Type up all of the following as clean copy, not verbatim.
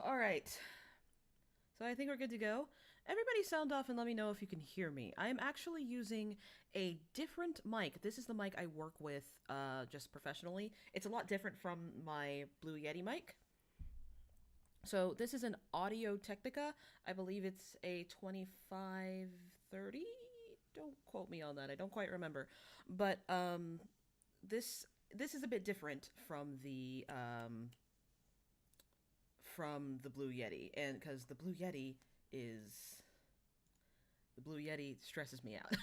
All right. So I think we're good to go. Everybody sound off and let me know if you can hear me. I am actually using a different mic. This is the mic I work with just professionally. It's a lot different from my Blue Yeti mic. So this is an Audio Technica. I believe it's a 2530. Don't quote me on that. I don't quite remember. But this is a bit different from the Blue Yeti, and because the Blue Yeti stresses me out.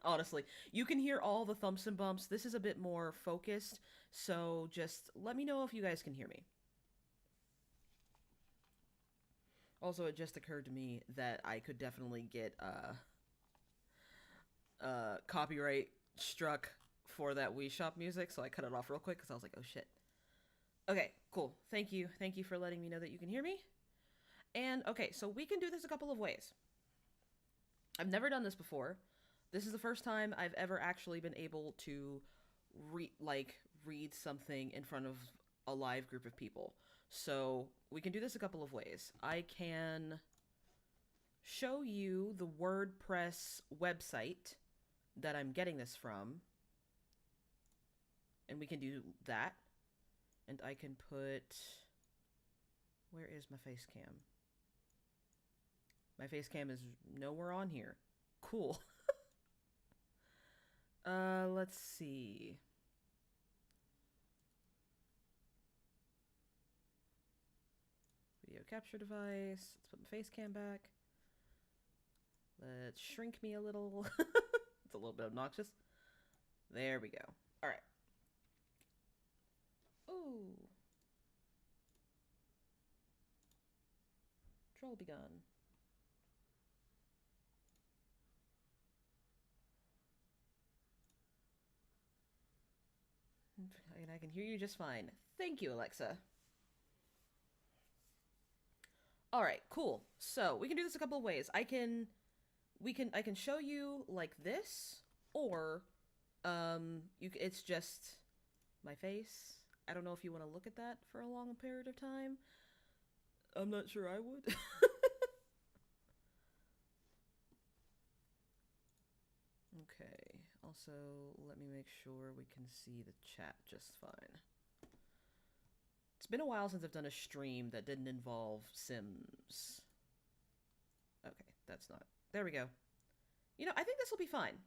Honestly, you can hear all the thumps and bumps. This is a bit more focused, so just let me know if you guys can hear me. Also, it just occurred to me that I could definitely get copyright struck for that Wii Shop music, so I cut it off real quick because I was like, oh shit. Okay, cool. Thank you. Thank you for letting me know that you can hear me. And okay, so we can do this a couple of ways. I've never done this before. This is the first time I've ever actually been able to read something in front of a live group of people. So we can do this a couple of ways. I can show you the WordPress website that I'm getting this from, and we can do that. And I can put... Where is my face cam? My face cam is nowhere on here. Cool. Let's see. Video capture device. Let's put my face cam back. Let's shrink me a little. It's a little bit obnoxious. There we go. All right. Ooh. Troll be gone. And I can hear you just fine. Thank you, Alexa. All right, cool. So we can do this a couple of ways. I can show you like this, or it's just my face. I don't know if you want to look at that for a long period of time. I'm not sure I would. Okay, also let me make sure we can see the chat just fine. It's been a while since I've done a stream that didn't involve Sims. Okay, that's not... There we go. You know, I think this will be fine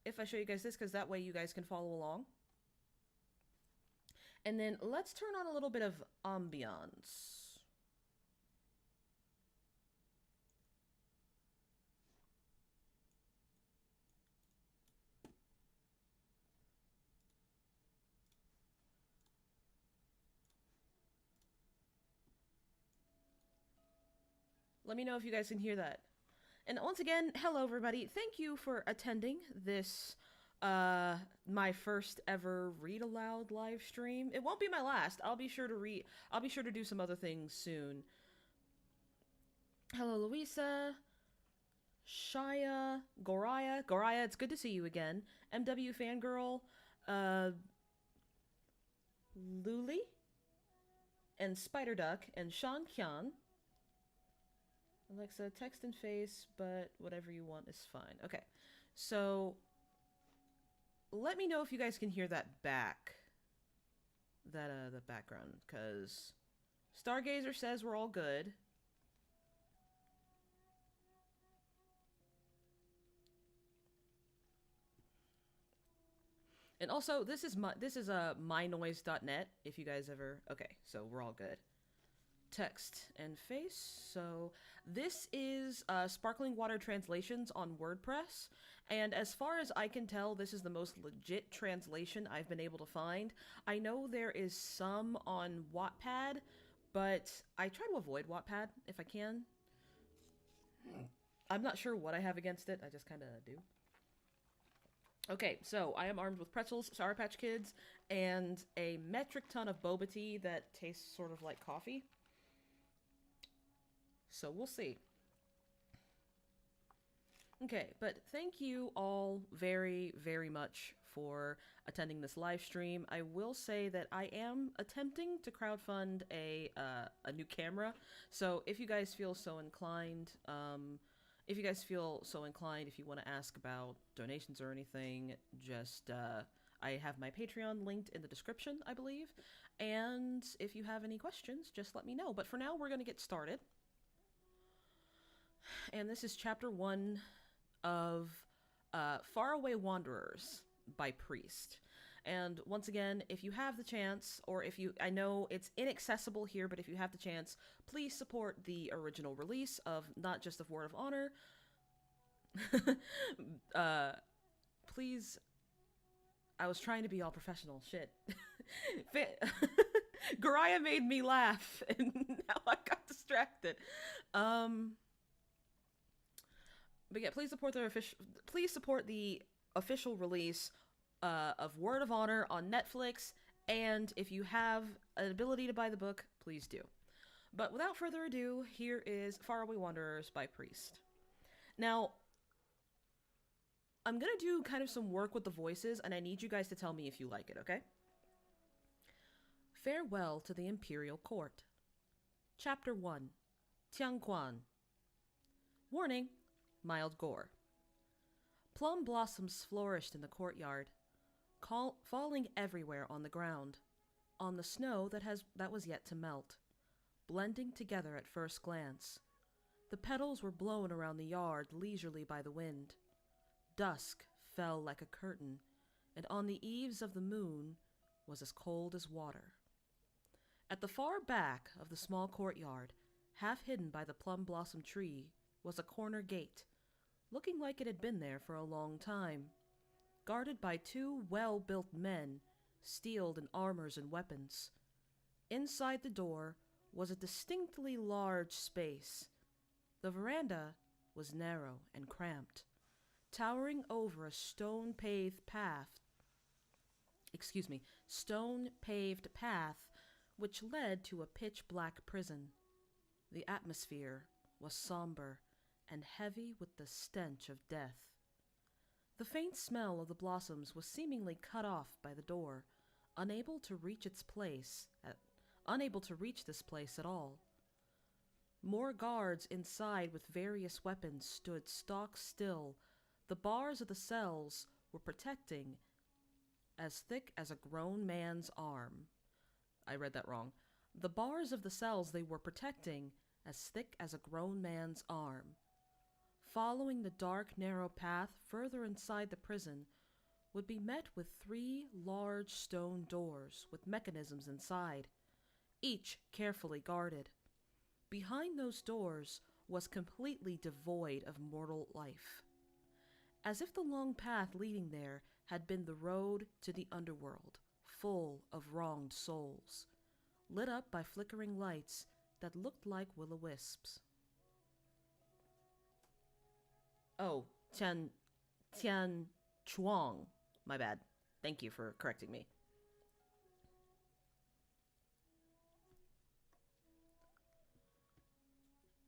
if I show you guys this, because that way you guys can follow along. And then let's turn on a little bit of ambiance. Let me know if you guys can hear that. And once again, hello everybody. Thank you for attending this, my first ever Read Aloud live stream. It won't be my last. I'll be sure to do some other things soon. Hello, Louisa. Shaya. Goraya. Goraya, it's good to see you again. MW Fangirl. Luli. And Spider Duck. And Shan Kyan. Alexa, text and face, but whatever you want is fine. Okay, so let me know if you guys can hear that the background, because Stargazer says we're all good. And also, this is mynoise.net, if you guys ever... Okay, so we're all good. Text and face. So This is Sparkling Water Translations on WordPress, and as far as I can tell, this is the most legit translation I've been able to find. I know there is some on Wattpad, but I try to avoid Wattpad if I can. I'm not sure what I have against it, I just kind of do. Okay, so I am armed with pretzels, Sour Patch Kids, and a metric ton of boba tea that tastes sort of like coffee. So we'll see. Okay, but thank you all very, very much for attending this live stream. I will say that I am attempting to crowdfund a new camera. So if you guys feel so inclined, if you want to ask about donations or anything, just I have my Patreon linked in the description, I believe. And if you have any questions, just let me know. But for now, we're going to get started. And this is chapter 1 of Faraway Wanderers by Priest. And once again, if you have the chance, or if you, I know it's inaccessible here, but if you have the chance, please support the original release of not just of Word of Honor. Please, I was trying to be all professional, shit. Garaya made me laugh, and now I got distracted. But yeah, please support the official release of Word of Honor on Netflix, and if you have an ability to buy the book, please do. But without further ado, here is Faraway Wanderers by Priest. Now, I'm gonna do kind of some work with the voices, and I need you guys to tell me if you like it, okay? Farewell to the Imperial Court. Chapter 1. Tiangquan. Warning. Mild gore. Plum blossoms flourished in the courtyard, falling everywhere on the ground, on the snow that was yet to melt, blending together at first glance. The petals were blown around the yard leisurely by the wind. Dusk fell like a curtain, and on the eaves of the moon was as cold as water. At the far back of the small courtyard, half hidden by the plum blossom tree, was a corner gate, looking like it had been there for a long time, guarded by 2 well-built men, steeled in armors and weapons. Inside the door was a distinctly large space. The veranda was narrow and cramped, towering over a stone-paved path which led to a pitch-black prison. The atmosphere was somber and heavy with the stench of death. The faint smell of the blossoms was seemingly cut off by the door, unable to reach this place at all. More guards inside with various weapons stood stock still. The bars of the cells were protecting as thick as a grown man's arm. I read that wrong. The bars of the cells they were protecting as thick as a grown man's arm. Following the dark, narrow path further inside the prison would be met with 3 large stone doors with mechanisms inside, each carefully guarded. Behind those doors was completely devoid of mortal life, as if the long path leading there had been the road to the underworld, full of wronged souls, lit up by flickering lights that looked like will-o-wisps. Oh, Tian Chuang. My bad. Thank you for correcting me.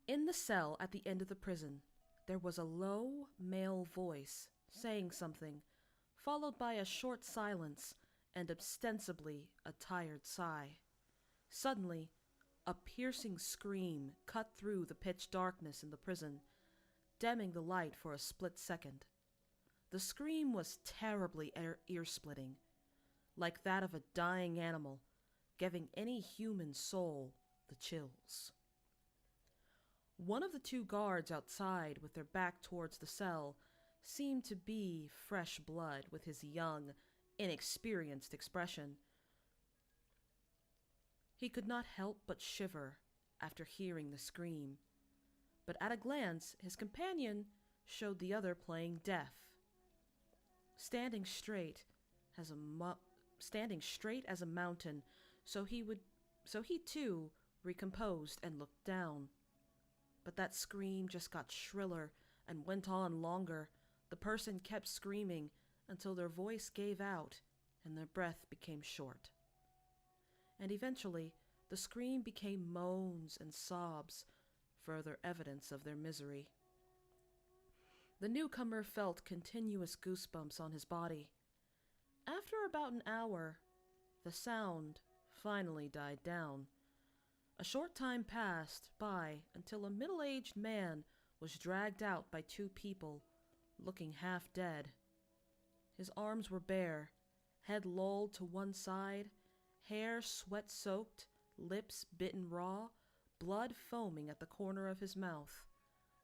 In the cell at the end of the prison, there was a low male voice saying something, followed by a short silence and ostensibly a tired sigh. Suddenly, a piercing scream cut through the pitch darkness in the prison, dimming the light for a split second. The scream was terribly ear-splitting, like that of a dying animal, giving any human soul the chills. One of the 2 guards outside, with their back towards the cell, seemed to be fresh blood with his young, inexperienced expression. He could not help but shiver after hearing the scream. but at a glance his companion showed the other playing deaf. Standing straight as a mountain, so he too recomposed and looked down. But that scream just got shriller and went on longer. The person kept screaming until their voice gave out and their breath became short. And eventually, the scream became moans and sobs, further evidence of their misery. The newcomer felt continuous goosebumps on his body. After about an hour, the sound finally died down. A short time passed by until a middle-aged man was dragged out by two people, looking half dead. His arms were bare, head lolled to one side, hair sweat-soaked, lips bitten raw, blood foaming at the corner of his mouth.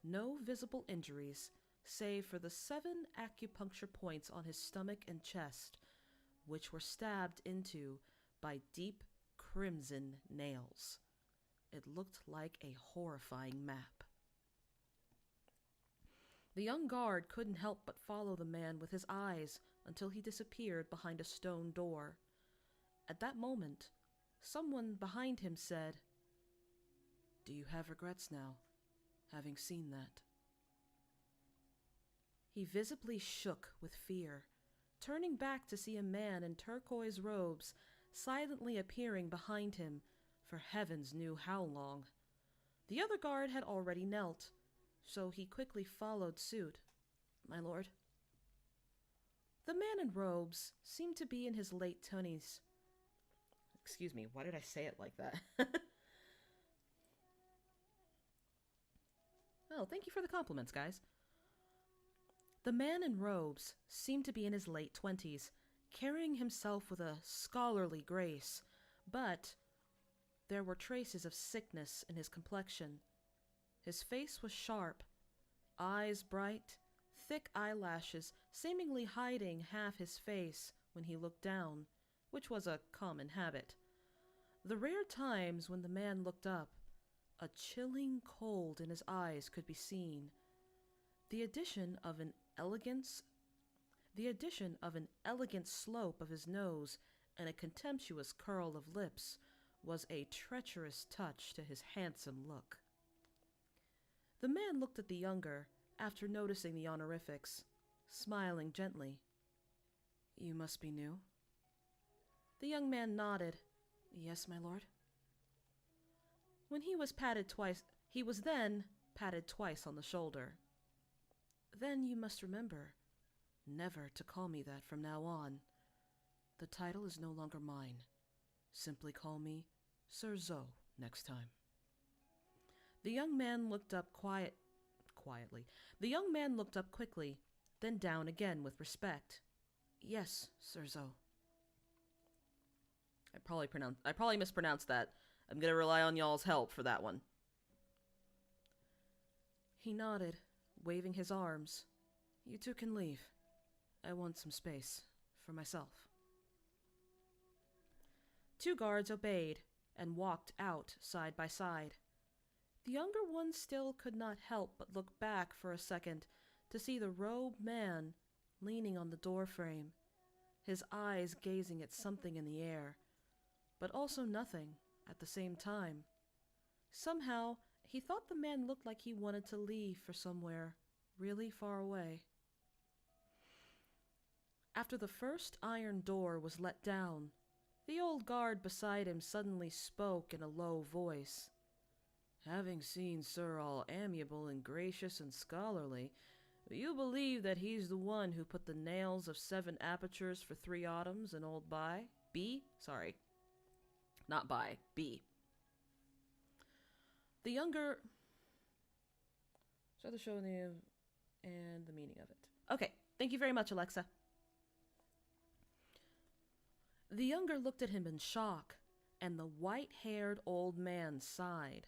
No visible injuries, save for the 7 acupuncture points on his stomach and chest, which were stabbed into by deep crimson nails. It looked like a horrifying map. The young guard couldn't help but follow the man with his eyes until he disappeared behind a stone door. At that moment, someone behind him said, "Do you have regrets now, having seen that?" He visibly shook with fear, turning back to see a man in turquoise robes silently appearing behind him for heavens knew how long. The other guard had already knelt, so he quickly followed suit. "My lord." The man in robes seemed to be in his late 20s. Excuse me, why did I say it like that? Oh, thank you for the compliments, guys. The man in robes seemed to be in his late 20s, carrying himself with a scholarly grace, but there were traces of sickness in his complexion. His face was sharp, eyes bright, thick eyelashes seemingly hiding half his face when he looked down, which was a common habit. The rare times when the man looked up, a chilling cold in his eyes could be seen. The addition of an elegant slope of his nose and a contemptuous curl of lips was a treacherous touch to his handsome look. The man looked at the younger after noticing the honorifics, smiling gently. "You must be new?" The young man nodded. "Yes, my lord." He was then patted twice on the shoulder. "Then you must remember never to call me that from now on. The title is no longer mine. Simply call me Sir Zoe next time." The young man looked up quietly. The young man looked up quickly, then down again with respect. "Yes, Sir Zoe." I probably mispronounced that. I'm gonna rely on y'all's help for that one. He nodded, waving his arms. "You two can leave. I want some space for myself." 2 guards obeyed and walked out side by side. The younger one still could not help but look back for a second to see the robed man leaning on the doorframe, his eyes gazing at something in the air, but also nothing at the same time. Somehow, he thought the man looked like he wanted to leave for somewhere really far away. After the first iron door was let down, the old guard beside him suddenly spoke in a low voice. "Having seen Sir all amiable and gracious and scholarly, you believe that he's the one who put the nails of 7 apertures for 3 autumns in old B? Sorry. Not B. The younger... So the show name and the meaning of it. Okay, thank you very much, Alexa. The younger looked at him in shock, and the white-haired old man sighed.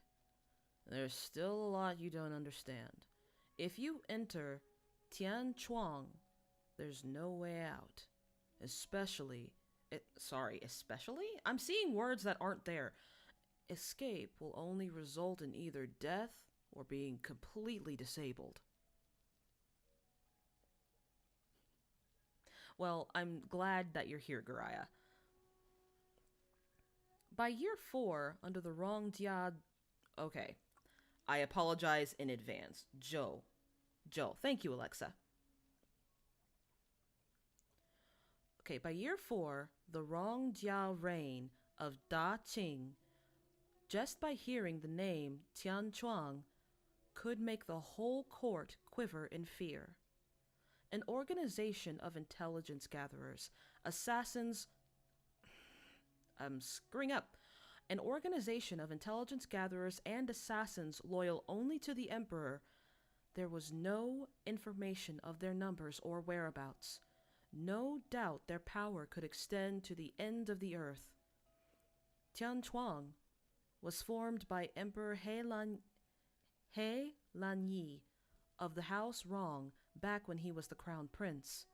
"There's still a lot you don't understand. If you enter Tian Chuang, there's no way out. Especially? I'm seeing words that aren't there. Escape will only result in either death or being completely disabled. Well, I'm glad that you're here, Garaya. By year 4, under the wrong Jia... Okay. I apologize in advance. Joe. Thank you, Alexa. Okay, by year 4, the wrong Jia reign of Da Qing, just by hearing the name Tian Chuang, could make the whole court quiver in fear. An organization of intelligence gatherers, assassins... I'm screwing up. An organization of intelligence gatherers and assassins loyal only to the Emperor. There was no information of their numbers or whereabouts. No doubt their power could extend to the end of the earth. Tian Chuang was formed by Emperor He Lanyi of the House Rong back when he was the crown prince,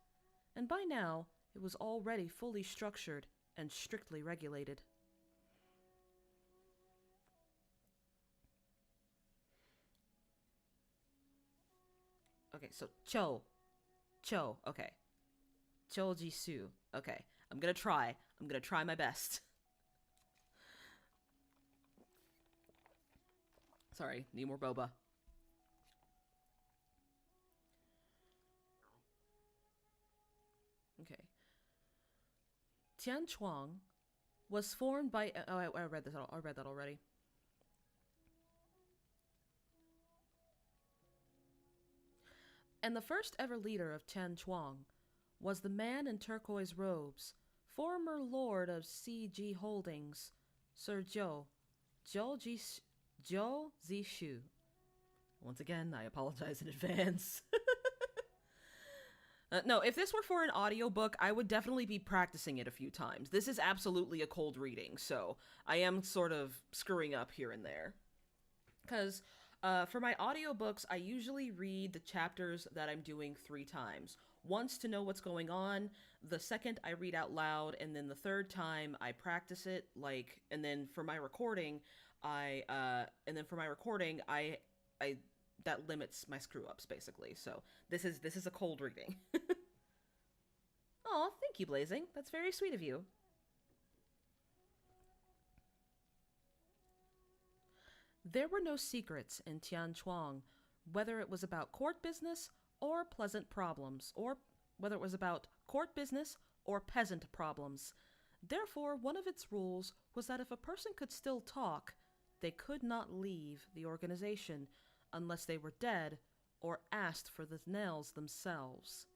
and by now it was already fully structured and strictly regulated. Okay, so Cho, okay. Cho Jisoo, okay. I'm gonna try my best. Sorry, need more boba. Okay. Tian Chuang was formed by... Oh, I read this. I read that already. And the first ever leader of Tian Chuang was the man in turquoise robes, former lord of CG Holdings, Sir Zhou Zishu. Once again, I apologize in advance. No, if this were for an audiobook, I would definitely be practicing it a few times. This is absolutely a cold reading, so I am sort of screwing up here and there. Because for my audiobooks, I usually read the chapters that I'm doing 3 times. Once to know what's going on, the second I read out loud, and then the third time I practice it, and then for my recording, that limits my screw ups basically. So this is a cold reading. Aw, thank you, Blazing. That's very sweet of you. There were no secrets in Tian Chuang, whether it was about court business or pleasant problems, or whether it was about court business or peasant problems. Therefore, one of its rules was that if a person could still talk, they could not leave the organization unless they were dead or asked for the nails themselves.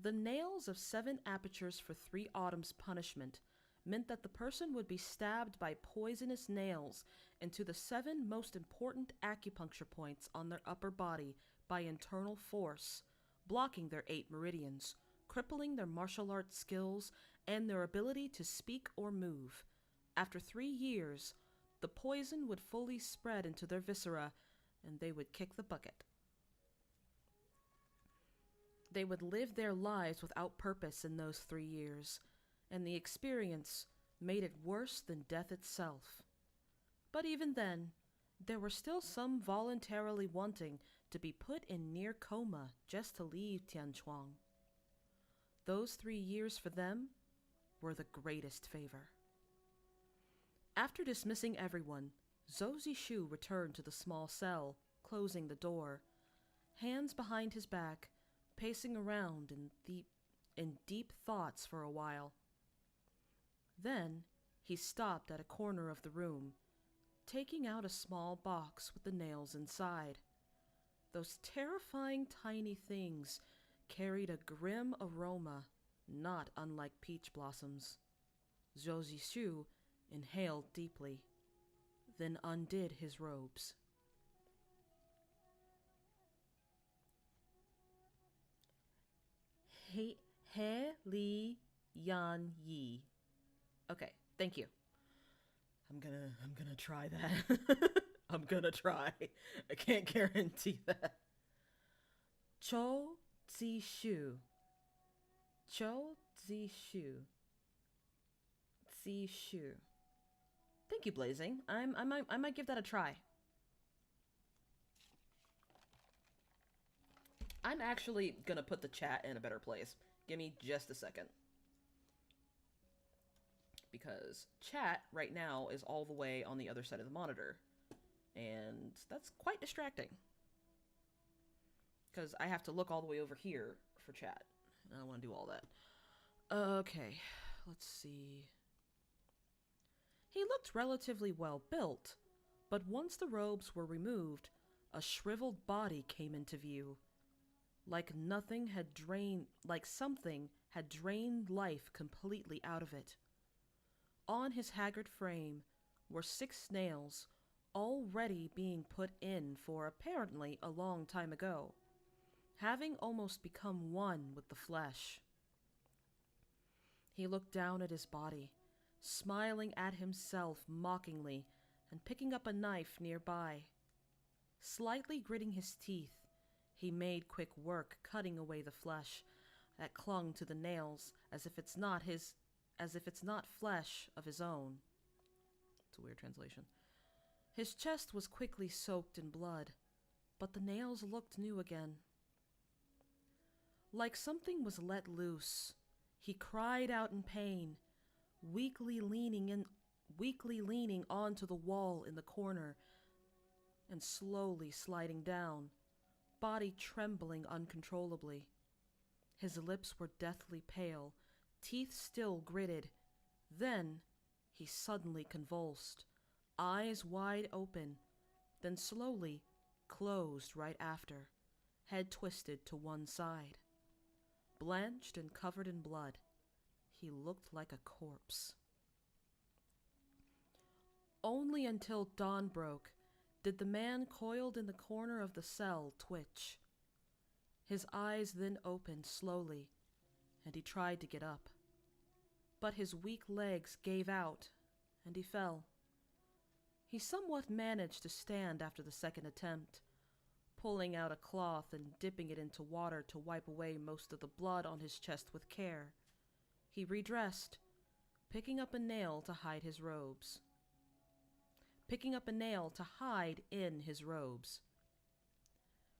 The nails of 7 apertures for 3 autumns punishment meant that the person would be stabbed by poisonous nails into the 7 most important acupuncture points on their upper body by internal force, blocking their 8 meridians, crippling their martial arts skills and their ability to speak or move. After 3 years, the poison would fully spread into their viscera, and they would kick the bucket. They would live their lives without purpose in those 3 years, and the experience made it worse than death itself. But even then, there were still some voluntarily wanting to be put in near coma just to leave Tian Chuang. Those 3 years for them were the greatest favor. After dismissing everyone, Zhou Zishu returned to the small cell, closing the door, hands behind his back, pacing around in deep thoughts for a while. Then he stopped at a corner of the room, taking out a small box with the nails inside. Those terrifying tiny things carried a grim aroma, not unlike peach blossoms. Zhou Zishu inhaled deeply, then undid his robes. He Li Yan Yi. Okay, thank you. I'm gonna try that. I'm gonna try. I can't guarantee that. Cho Zishu. Cho Zishu. Zishu. Thank you, Blazing. I might give that a try. I'm actually gonna put the chat in a better place. Give me just a second. Because chat right now is all the way on the other side of the monitor. And that's quite distracting. Because I have to look all the way over here for chat. I don't want to do all that. Okay, let's see. He looked relatively well built, but once the robes were removed, a shriveled body came into view. Like something had drained life completely out of it. On his haggard frame were 6 nails, already being put in for apparently a long time ago, having almost become one with the flesh. He looked down at his body, smiling at himself mockingly and picking up a knife nearby. Slightly gritting his teeth, he made quick work cutting away the flesh that clung to the nails as if it's not flesh of his own. It's a weird translation. His chest was quickly soaked in blood, but the nails looked new again. Like something was let loose, he cried out in pain, weakly leaning onto the wall in the corner and slowly sliding down, body trembling uncontrollably. His lips were deathly pale, teeth still gritted. Then he suddenly convulsed, eyes wide open, then slowly closed right after, head twisted to one side. Blanched and covered in blood, he looked like a corpse. Only until dawn broke did the man coiled in the corner of the cell twitch. His eyes then opened slowly, and he tried to get up. But his weak legs gave out, and he fell. He somewhat managed to stand after the second attempt, pulling out a cloth and dipping it into water to wipe away most of the blood on his chest with care. He redressed, picking up a nail to hide in his robes.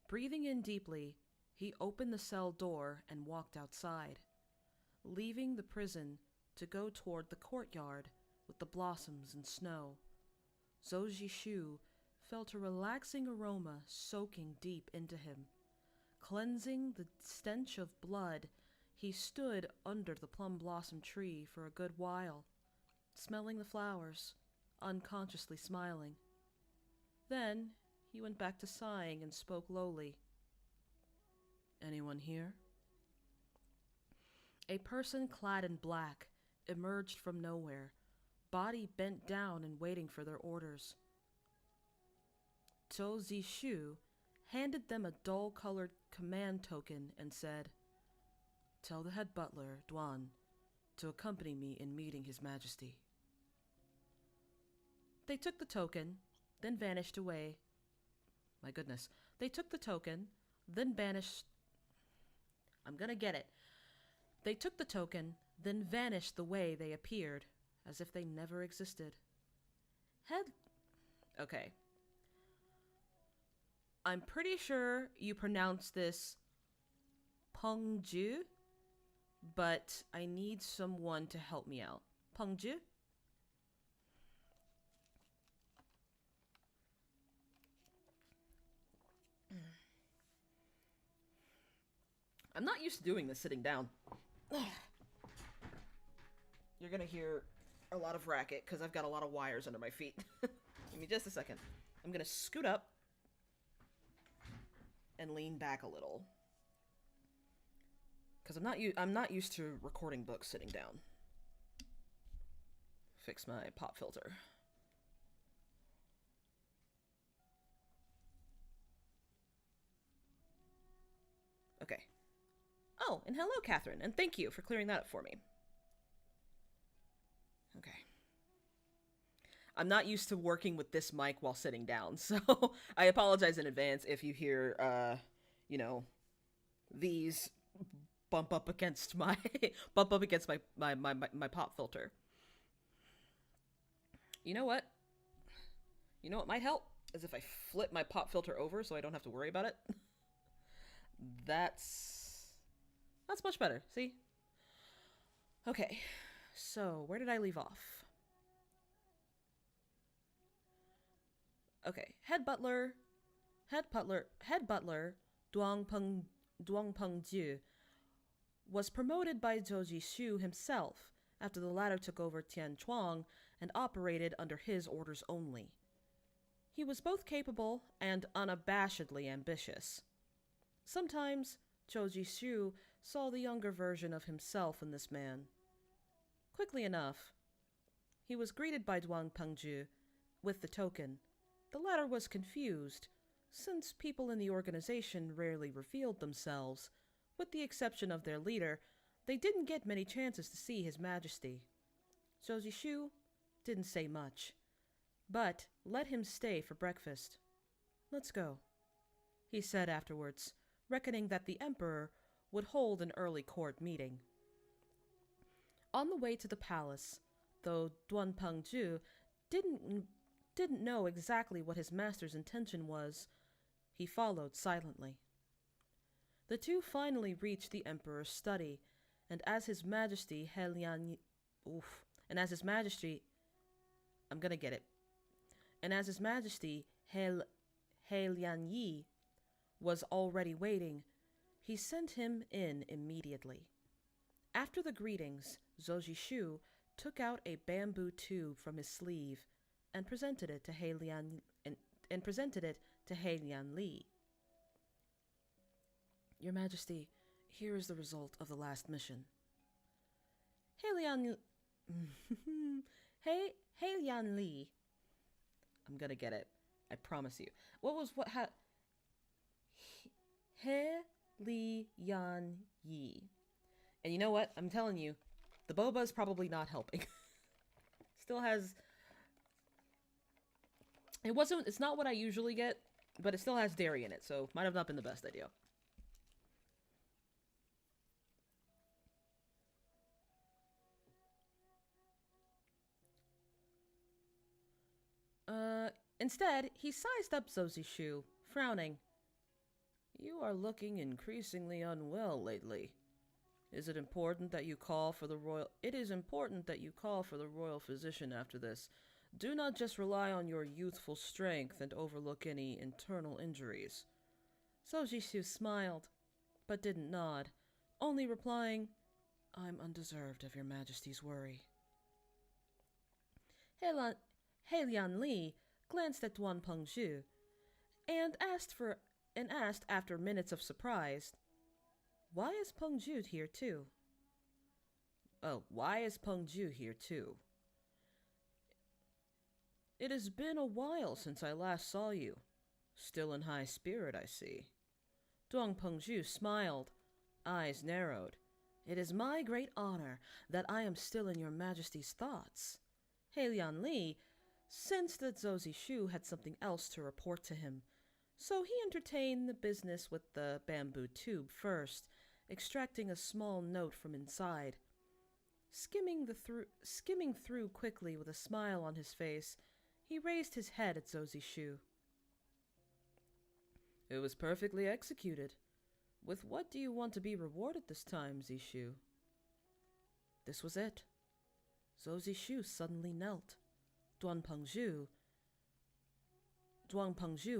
Breathing in deeply, he opened the cell door and walked outside, leaving the prison to go toward the courtyard with the blossoms and snow. Zhou Zhishu felt a relaxing aroma soaking deep into him. Cleansing the stench of blood, he stood under the plum blossom tree for a good while, smelling the flowers, unconsciously smiling. Then he went back to sighing and spoke lowly. "Anyone here?" A person clad in black emerged from nowhere, body bent down and waiting for their orders. Zhou Zishu handed them a dull-colored command token and said, "Tell the head butler, Duan, to accompany me in meeting His Majesty." They took the token, then vanished away. My goodness. They took the token, then vanished... I'm gonna get it. They took the token, then vanished the way they appeared, as if they never existed. Okay. I'm pretty sure you pronounce this Pengju, but I need someone to help me out. Pengju? I'm not used to doing this sitting down. You're gonna hear a lot of racket because I've got a lot of wires under my feet. Give me just a second. I'm gonna scoot up and lean back a little because I'm not used to recording books sitting down. Fix my pop filter. Okay. Oh, and hello, Catherine, and thank you for clearing that up for me. Okay. I'm not used to working with this mic while sitting down, so I apologize in advance if you hear, these bump up against my my pop filter. You know what? You know what might help? Is if I flip my pop filter over so I don't have to worry about it. That's that's much better. See? Okay. So, where did I leave off? Okay. Head butler Duang Peng Ju was promoted by Zhou Jishu himself after the latter took over Tian Chuang and operated under his orders only. He was both capable and unabashedly ambitious. Sometimes Zhou Jishu saw the younger version of himself in this man. Quickly enough, he was greeted by Duang Pengju with the token. The latter was confused, since people in the organization rarely revealed themselves. With the exception of their leader, they didn't get many chances to see His Majesty. Zhou Jishu didn't say much, but let him stay for breakfast. "Let's go," he said afterwards, reckoning that the Emperor would hold an early court meeting. On the way to the palace, though Duan Pengju didn't know exactly what his master's intention was, he followed silently. The two finally reached the Emperor's study, and as His Majesty I'm gonna get it. And as His Majesty He Lian Yi was already waiting, he sent him in immediately. After the greetings, Zhou Jishu took out a bamboo tube from his sleeve and presented it to He Lian Li. "Your Majesty, here is the result of the last mission." He Lian Li. I'm gonna get it. I promise you. He Lian Yi. And you know what? I'm telling you, the boba's probably not helping. Still has... It's not what I usually get, but it still has dairy in it, so might have not been the best idea. Instead, he sized up Zhou Jishu, frowning. "You are looking increasingly unwell lately. It is important that you call for the royal physician after this. Do not just rely on your youthful strength and overlook any internal injuries." Zhou Jishu smiled, but didn't nod, only replying, "I'm undeserved of your Majesty's worry." He Lian Li glanced at Duan Pengju and asked after minutes of surprise, "Why is Pengju here too?" "Oh, why is Pengju here too?" "It has been a while since I last saw you. Still in high spirit, I see." Duan Pengju smiled, eyes narrowed. "It is my great honor that I am still in your Majesty's thoughts." He Lian Li sensed that Zhou Jishu had something else to report to him, so he entertained the business with the bamboo tube first, extracting a small note from inside. Skimming through quickly with a smile on his face, he raised his head at Zhou Jishu. "It was perfectly executed. With what do you want to be rewarded this time, Jishu?" This was it. Zhou Jishu suddenly knelt. Duan Pengju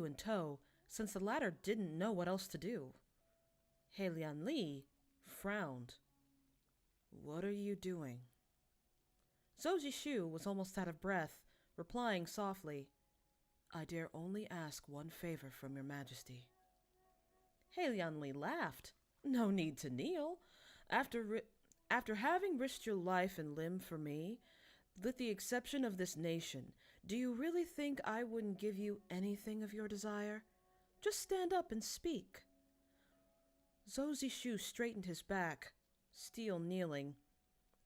in tow, since the latter didn't know what else to do. He Lian Li frowned. "What are you doing?" Zhou Jishu was almost out of breath, replying softly, "I dare only ask one favor from your Majesty." He Lian Li laughed. "No need to kneel. After having risked your life and limb for me, with the exception of this nation, do you really think I wouldn't give you anything of your desire? Just stand up and speak." Zhou Jishu straightened his back, still kneeling.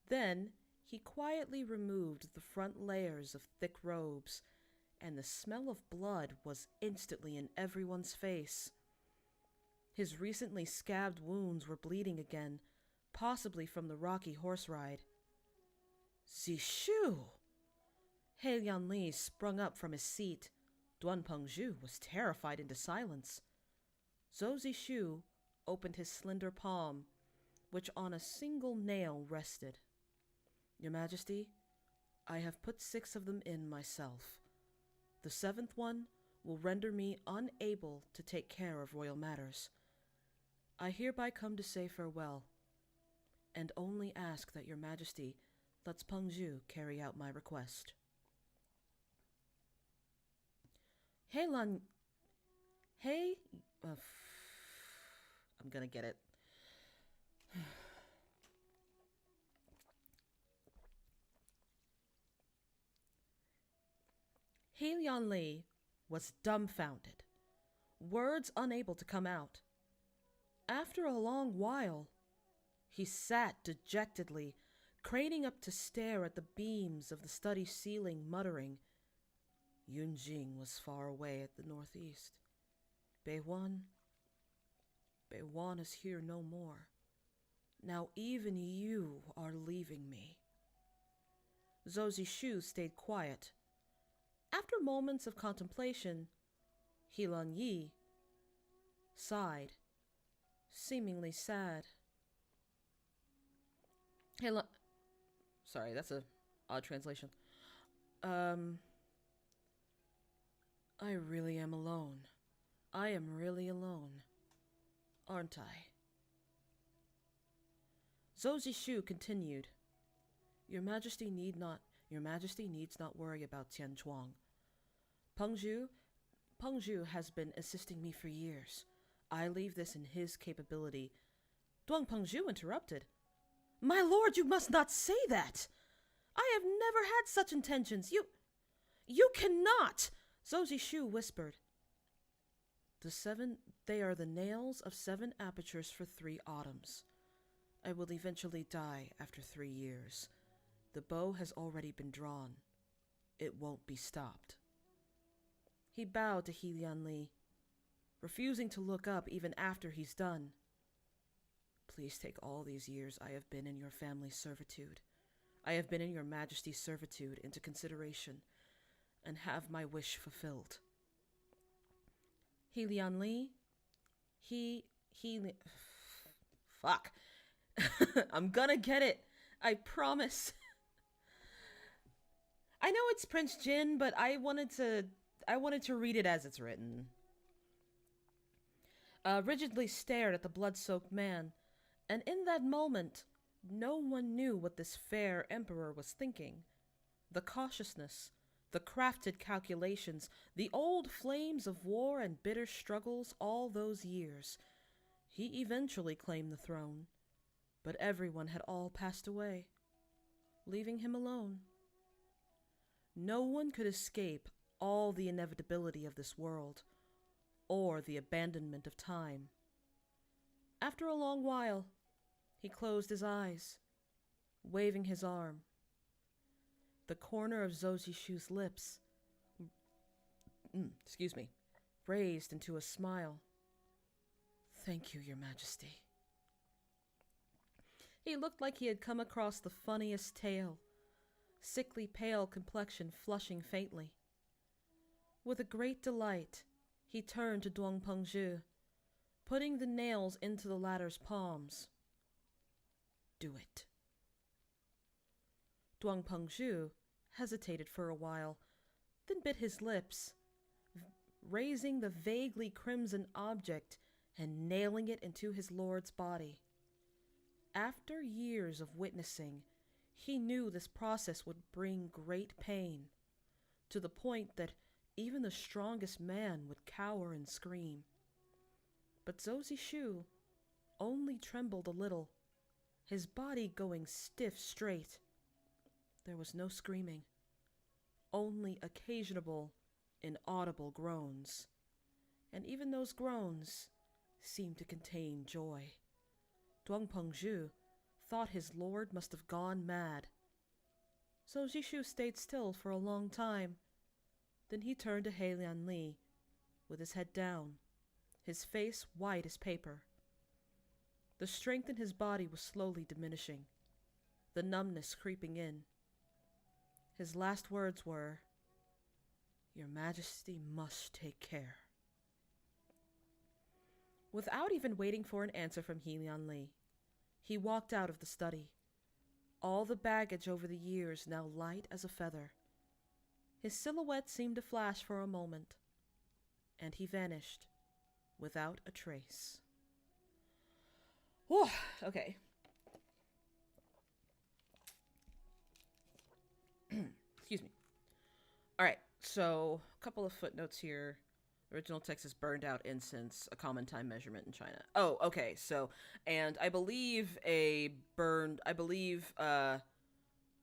Then he quietly removed the front layers of thick robes, and the smell of blood was instantly in everyone's face. His recently scabbed wounds were bleeding again, possibly from the rocky horse ride. "Jishu!" He Lian Li sprung up from his seat. Duan Pengju was terrified into silence. Zhou Jishu opened his slender palm, which on a single nail rested. Your Majesty, I have put 6 of them in myself. The 7th one will render me unable to take care of royal matters. I hereby come to say farewell, and only ask that your Majesty lets Pengzhu carry out my request. Hey, I'm gonna get it. He Lianli was dumbfounded, words unable to come out. After a long while, he sat dejectedly, craning up to stare at the beams of the study ceiling, muttering. Yunjing was far away at the northeast. Beiwan is here no more. Now even you are leaving me. Zhou Zishu stayed quiet. After moments of contemplation, He Lan Yi sighed, seemingly sad. Sorry, that's a odd translation. I really am alone. I am really alone, aren't I? Zhou Zishu continued. Your Majesty needs not worry about Tian Chuang. Pengzhu has been assisting me for years. I leave this in his capability. Duang Pengzhu interrupted. My lord, you must not say that! I have never had such intentions. You cannot! Zhou Zishu whispered. They are the nails of 7 apertures for 3 autumns. I will eventually die after 3 years. The bow has already been drawn. It won't be stopped. He bowed to He Lianli, refusing to look up even after he's done. Please take all these years I have been in your family's servitude. I have been in your Majesty's servitude into consideration, and have my wish fulfilled. He Lianli, fuck. I'm gonna get it. I promise. I know it's Prince Jin, but I wanted to read it as it's written. Rigidly stared at the blood-soaked man, and in that moment, no one knew what this fair emperor was thinking. The cautiousness, the crafted calculations, the old flames of war and bitter struggles all those years. He eventually claimed the throne, but everyone had all passed away, leaving him alone. No one could escape all the inevitability of this world, or the abandonment of time. After a long while, he closed his eyes, waving his arm. The corner of Zhou Zishu's lips, raised into a smile. Thank you, Your Majesty. He looked like he had come across the funniest tale, sickly pale complexion flushing faintly. With a great delight, he turned to Duang Pengzhu, putting the nails into the latter's palms. Do it. Duang Pengzhu hesitated for a while, then bit his lips, raising the vaguely crimson object and nailing it into his lord's body. After years of witnessing, he knew this process would bring great pain, to the point that even the strongest man would cower and scream. But Zhou Zishu only trembled a little, his body going stiff straight. There was no screaming, only occasional, inaudible groans, and even those groans seemed to contain joy. Duang Pengzhu thought his lord must have gone mad. Zhou Zishu stayed still for a long time. Then he turned to He Lianli, with his head down, his face white as paper. The strength in his body was slowly diminishing, the numbness creeping in. His last words were, Your Majesty must take care. Without even waiting for an answer from Helion Lee, he walked out of the study, all the baggage over the years now light as a feather. His silhouette seemed to flash for a moment, and he vanished without a trace. Whew, okay. Excuse me. Alright, so a couple of footnotes here. Original text is burned out incense, a common time measurement in China. Oh, okay, so, and I believe the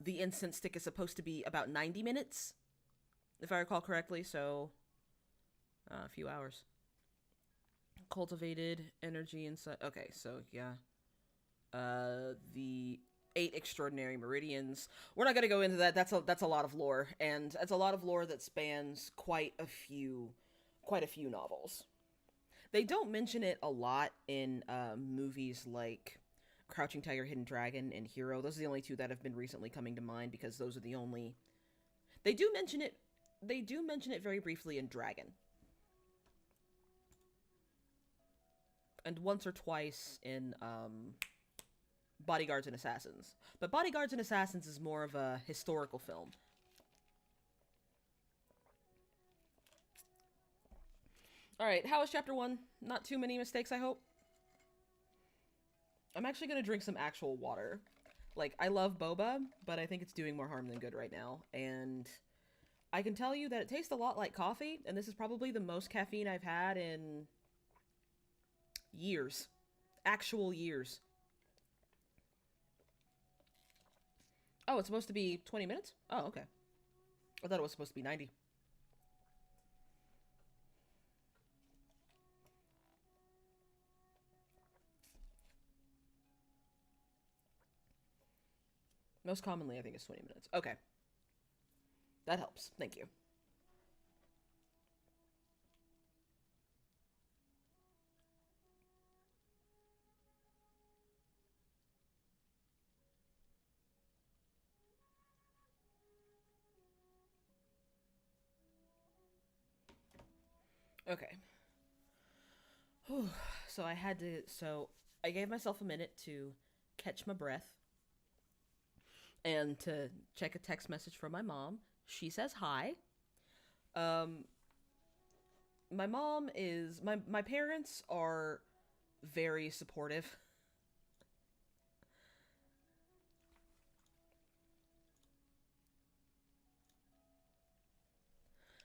incense stick is supposed to be about 90 minutes, if I recall correctly, so a few hours. Cultivated energy inside. Okay, so yeah. The 8 extraordinary meridians. We're not going to go into that. That's a lot of lore, and it's a lot of lore that spans quite a few novels. They don't mention it a lot in movies like Crouching Tiger, Hidden Dragon, and Hero. Those are the only two that have been recently coming to mind because those are the only. They do mention it very briefly in Dragon. And once or twice in Bodyguards and Assassins. But Bodyguards and Assassins is more of a historical film. Alright, how was chapter 1? Not too many mistakes, I hope? I'm actually gonna drink some actual water. Like, I love boba, but I think it's doing more harm than good right now. And I can tell you that it tastes a lot like coffee, and this is probably the most caffeine I've had in years. Actual years. Oh, it's supposed to be 20 minutes? Oh, okay. I thought it was supposed to be 90. Most commonly, I think it's 20 minutes. Okay. That helps. Thank you. Okay. Whew. So I gave myself a minute to catch my breath and to check a text message from my mom. She says hi. My mom is, my parents are very supportive.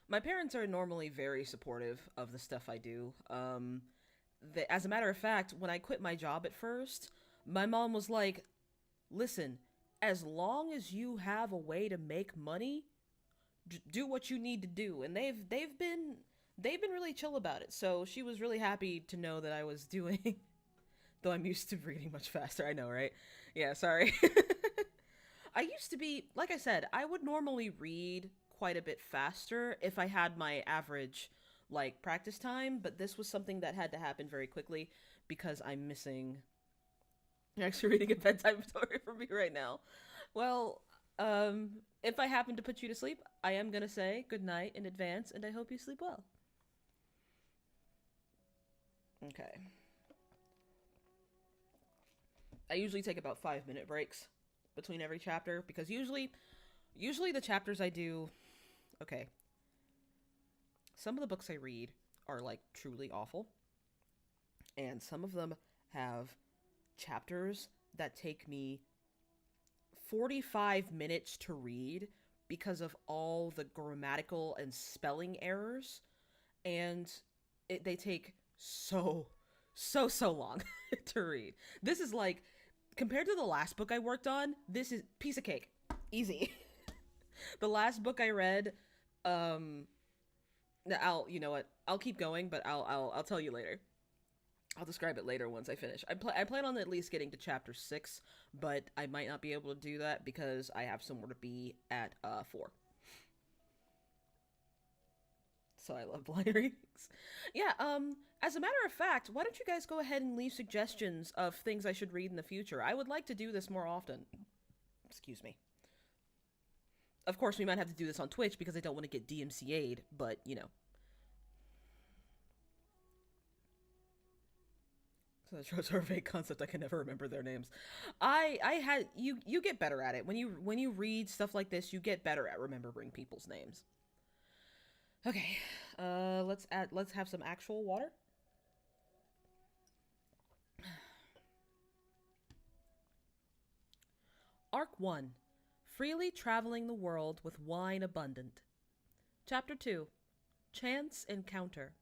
My parents are normally very supportive of the stuff I do. As a matter of fact, when I quit my job at first, my mom was like, listen, as long as you have a way to make money, do what you need to do. And they've been really chill about it. So she was really happy to know that I was doing, though I'm used to reading much faster. I know, right? Yeah, sorry. I used to be, like I said, I would normally read quite a bit faster if I had my average, like, practice time, but this was something that had to happen very quickly because I'm missing. You're actually reading a bedtime story for me right now. Well, if I happen to put you to sleep, I am gonna say good night in advance, and I hope you sleep well. Okay. I usually take about 5-minute breaks between every chapter because usually the chapters I do, okay, some of the books I read are like truly awful, and some of them have chapters that take me 45 minutes to read because of all the grammatical and spelling errors, and they take so long to read. This is like, compared to the last book I worked on, this is piece of cake. Easy. The last book I read, you know what? I'll keep going, but I'll tell you later. I'll describe it later once I finish. I plan on at least getting to chapter 6, but I might not be able to do that because I have somewhere to be at 4. So I love blind readings. Yeah, as a matter of fact, why don't you guys go ahead and leave suggestions of things I should read in the future? I would like to do this more often. Excuse me. Of course, we might have to do this on Twitch because I don't want to get DMCA'd, but, you know. So that shows her vague concept. I can never remember their names. I had you get better at it when you read stuff like this. You get better at remembering people's names. Okay, let's have some actual water. Arc 1. Freely traveling the world with wine abundant. Chapter 2. Chance encounter.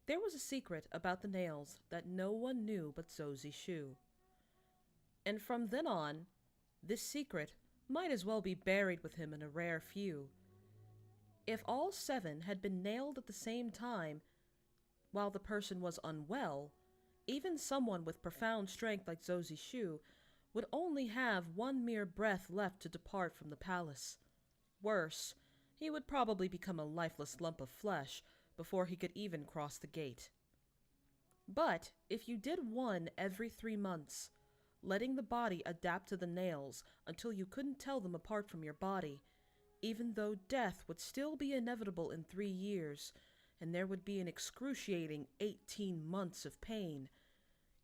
There was a secret about the nails that no one knew but Zozie Shu. And from then on, this secret might as well be buried with him in a rare few. If all 7 had been nailed at the same time, while the person was unwell, even someone with profound strength like Zozie Shu would only have one mere breath left to depart from the palace. Worse, he would probably become a lifeless lump of flesh before he could even cross the gate. But if you did one every 3 months, letting the body adapt to the nails until you couldn't tell them apart from your body, even though death would still be inevitable in 3 years, and there would be an excruciating 18 months of pain,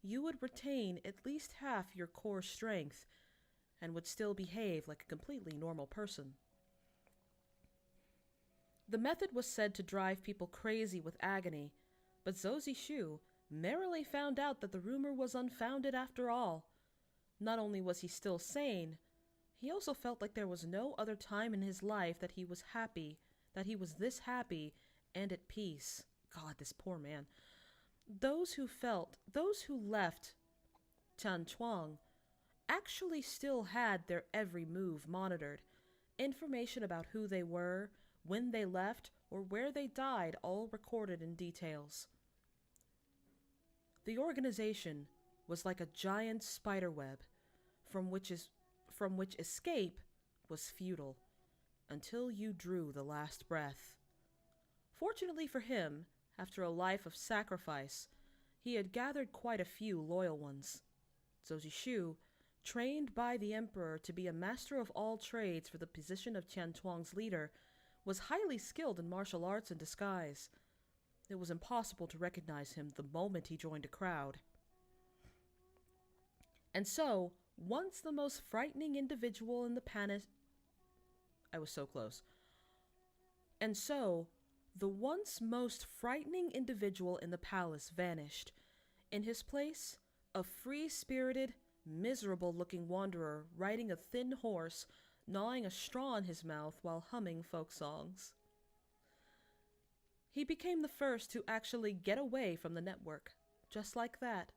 you would retain at least half your core strength and would still behave like a completely normal person. The method was said to drive people crazy with agony, but Zozie Shu merrily found out that the rumor was unfounded after all. Not only was he still sane, he also felt like there was no other time in his life that he was this happy and at peace. God, this poor man. Those who left Chanchuang actually still had their every move monitored. Information about who they were, when they left, or where they died, all recorded in details. The organization was like a giant spider web, from which escape was futile, until you drew the last breath. Fortunately for him, after a life of sacrifice, he had gathered quite a few loyal ones. Zozie Shu, trained by the emperor to be a master of all trades for the position of Tianchuang's leader, was highly skilled in martial arts and disguise. It was impossible to recognize him the moment he joined a crowd. And so, once the most frightening individual in the palace... I was so close. And so, the once most frightening individual in the palace vanished. In his place, a free-spirited, miserable-looking wanderer riding a thin horse, gnawing a straw in his mouth while humming folk songs. He became the first to actually get away from the network, just like that.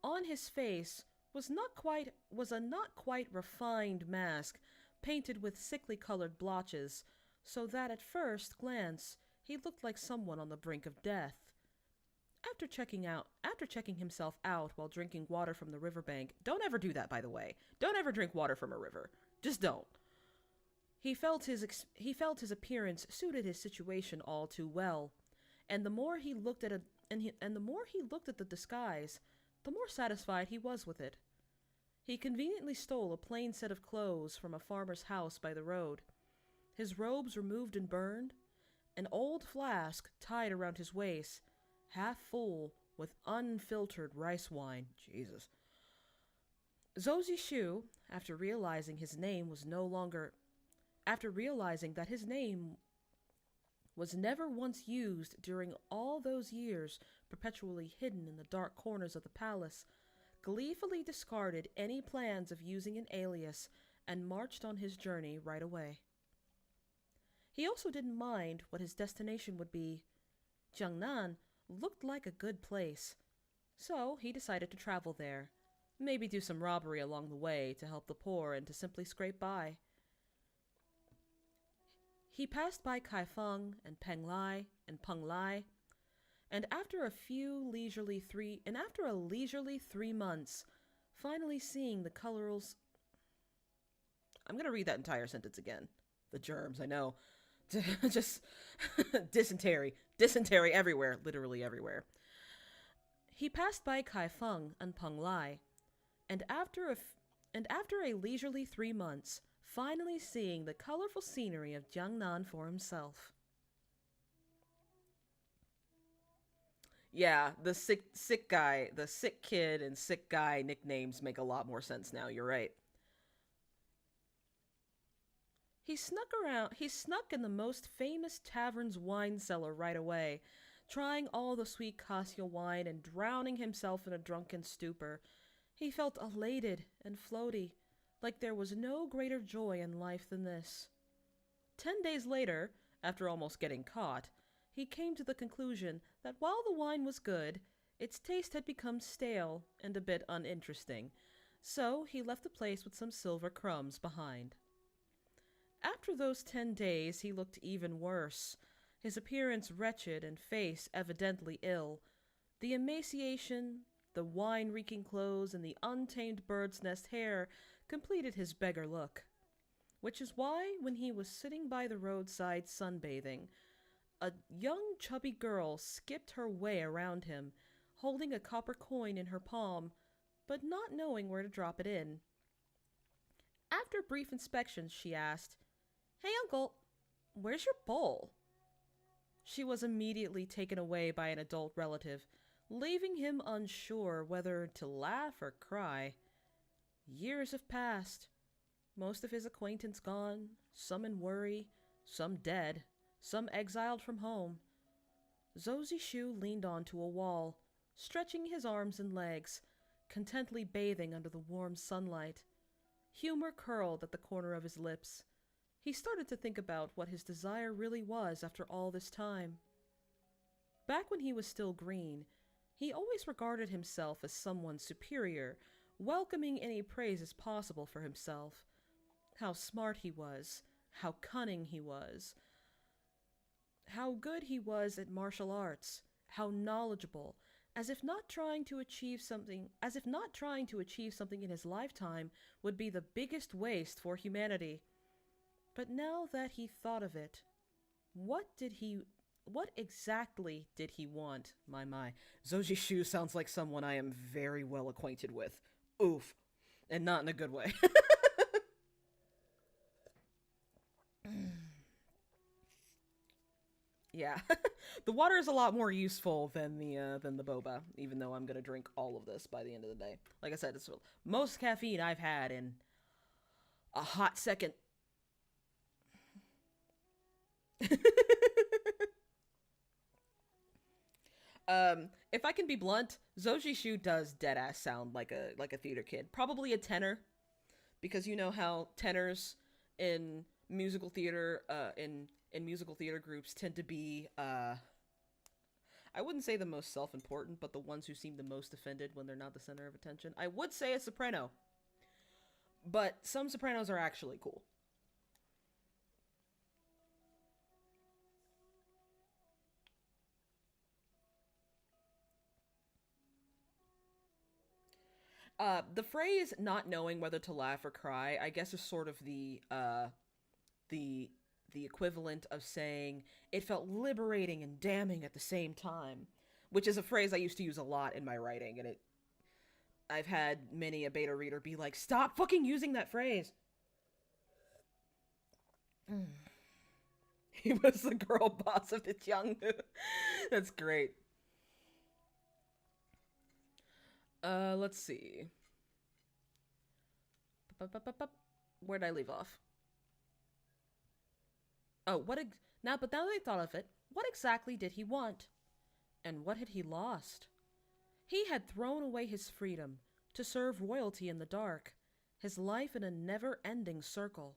On his face was a not quite refined mask, painted with sickly colored blotches, so that at first glance he looked like someone on the brink of death. After checking himself out while drinking water from the riverbank, don't ever do that, by the way. Don't ever drink water from a river. Just don't. He felt his appearance suited his situation all too well, and the more he looked at the disguise, the more satisfied he was with it. He conveniently stole a plain set of clothes from a farmer's house by the road. His robes removed and burned, an old flask tied around his waist, half full with unfiltered rice wine. Jesus. Zozie Shu, after realizing that his name was never once used during all those years perpetually hidden in the dark corners of the palace, gleefully discarded any plans of using an alias and marched on his journey right away. He also didn't mind what his destination would be. Jiangnan looked like a good place, so he decided to travel there, maybe do some robbery along the way to help the poor and to simply scrape by. He passed by Kaifeng and Penglai and Penglai, and after a leisurely 3 months, finally seeing the colors... I'm going to read that entire sentence again. The germs, I know. Just dysentery everywhere, literally everywhere. He passed by Kaifeng and Penglai, and after a leisurely 3 months, finally seeing the colorful scenery of Jiangnan for himself. Yeah, the sick kid and sick guy nicknames make a lot more sense now. You're right. He snuck in the most famous tavern's wine cellar right away, trying all the sweet cassia wine and drowning himself in a drunken stupor. He felt elated and floaty, like there was no greater joy in life than this. 10 days later, after almost getting caught, he came to the conclusion that while the wine was good, its taste had become stale and a bit uninteresting, so he left the place with some silver crumbs behind. After those 10 days, he looked even worse, his appearance wretched and face evidently ill. The emaciation, the wine-reeking clothes, and the untamed bird's nest hair completed his beggar look. Which is why, when he was sitting by the roadside sunbathing, a young chubby girl skipped her way around him, holding a copper coin in her palm, but not knowing where to drop it in. After brief inspection, she asked, "Hey, uncle, where's your bowl?" She was immediately taken away by an adult relative, leaving him unsure whether to laugh or cry. Years have passed. Most of his acquaintance gone, some in worry, some dead, some exiled from home. Zozie Shu leaned onto a wall, stretching his arms and legs, contently bathing under the warm sunlight. Humor curled at the corner of his lips. He started to think about what his desire really was after all this time. Back when he was still green, he always regarded himself as someone superior, welcoming any praises possible for himself. How smart he was, how cunning he was, how good he was at martial arts, how knowledgeable, as if not trying to achieve something in his lifetime would be the biggest waste for humanity. But now that he thought of it, what exactly did he want? My. Zoji Shu sounds like someone I am very well acquainted with. Oof. And not in a good way. Yeah. The water is a lot more useful than the boba, even though I'm gonna drink all of this by the end of the day. Like I said, it's the most caffeine I've had in a hot second. If I can be blunt, Zoji Shu does deadass sound like a theater kid. Probably a tenor, because you know how tenors in musical theater in musical theater groups tend to be I wouldn't say the most self-important, but the ones who seem the most offended when they're not the center of attention. I would say a soprano, but some sopranos are actually cool. The phrase "not knowing whether to laugh or cry," I guess, is sort of the the equivalent of saying it felt liberating and damning at the same time, which is a phrase I used to use a lot in my writing, and I've had many a beta reader be like, "Stop fucking using that phrase." He was the girl boss of the Jianghu. That's great. Let's see. Where'd I leave off? Oh, but now that I thought of it, what exactly did he want? And what had he lost? He had thrown away his freedom to serve royalty in the dark, his life in a never-ending circle.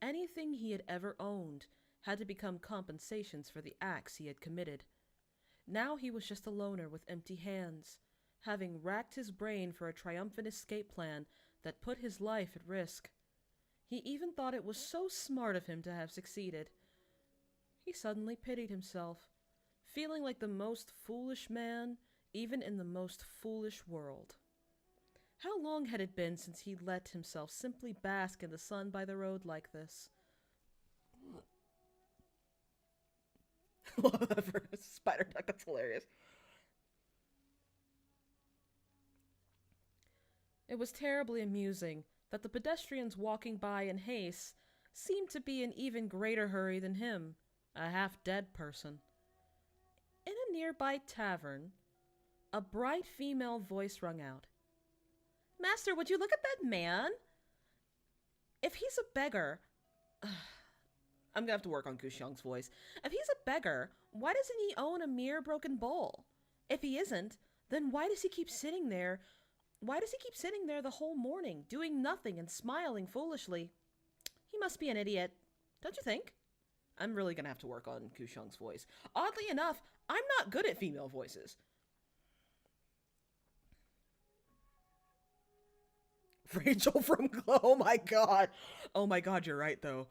Anything he had ever owned had to become compensations for the acts he had committed. Now he was just a loner with empty hands, having racked his brain for a triumphant escape plan that put his life at risk. He even thought it was so smart of him to have succeeded. He suddenly pitied himself, feeling like the most foolish man, even in the most foolish world. How long had it been since he let himself simply bask in the sun by the road like this? Love that for spider duck, that's hilarious. It was terribly amusing that the pedestrians walking by in haste seemed to be in even greater hurry than him, a half-dead person. In a nearby tavern, A bright female voice rung out. Master, would you look at that man? If he's a beggar... I'm gonna have to work on Guxiang's voice. If he's a beggar, why doesn't he own a mere broken bowl? If he isn't, then why does he keep sitting there? Why does he keep sitting there the whole morning, doing nothing and smiling foolishly? He must be an idiot, don't you think? I'm really gonna have to work on Guxiang's voice. Oddly enough, I'm not good at female voices. Rachel from Glow. Oh my god. Oh my god, you're right though.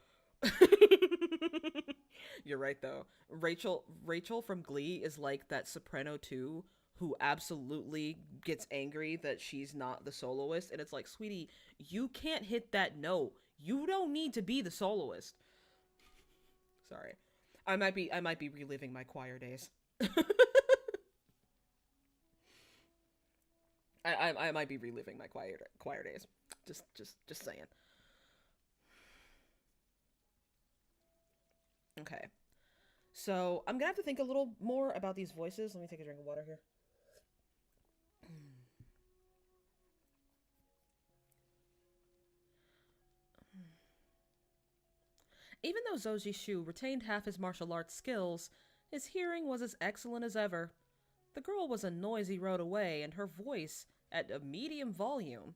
You're right though. Rachel from Glee is like that soprano too, who absolutely gets angry that she's not the soloist, and it's like, sweetie, you can't hit that note. You don't need to be the soloist. Sorry. I might be reliving my choir days. I might be reliving my choir days. Just saying. Okay. So, I'm gonna have to think a little more about these voices. Let me take a drink of water here. Even though Zhou Jishu retained half his martial arts skills, his hearing was as excellent as ever. The girl was a noisy road away, and her voice at a medium volume,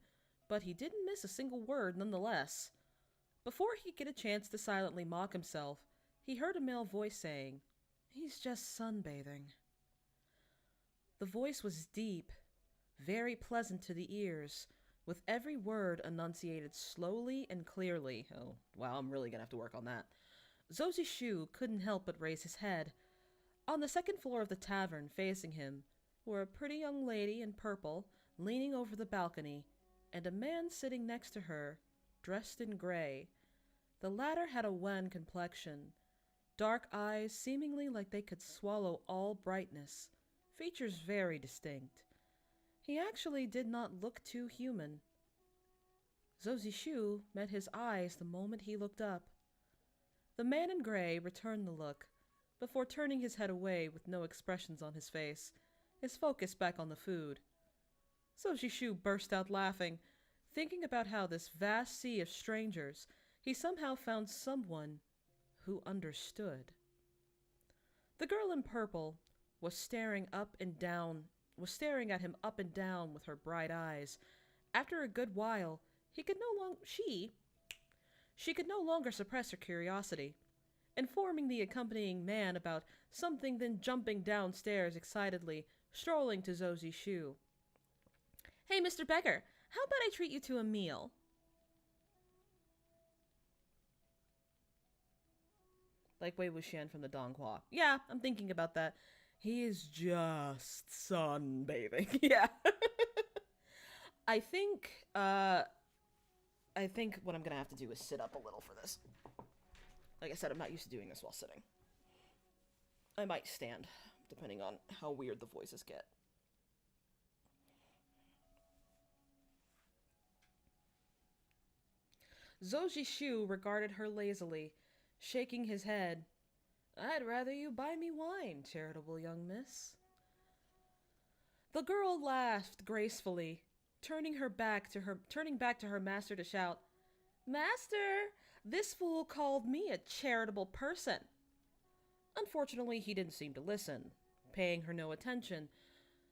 but he didn't miss a single word nonetheless. Before he could get a chance to silently mock himself, he heard a male voice saying, "He's just sunbathing." The voice was deep, very pleasant to the ears, with every word enunciated slowly and clearly. Oh, wow, I'm really gonna have to work on that. Zhou Jishu couldn't help but raise his head. On the second floor of the tavern, facing him, were a pretty young lady in purple, leaning over the balcony, and a man sitting next to her, dressed in gray. The latter had a wan complexion, dark eyes seemingly like they could swallow all brightness, features very distinct. He actually did not look too human. Zhou Jishu met his eyes the moment he looked up. The man in gray returned the look, before turning his head away with no expressions on his face, his focus back on the food. Zhou Jishu burst out laughing, thinking about how this vast sea of strangers, he somehow found someone who understood. The girl in purple was staring at him up and down with her bright eyes. After a good while, she could no longer suppress her curiosity, informing the accompanying man about something, then jumping downstairs excitedly, strolling to Zhou Jishu. "Hey, Mr. Beggar, how about I treat you to a meal?" Like Wei Wuxian from the Donghua. Yeah, I'm thinking about that. He is just sunbathing. Yeah. I think what I'm gonna have to do is sit up a little for this. Like I said, I'm not used to doing this while sitting. I might stand, depending on how weird the voices get. Zhou Jishu regarded her lazily, shaking his head. "I'd rather you buy me wine, charitable young miss." The girl laughed gracefully, turning back to her master to shout, "Master, this fool called me a charitable person." Unfortunately, he didn't seem to listen, paying her no attention.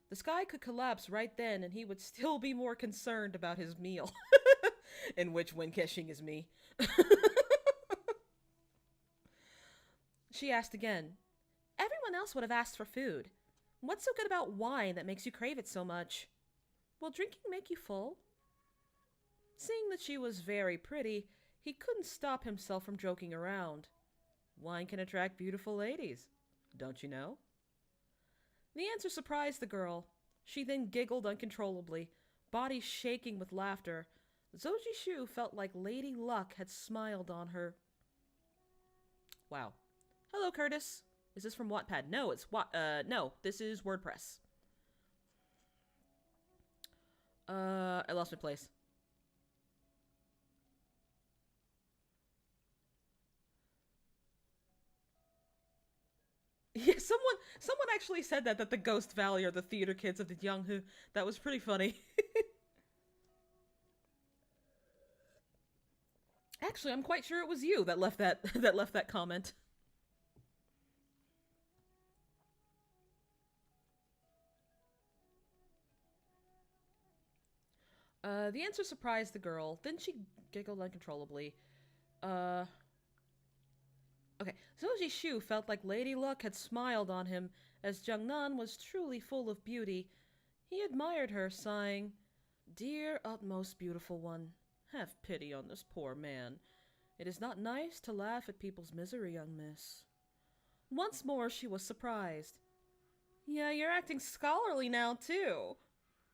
The sky could collapse right then, and he would still be more concerned about his meal. In which Wenkeshing is me. She asked again. "Everyone else would have asked for food. What's so good about wine that makes you crave it so much? Will drinking make you full?" Seeing that she was very pretty, he couldn't stop himself from joking around. "Wine can attract beautiful ladies, don't you know?" The answer surprised the girl. She then giggled uncontrollably, body shaking with laughter. Zhou Jishu felt like Lady Luck had smiled on her. Wow. "Hello, Curtis. Is this from Wattpad?" No, no, this is WordPress. I lost my place. Yeah, someone actually said that the Ghost Valley are the theater kids of the Young-Hu. That was pretty funny. Actually, I'm quite sure it was you that left that comment. The answer surprised the girl. Then she giggled uncontrollably. Uh... Okay, Zoji Shu felt like Lady Luck had smiled on him, as Jungnan was truly full of beauty. He admired her, sighing, "Dear utmost beautiful one, have pity on this poor man. It is not nice to laugh at people's misery, young miss." Once more she was surprised. "Yeah, you're acting scholarly now, too."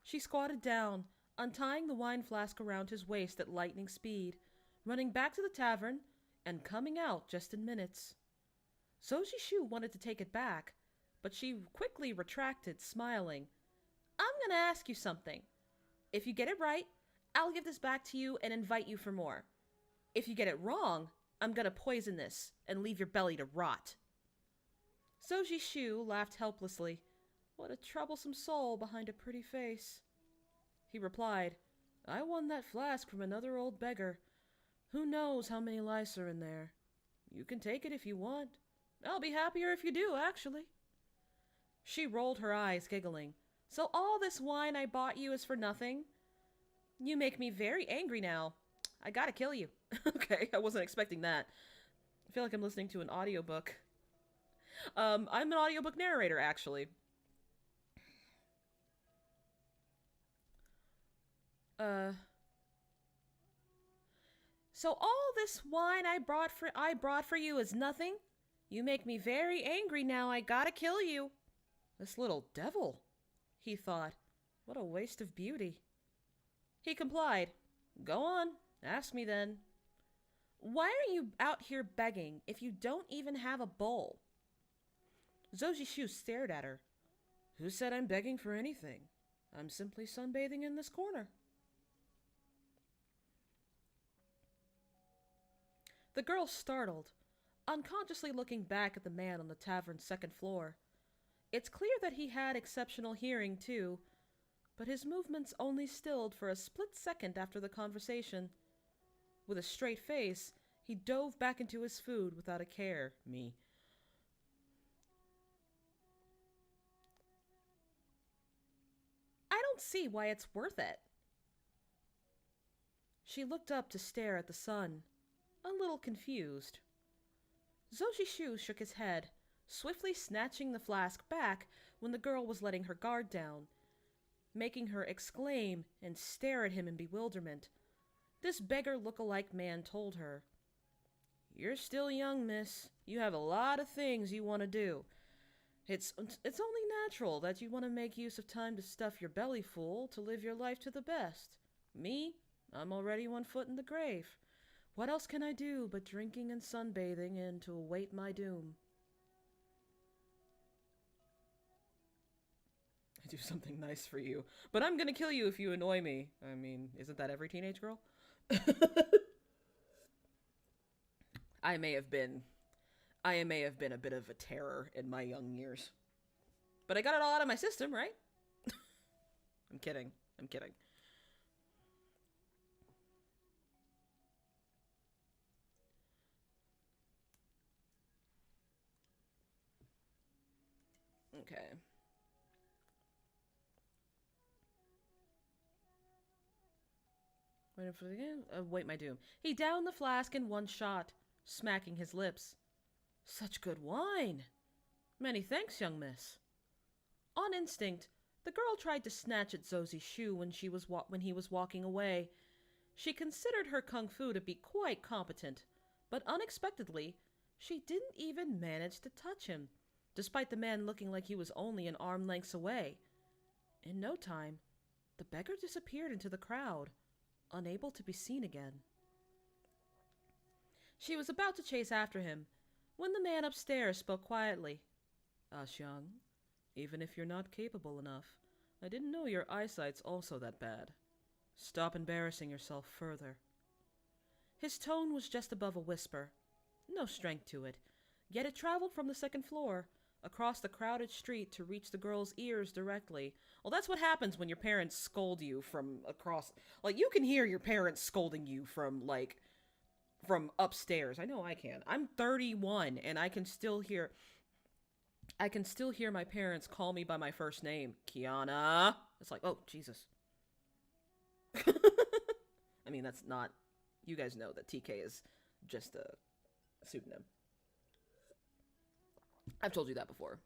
She squatted down, untying the wine flask around his waist at lightning speed, running back to the tavern, and coming out just in minutes. Zoji Shu wanted to take it back, but she quickly retracted, smiling. "I'm gonna ask you something. If you get it right, I'll give this back to you and invite you for more. If you get it wrong, I'm gonna poison this and leave your belly to rot." Zoji Shu laughed helplessly. What a troublesome soul behind a pretty face. He replied, "I won that flask from another old beggar. Who knows how many lice are in there? You can take it if you want. I'll be happier if you do, actually." She rolled her eyes, giggling. "So all this wine I bought you is for nothing? You make me very angry now. I gotta kill you." Okay, I wasn't expecting that. I feel like I'm listening to an audiobook. I'm an audiobook narrator, actually. So all this wine I brought for you is nothing? You make me very angry now. I gotta kill you." This little devil, he thought. What a waste of beauty. He complied. "Go on, ask me then." "Why are you out here begging if you don't even have a bowl?" Zoji Shu stared at her. "Who said I'm begging for anything? I'm simply sunbathing in this corner." The girl startled, unconsciously looking back at the man on the tavern's second floor. It's clear that he had exceptional hearing, too, but his movements only stilled for a split second after the conversation. With a straight face, he dove back into his food without a care. Me. "I don't see why it's worth it." She looked up to stare at the sun, a little confused. Zoji Shu shook his head, swiftly snatching the flask back when the girl was letting her guard down, making her exclaim and stare at him in bewilderment. This beggar look-alike man told her, "You're still young, miss. You have a lot of things you want to do. It's only natural that you want to make use of time to stuff your belly full to live your life to the best. Me, I'm already 1 foot in the grave. What else can I do but drinking and sunbathing and to await my doom?" "I do something nice for you, but I'm gonna kill you if you annoy me." I mean, isn't that every teenage girl? I may have been a bit of a terror in my young years. But I got it all out of my system, right? I'm kidding. I'm kidding. Okay. Waiting for the game. Wait my doom. He downed the flask in one shot, smacking his lips. "Such good wine." "Many thanks, young miss." On instinct, the girl tried to snatch at Zozi's shoe when he was walking away. She considered her kung fu to be quite competent, but unexpectedly, she didn't even manage to touch him, despite the man looking like he was only an arm lengths away. In no time, the beggar disappeared into the crowd, unable to be seen again. She was about to chase after him, when the man upstairs spoke quietly. "Xiang, even if you're not capable enough, I didn't know your eyesight's also that bad. Stop embarrassing yourself further." His tone was just above a whisper. No strength to it, yet it traveled from the second floor, across the crowded street to reach the girl's ears directly. Well, that's what happens when your parents scold you from across. Like, you can hear your parents scolding you from, like, from upstairs. I know I can. I'm 31, and I can still hear my parents call me by my first name. Kiana. It's like, oh, Jesus. I mean, that's not... You guys know that TK is just a pseudonym. I've told you that before.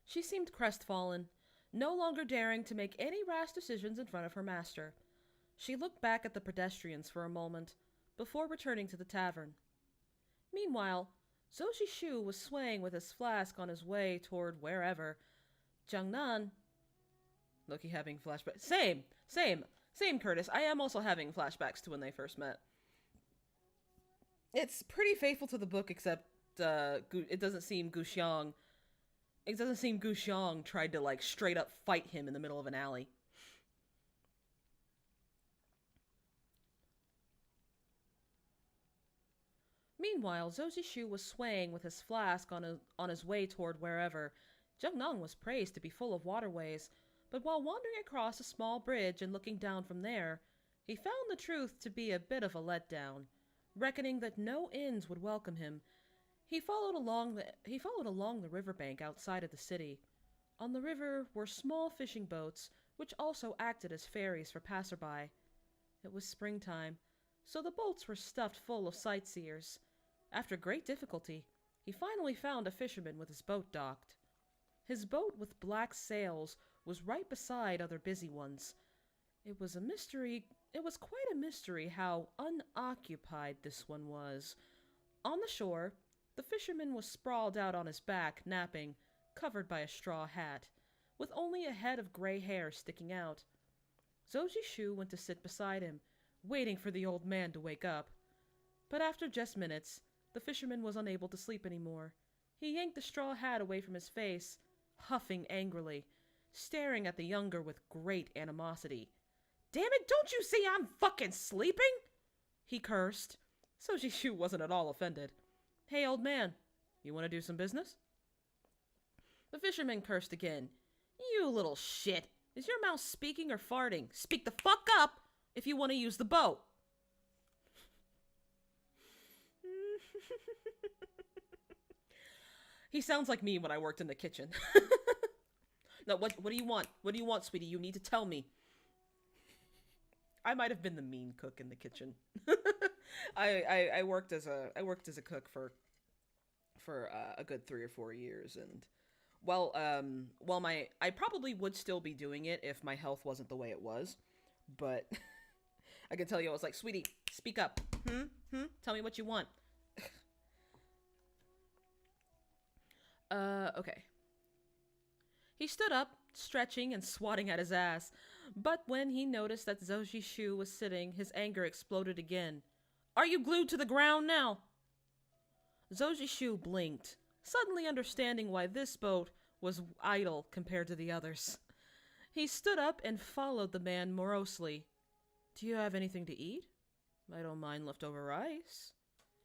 She seemed crestfallen, no longer daring to make any rash decisions in front of her master. She looked back at the pedestrians for a moment, before returning to the tavern. Meanwhile, Zoji Shu was swaying with his flask on his way toward wherever. Jiangnan... Loki having flashbacks. Same, Curtis. I am also having flashbacks to when they first met. It's pretty faithful to the book, except it doesn't seem Gu Xiang tried to, like, straight up fight him in the middle of an alley. Meanwhile, Zoji Shu was swaying with his flask on his way toward wherever. Jiangnan was praised to be full of waterways, but while wandering across a small bridge and looking down from there, he found the truth to be a bit of a letdown. Reckoning that no inns would welcome him, he followed along the riverbank outside of the city. On the river were small fishing boats, which also acted as ferries for passerby. It was springtime, so the boats were stuffed full of sightseers. After great difficulty, he finally found a fisherman with his boat docked. His boat with black sails was right beside other busy ones. It was quite a mystery how unoccupied this one was. On the shore, the fisherman was sprawled out on his back, napping, covered by a straw hat, with only a head of gray hair sticking out. Zoji Shu went to sit beside him, waiting for the old man to wake up. But after just minutes, the fisherman was unable to sleep anymore. He yanked the straw hat away from his face, huffing angrily, staring at the younger with great animosity. "Damn it, don't you see I'm fucking sleeping?" he cursed. Zoji Shu wasn't at all offended. "Hey, old man, you want to do some business?" The fisherman cursed again. "You little shit. Is your mouth speaking or farting? Speak the fuck up if you want to use the boat." He sounds like me when I worked in the kitchen. No, what do you want? What do you want, sweetie? You need to tell me. I might have been the mean cook in the kitchen. I worked as a cook for a good 3 or 4 years, and I probably would still be doing it if my health wasn't the way it was, but I can tell you, I was like, "Sweetie, speak up. Tell me what you want." Okay. He stood up, stretching and swatting at his ass, but when he noticed that Zoji Shu was sitting, his anger exploded again. "Are you glued to the ground now?" Zoji Shu blinked, suddenly understanding why this boat was idle compared to the others. He stood up and followed the man morosely. "Do you have anything to eat? I don't mind leftover rice,"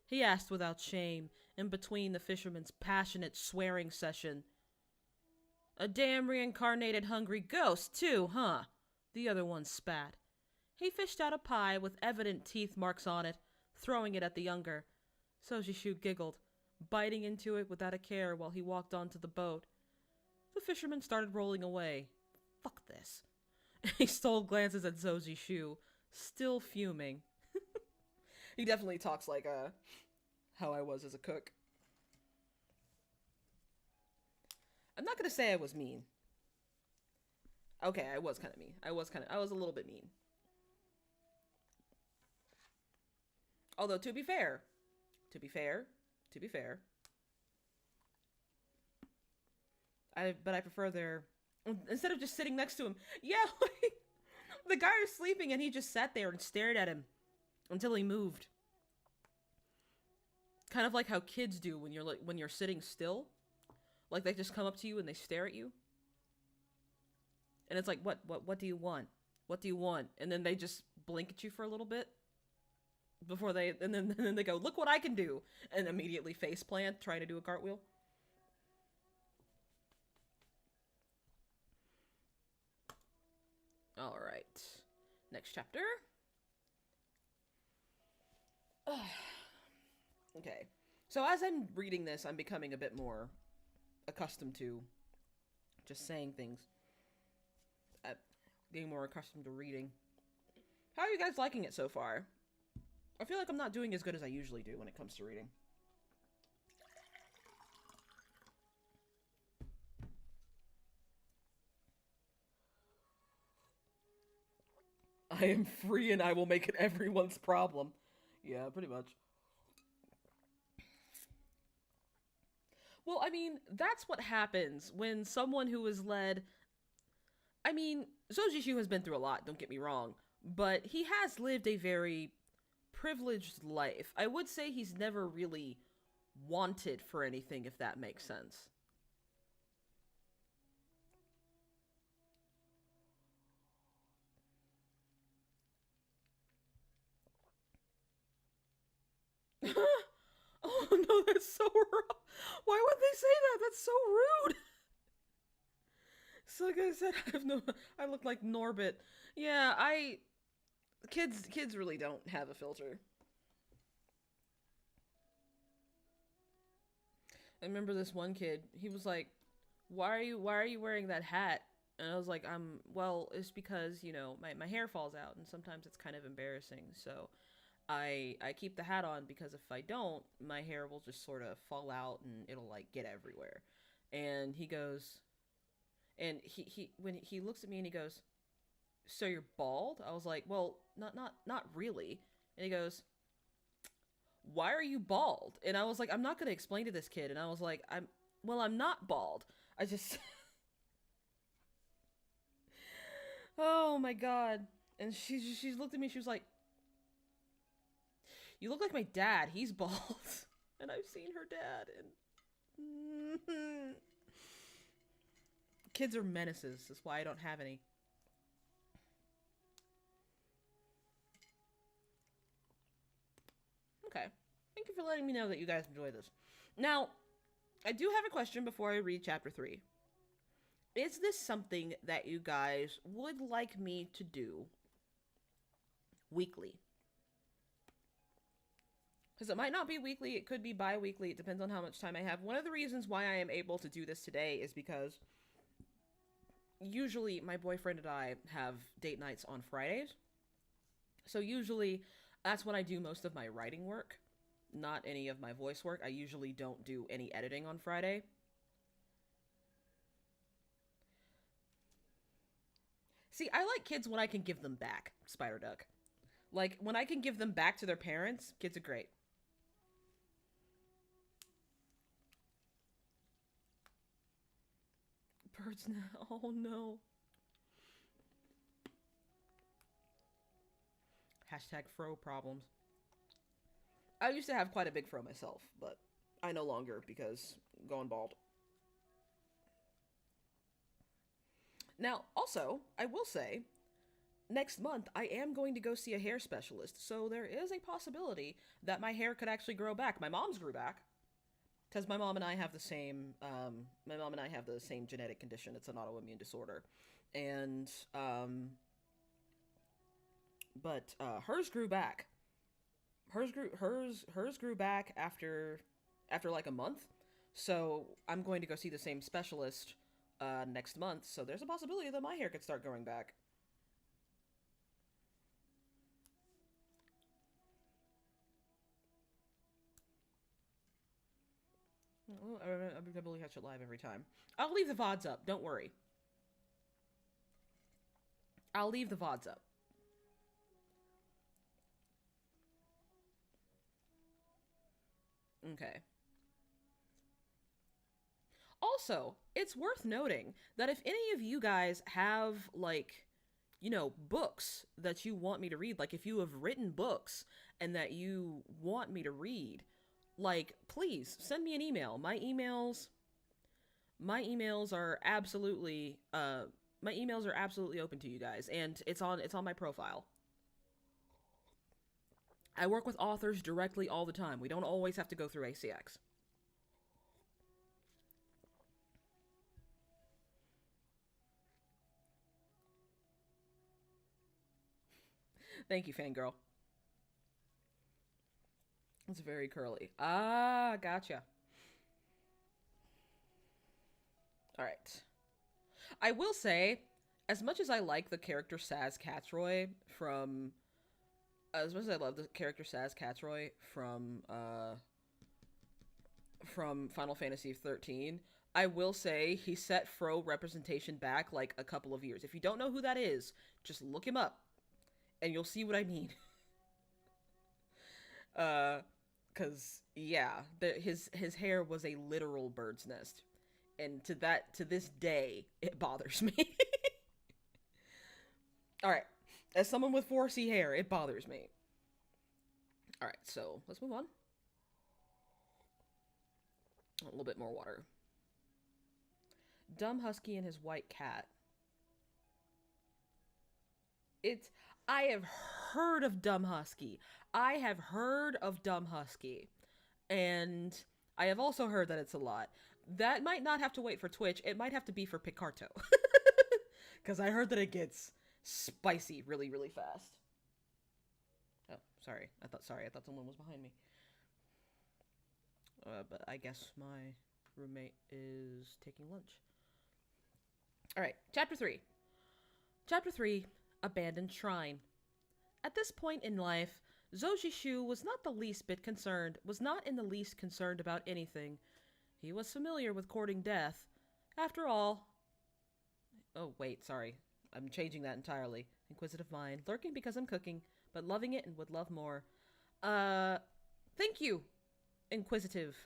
he asked without shame, in between the fisherman's passionate swearing session. "A damn reincarnated hungry ghost, too, huh?" the other one spat. He fished out a pie with evident teeth marks on it, throwing it at the younger. Zoji Shu giggled, biting into it without a care while he walked onto the boat. The fisherman started rolling away. Fuck this. He stole glances at Zoji Shu, still fuming. He definitely talks like how I was as a cook. I'm not gonna say I was mean. Okay, I was kind of mean. I was a little bit mean. Although, to be fair, but I prefer their, instead of just sitting next to him, yeah, like, the guy was sleeping and he just sat there and stared at him until he moved. Kind of like how kids do when you're sitting still. Like, they just come up to you and they stare at you. And it's like, what do you want? What do you want? And then they just blink at you for a little bit. before they and then they go, look what I can do, and immediately face plant trying to do a cartwheel. All right, next chapter. Okay, so as I'm reading this, I'm becoming a bit more accustomed to just saying things, getting more accustomed to reading. How are you guys liking it so far? I feel like I'm not doing as good as I usually do when it comes to reading. I am free and I will make it everyone's problem. Yeah, pretty much. Well, I mean, that's what happens when someone who is led. I mean, Zojishu has been through a lot, don't get me wrong, but he has lived a very privileged life. I would say he's never really wanted for anything, if that makes sense. Oh no, that's so wrong. Why would they say that? That's so rude. So like I said, I have no. I look like Norbit. Yeah, kids really don't have a filter. I remember this one kid. He was like, "Why are you wearing that hat?" And I was like, well, it's because, my hair falls out and sometimes it's kind of embarrassing. So I keep the hat on because if I don't, my hair will just sort of fall out and it'll like get everywhere." And he goes, and he when he looks at me and he goes, "So you're bald?" I was like, "Well, not really." And he goes, "Why are you bald?" And I was like, "I'm not going to explain to this kid." And I was like, I'm not bald. I just Oh my god. And she's looked at me, she was like, "You look like my dad. He's bald." And I've seen her dad and kids are menaces. That's why I don't have any. Okay. Thank you for letting me know that you guys enjoy this. Now, I do have a question before I read chapter 3. Is this something that you guys would like me to do weekly? Because it might not be weekly, it could be bi-weekly, it depends on how much time I have. One of the reasons why I am able to do this today is because usually my boyfriend and I have date nights on Fridays. So usually that's when I do most of my writing work, not any of my voice work. I usually don't do any editing on Friday. See, I like kids when I can give them back, Spider Duck. Like, when I can give them back to their parents, kids are great. Birds now. Oh no. Hashtag fro problems. I used to have quite a big fro myself, but I no longer because I'm going bald. Now, also, I will say, next month I am going to go see a hair specialist, so there is a possibility that my hair could actually grow back. My mom's grew back because my mom and I have the same. My mom and I have the same genetic condition. It's an autoimmune disorder, and but hers grew back. Hers grew back after like a month. So I'm going to go see the same specialist next month. So there's a possibility that my hair could start growing back. I probably catch it live every time. I'll leave the VODs up. Don't worry. I'll leave the VODs up. Okay. Also, it's worth noting that if any of you guys have, like, books that you want me to read, like if you have written books and that you want me to read, like, please send me an email. My emails are absolutely open to you guys, and it's on my profile. I work with authors directly all the time. We don't always have to go through ACX. Thank you, fangirl. It's very curly. Ah, gotcha. All right. I will say, as much as I like the character Saz Catroy from, as much as I love the character Saz Catroy from Final Fantasy 13, I will say he set Fro representation back like a couple of years. If you don't know who that is, just look him up, and you'll see what I mean. Cause yeah, his hair was a literal bird's nest, and to this day it bothers me. All right, as someone with 4C hair, it bothers me. All right, so let's move on. A little bit more water. Dumb Husky and his white cat. It's I have heard of Dumb Husky. I have heard of Dumb Husky. And I have also heard that it's a lot. That might not have to wait for Twitch. It might have to be for Picarto. Because I heard that it gets spicy really, really fast. Oh, sorry. I thought someone was behind me. But I guess my roommate is taking lunch. Alright, Chapter 3. Chapter 3, Abandoned Shrine. At this point in life, Zoji Shu was not in the least concerned about anything. He was familiar with courting death. After all... Oh, wait, sorry. I'm changing that entirely. Inquisitive mind. Lurking because I'm cooking, but loving it and would love more. Thank you, inquisitive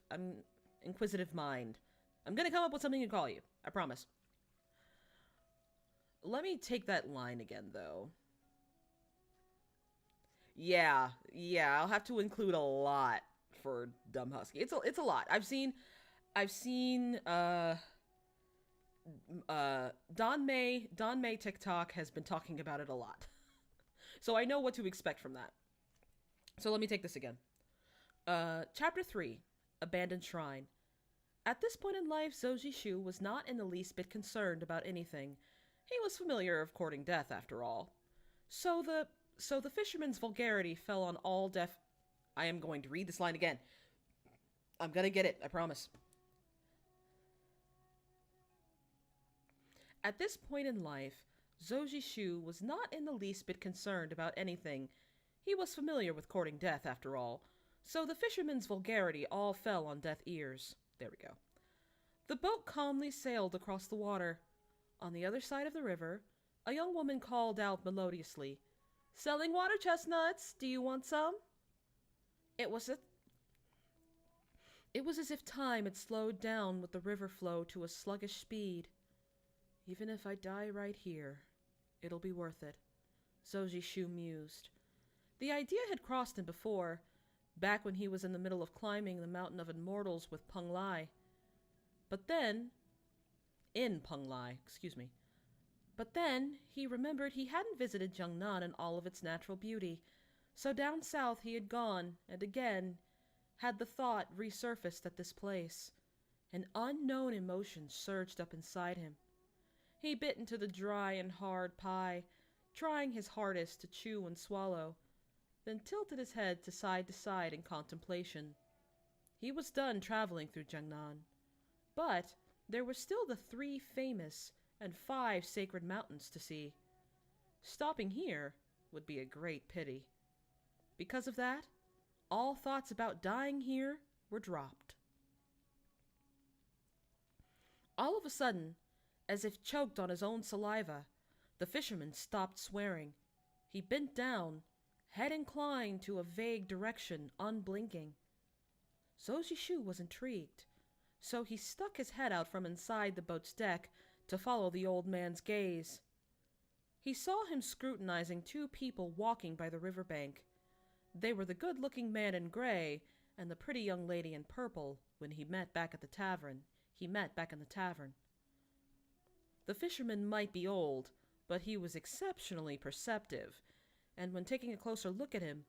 mind. I'm gonna come up with something to call you. I promise. Let me take that line again, though. Yeah, I'll have to include a lot for Dumb Husky. It's a lot. I've seen Don May TikTok has been talking about it a lot. So I know what to expect from that. So let me take this again. Chapter 3, Abandoned Shrine. At this point in life, Zoji Shu was not in the least bit concerned about anything. He was familiar of courting death, after all. So the fisherman's vulgarity fell on all deaf... I am going to read this line again. I'm gonna get it, I promise. At this point in life, Zoji Shu was not in the least bit concerned about anything. He was familiar with courting death, after all. So the fisherman's vulgarity all fell on deaf ears. There we go. The boat calmly sailed across the water. On the other side of the river, a young woman called out melodiously, "Selling water chestnuts, do you want some?" It was as if time had slowed down with the river flow to a sluggish speed. Even if I die right here, it'll be worth it, Zoji Shu mused. The idea had crossed him before, back when he was in the middle of climbing the Mountain of Immortals with Peng Lai. But then he remembered he hadn't visited Jiangnan in all of its natural beauty, so down south he had gone, and again had the thought resurfaced at this place. An unknown emotion surged up inside him. He bit into the dry and hard pie, trying his hardest to chew and swallow, then tilted his head to side in contemplation. He was done traveling through Jiangnan, but there were still the 3 famous and 5 sacred mountains to see. Stopping here would be a great pity. Because of that, all thoughts about dying here were dropped. All of a sudden, as if choked on his own saliva, the fisherman stopped swearing. He bent down, head inclined to a vague direction, unblinking. Zoji Shu was intrigued, so he stuck his head out from inside the boat's deck to follow the old man's gaze. He saw him scrutinizing 2 people walking by the riverbank. They were the good-looking man in gray and the pretty young lady in purple when he met back in the tavern. The fisherman might be old, but he was exceptionally perceptive, and when taking a closer look at him,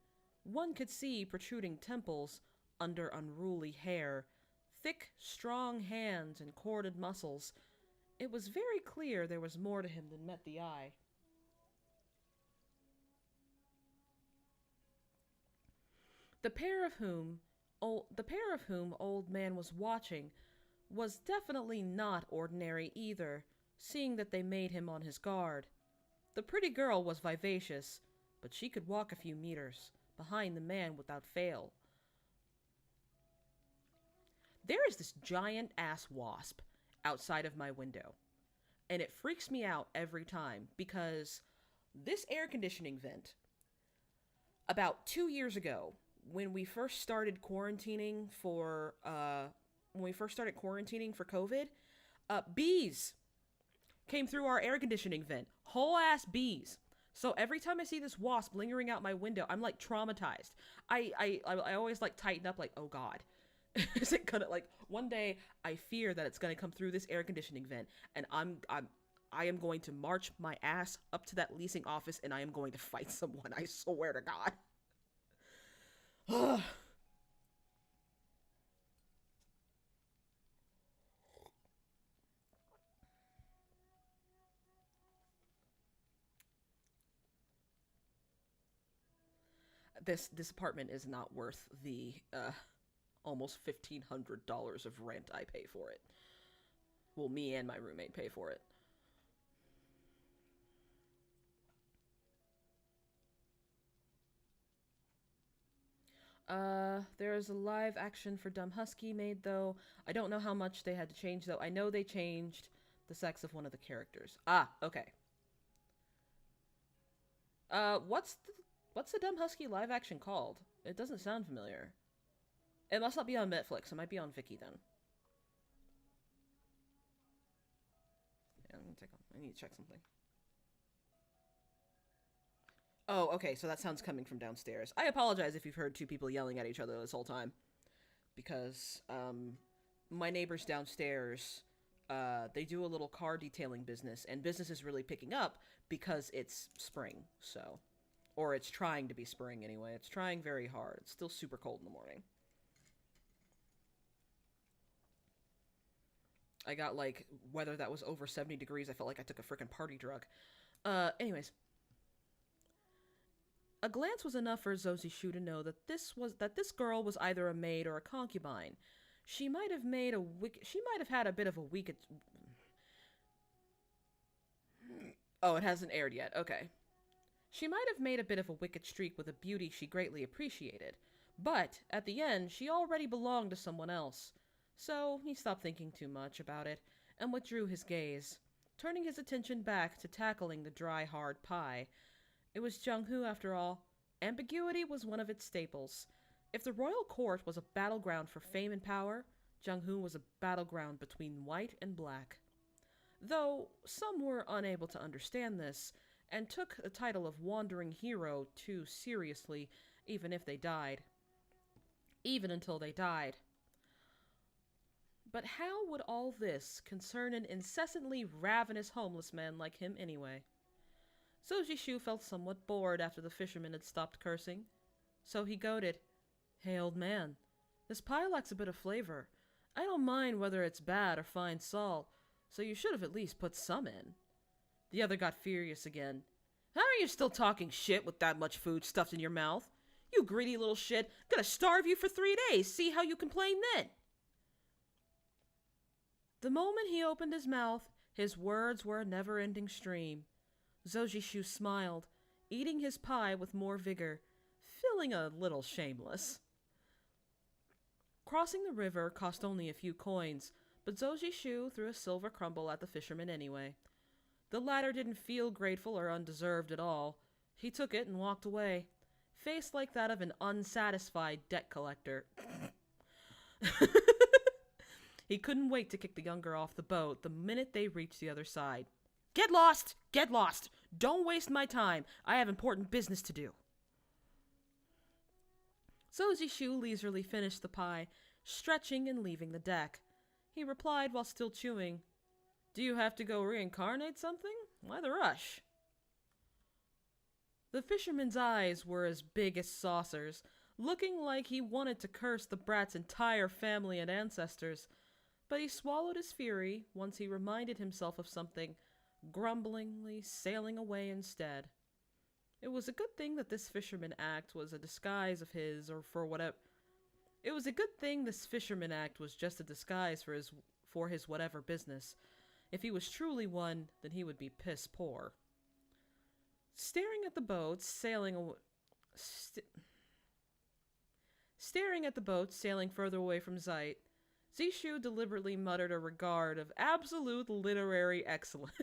One could see protruding temples under unruly hair, thick, strong hands, and corded muscles. It was very clear there was more to him than met the eye. The pair of whom old man was watching was definitely not ordinary either, seeing that they made him on his guard. The pretty girl was vivacious, but she could walk a few meters behind the man without fail. There is this giant ass wasp outside of my window, and it freaks me out every time because this air conditioning vent, about 2 years ago, when we first started quarantining for COVID, bees came through our air conditioning vent. Whole ass bees. So every time I see this wasp lingering out my window, I'm like traumatized. I always like tighten up, like, oh god. Is it gonna, like, one day I fear that it's gonna come through this air conditioning vent, and I am going to march my ass up to that leasing office and I am going to fight someone. I swear to God. This apartment is not worth the almost $1,500 of rent I pay for it. Well, me and my roommate pay for it. There's a live action for Dumb Husky made, though. I don't know how much they had to change, though. I know they changed the sex of one of the characters. Ah, okay. What's the Dumb Husky live action called? It doesn't sound familiar. It must not be on Netflix. It might be on Viki then. Yeah, I need to check something. Oh, okay, so that sound's coming from downstairs. I apologize if you've heard two people yelling at each other this whole time. Because, my neighbors downstairs, they do a little car detailing business, and business is really picking up because it's spring, so. Or it's trying to be spring anyway. It's trying very hard. It's still super cold in the morning. I got, like, weather that was over 70 degrees. I felt like I took a freaking party drug. Anyways. A glance was enough for Zozishu to know that this girl was either a maid or a concubine. She might have had a bit of a wicked. Oh, it hasn't aired yet. Okay. She might have made a bit of a wicked streak with a beauty she greatly appreciated, but at the end, she already belonged to someone else. So he stopped thinking too much about it and withdrew his gaze, turning his attention back to tackling the dry, hard pie. It was Jung-hoo, after all. Ambiguity was one of its staples. If the royal court was a battleground for fame and power, Jung-hoo was a battleground between white and black. Though some were unable to understand this, and took the title of wandering hero too seriously, even until they died. But how would all this concern an incessantly ravenous homeless man like him anyway? Zozishu felt somewhat bored after the fisherman had stopped cursing. So he goaded, "Hey, old man, this pie lacks a bit of flavor. I don't mind whether it's bad or fine salt, so you should have at least put some in." The other got furious again. "How are you still talking shit with that much food stuffed in your mouth? You greedy little shit, gonna starve you for 3 days, see how you complain then." The moment he opened his mouth, his words were a never-ending stream. Zozishu smiled, eating his pie with more vigor, feeling a little shameless. Crossing the river cost only a few coins, but Zozishu threw a silver crumble at the fisherman anyway. The latter didn't feel grateful or undeserved at all. He took it and walked away, face like that of an unsatisfied debt collector. He couldn't wait to kick the young girl off the boat the minute they reached the other side. "Get lost! Get lost! Don't waste my time. I have important business to do." Zozishu leisurely finished the pie, stretching and leaving the deck. He replied while still chewing, "Do you have to go reincarnate something? Why the rush?" The fisherman's eyes were as big as saucers, looking like he wanted to curse the brat's entire family and ancestors. But he swallowed his fury once he reminded himself of something, grumblingly sailing away instead. It was a good thing that this fisherman act was a disguise of his, or for whatever. It was a good thing this fisherman act was just a disguise for his whatever business. If he was truly one, then he would be piss poor. Staring at the boat sailing further away from sight, Zishu deliberately muttered a regard of absolute literary excellence.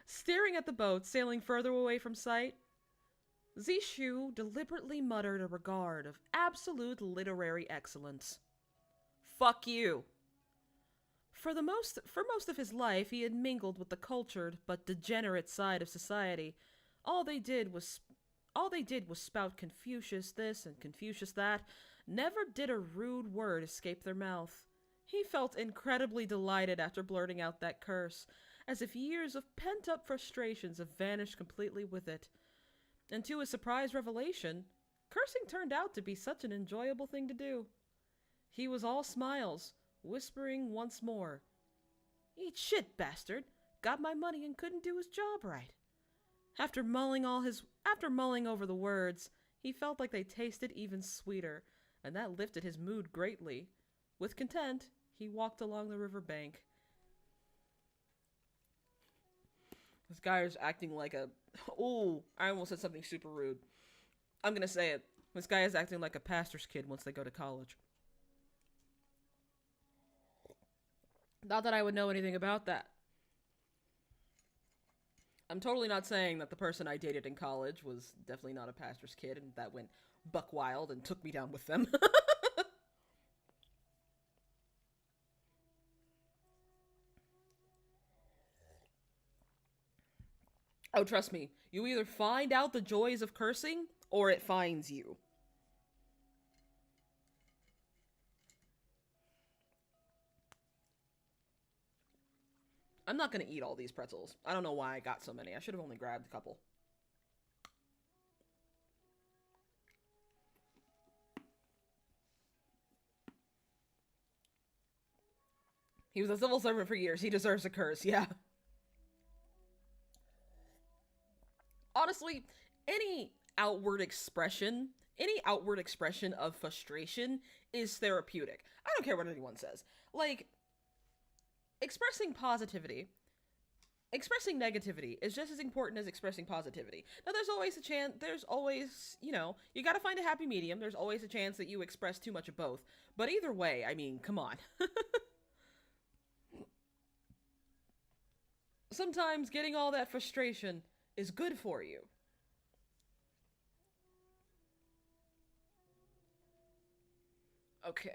Staring at the boat sailing further away from sight, Zishu deliberately muttered a regard of absolute literary excellence. Fuck you. For most of his life, he had mingled with the cultured but degenerate side of society. All they did was spout Confucius this and Confucius that. Never did a rude word escape their mouth. He felt incredibly delighted after blurting out that curse, as if years of pent-up frustrations have vanished completely with it. And to his surprise revelation, cursing turned out to be such an enjoyable thing to do. He was all smiles, whispering once more, "Eat shit, bastard! Got my money and couldn't do his job right." After mulling over the words, he felt like they tasted even sweeter, and that lifted his mood greatly. With content, he walked along the river bank. This guy is acting like a... Ooh, I almost said something super rude. I'm gonna say it. This guy is acting like a pastor's kid once they go to college. Not that I would know anything about that. I'm totally not saying that the person I dated in college was definitely not a pastor's kid and that went buck wild and took me down with them. Oh, trust me, you either find out the joys of cursing, or it finds you. I'm not gonna eat all these pretzels. I don't know why I got so many. I should have only grabbed a couple. He was a civil servant for years. He deserves a curse, yeah. Honestly, any outward expression of frustration is therapeutic. I don't care what anyone says. Like, expressing negativity is just as important as expressing positivity. Now, there's always, you gotta find a happy medium. There's always a chance that you express too much of both. But either way, I mean, come on. Sometimes getting all that frustration is good for you. Okay.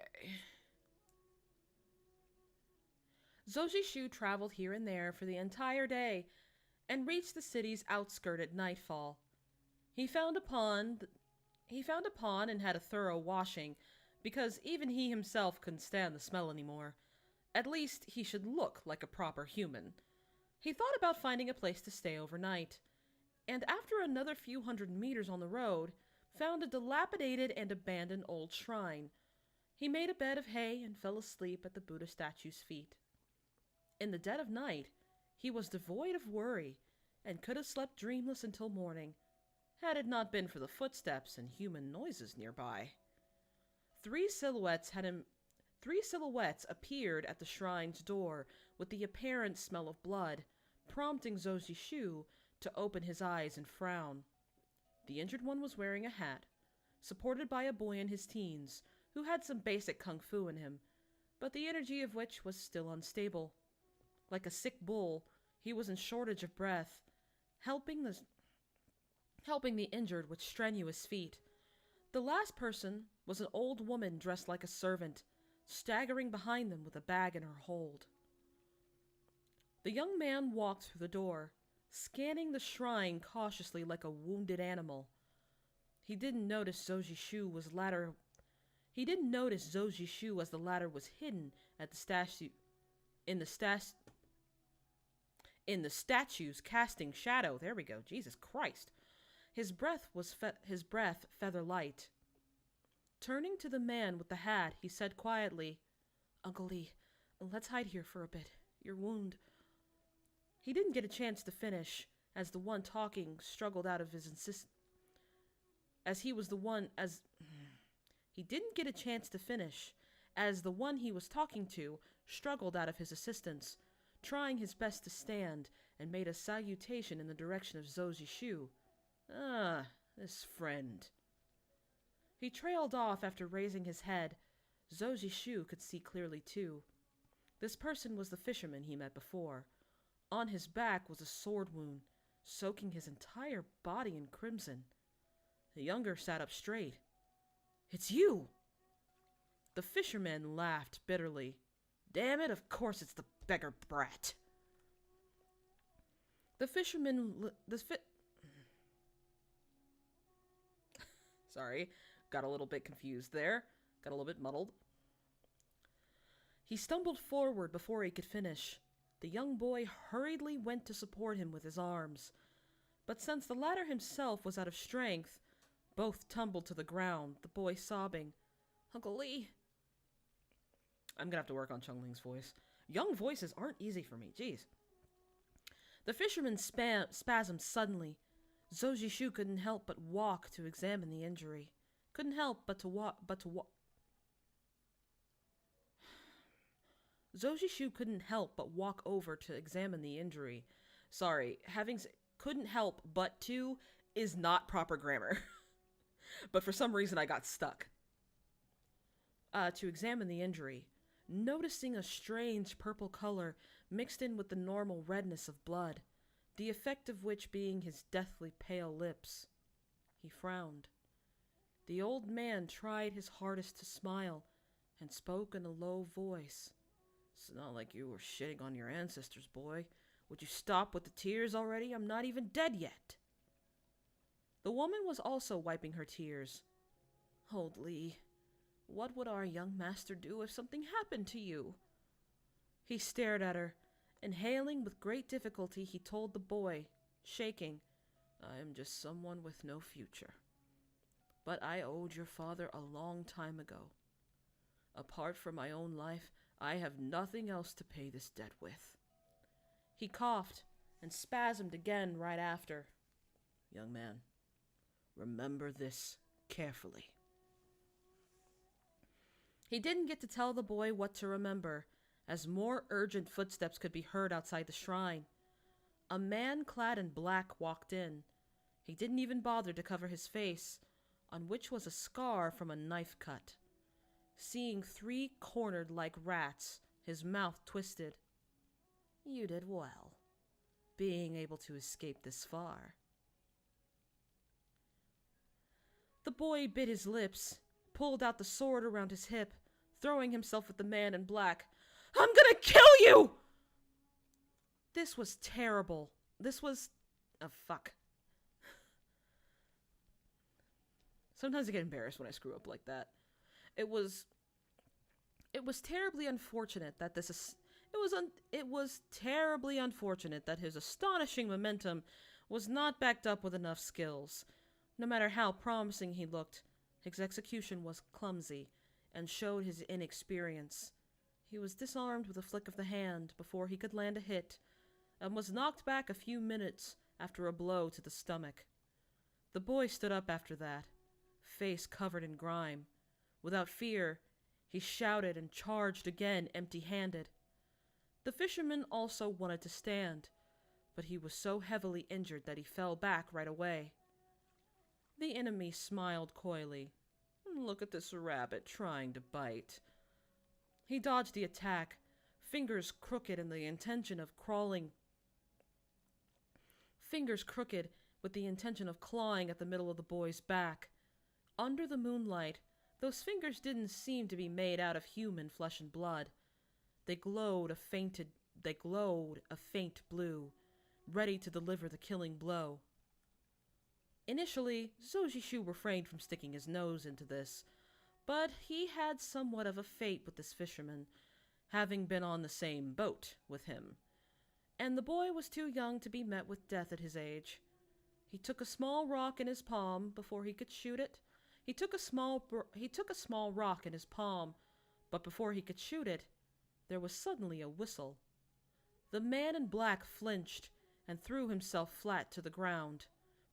Zojishu traveled here and there for the entire day and reached the city's outskirt at nightfall. He found a pond and had a thorough washing, because even he himself couldn't stand the smell anymore. At least he should look like a proper human. He thought about finding a place to stay overnight, and after another few hundred meters on the road, found a dilapidated and abandoned old shrine. He made a bed of hay and fell asleep at the Buddha statue's feet. In the dead of night, he was devoid of worry, and could have slept dreamless until morning, had it not been for the footsteps and human noises nearby. Three silhouettes appeared at the shrine's door with the apparent smell of blood, prompting Zojishu to open his eyes and frown. The injured one was wearing a hat, supported by a boy in his teens, who had some basic kung fu in him, but the energy of which was still unstable. Like a sick bull, he was in shortage of breath, helping the injured with strenuous feet. The last person was an old woman dressed like a servant, staggering behind them with a bag in her hold. The young man walked through the door, scanning the shrine cautiously like a wounded animal. He didn't notice Zojishu as the ladder was hidden at the in the statues casting shadow. There we go. Jesus Christ. His breath feather light. Turning to the man with the hat, he said quietly, "Uncle Lee, let's hide here for a bit. Your wound." He didn't get a chance to finish, as the one talking struggled out of his He didn't get a chance to finish, as the one he was talking to struggled out of his assistance, trying his best to stand, and made a salutation in the direction of Zoji Shu. Ah, this friend. He trailed off after raising his head. Zoji Shu could see clearly too. This person was the fisherman he met before. On his back was a sword wound, soaking his entire body in crimson. The younger sat up straight. "It's you!" The fisherman laughed bitterly. "Damn it, of course it's the beggar brat." Sorry, got a little bit confused there. Got a little bit muddled. He stumbled forward before he could finish. The young boy hurriedly went to support him with his arms. But since the latter himself was out of strength, both tumbled to the ground, the boy sobbing, "Uncle Lee." I'm gonna have to work on Chungling's voice. Young voices aren't easy for me, jeez. The fisherman spasmed suddenly. Zoji Shu couldn't help but walk to examine the injury. Couldn't help but to walk. Zoji Shu couldn't help but walk over to examine the injury. Sorry, couldn't help but to is not proper grammar. But for some reason I got stuck. To examine the injury, noticing a strange purple color mixed in with the normal redness of blood, the effect of which being his deathly pale lips. He frowned. The old man tried his hardest to smile and spoke in a low voice. "It's not like you were shitting on your ancestors, boy. Would you stop with the tears already? I'm not even dead yet." The woman was also wiping her tears. "Old Lee, what would our young master do if something happened to you?" He stared at her. Inhaling with great difficulty, he told the boy, shaking, "I am just someone with no future. But I owed your father a long time ago. Apart from my own life, I have nothing else to pay this debt with." He coughed and spasmed again right after. "Young man, remember this carefully." He didn't get to tell the boy what to remember, as more urgent footsteps could be heard outside the shrine. A man clad in black walked in. He didn't even bother to cover his face, on which was a scar from a knife cut. Seeing three-cornered like rats, his mouth twisted. "You did well, being able to escape this far." The boy bit his lips, pulled out the sword around his hip, throwing himself at the man in black. "I'm gonna kill you!" This was terrible. Oh, fuck. Sometimes I get embarrassed when I screw up like that. It was terribly unfortunate that it was terribly unfortunate that his astonishing momentum was not backed up with enough skills. No matter how promising he looked, his execution was clumsy and showed his inexperience. He was disarmed with a flick of the hand before he could land a hit, and was knocked back a few minutes after a blow to the stomach. The boy stood up after that, face covered in grime. Without fear, he shouted and charged again empty-handed. The fisherman also wanted to stand, but he was so heavily injured that he fell back right away. The enemy smiled coyly. "Look at this rabbit trying to bite." He dodged the attack, fingers crooked with the intention of clawing at the middle of the boy's back. Under the moonlight, those fingers didn't seem to be made out of human flesh and blood. They glowed a faint blue, ready to deliver the killing blow. Initially, Zoji Shu refrained from sticking his nose into this, but he had somewhat of a fate with this fisherman, having been on the same boat with him, and the boy was too young to be met with death at his age. He took a small rock in his palm before he could shoot it. He took a small rock in his palm, but before he could shoot it, there was suddenly a whistle. The man in black flinched and threw himself flat to the ground,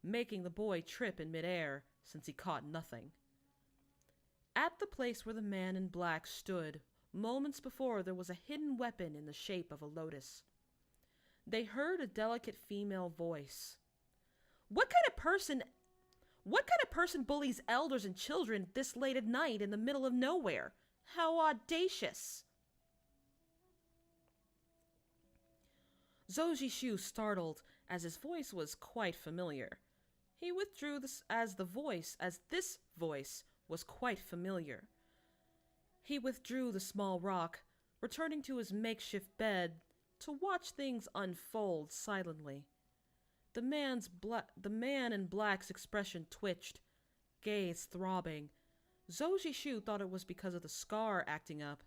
making the boy trip in midair since he caught nothing. At the place where the man in black stood, moments before, there was a hidden weapon in the shape of a lotus. They heard a delicate female voice. What kind of person bullies elders and children this late at night in the middle of nowhere? How audacious! Zoji Shu startled, as his voice was quite familiar. He withdrew this voice was quite familiar. He withdrew the small rock, returning to his makeshift bed to watch things unfold silently. The man in black's expression twitched, gaze throbbing. Zoji Shu thought it was because of the scar acting up.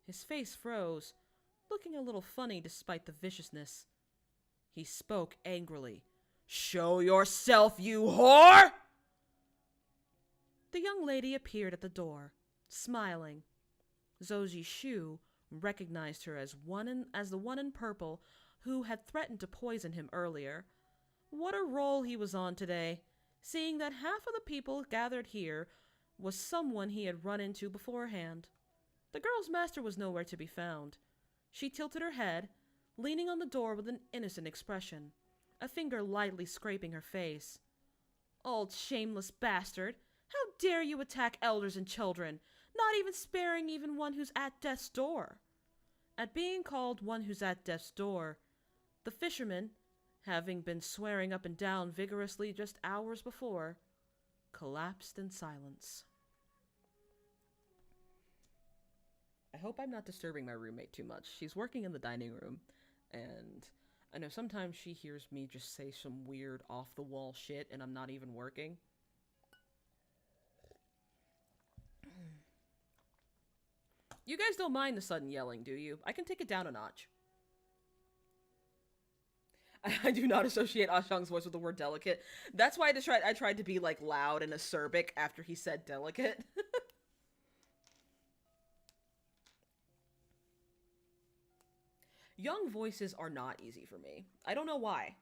His face froze, looking a little funny despite the viciousness. He spoke angrily. "Show yourself, you whore!" The young lady appeared at the door, smiling. Zoji Shu recognized her as the one in purple who had threatened to poison him earlier. What a roll he was on today, seeing that half of the people gathered here was someone he had run into beforehand. The girl's master was nowhere to be found. She tilted her head, leaning on the door with an innocent expression, a finger lightly scraping her face. "Old shameless bastard! How dare you attack elders and children, not even sparing even one who's at death's door?" At being called one who's at death's door, the fisherman, having been swearing up and down vigorously just hours before, collapsed in silence. I hope I'm not disturbing my roommate too much. She's working in the dining room, and I know sometimes she hears me just say some weird off-the-wall shit and I'm not even working. You guys don't mind the sudden yelling, do you? I can take it down a notch. I do not associate Ah Chang's voice with the word delicate. That's why I tried to be like loud and acerbic after he said delicate. Young voices are not easy for me. I don't know why.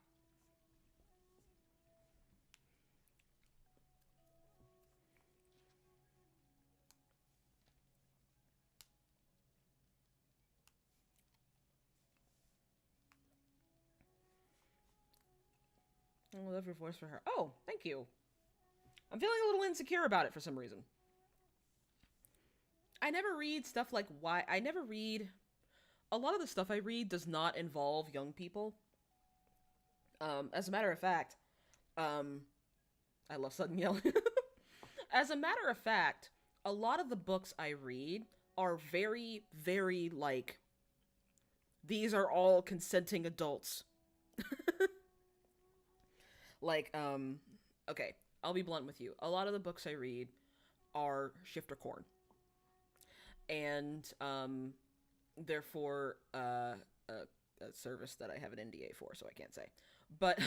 I love your voice for her. Oh, thank you. I'm feeling a little insecure about it for some reason. I never read stuff like why. I never read. A lot of the stuff I read does not involve young people. As a matter of fact, I love sudden yelling. As a matter of fact, a lot of the books I read are very, very like, these are all consenting adults. Like, okay, I'll be blunt with you. A lot of the books I read are shifter corn. And, therefore, a service that I have an NDA for, so I can't say. But,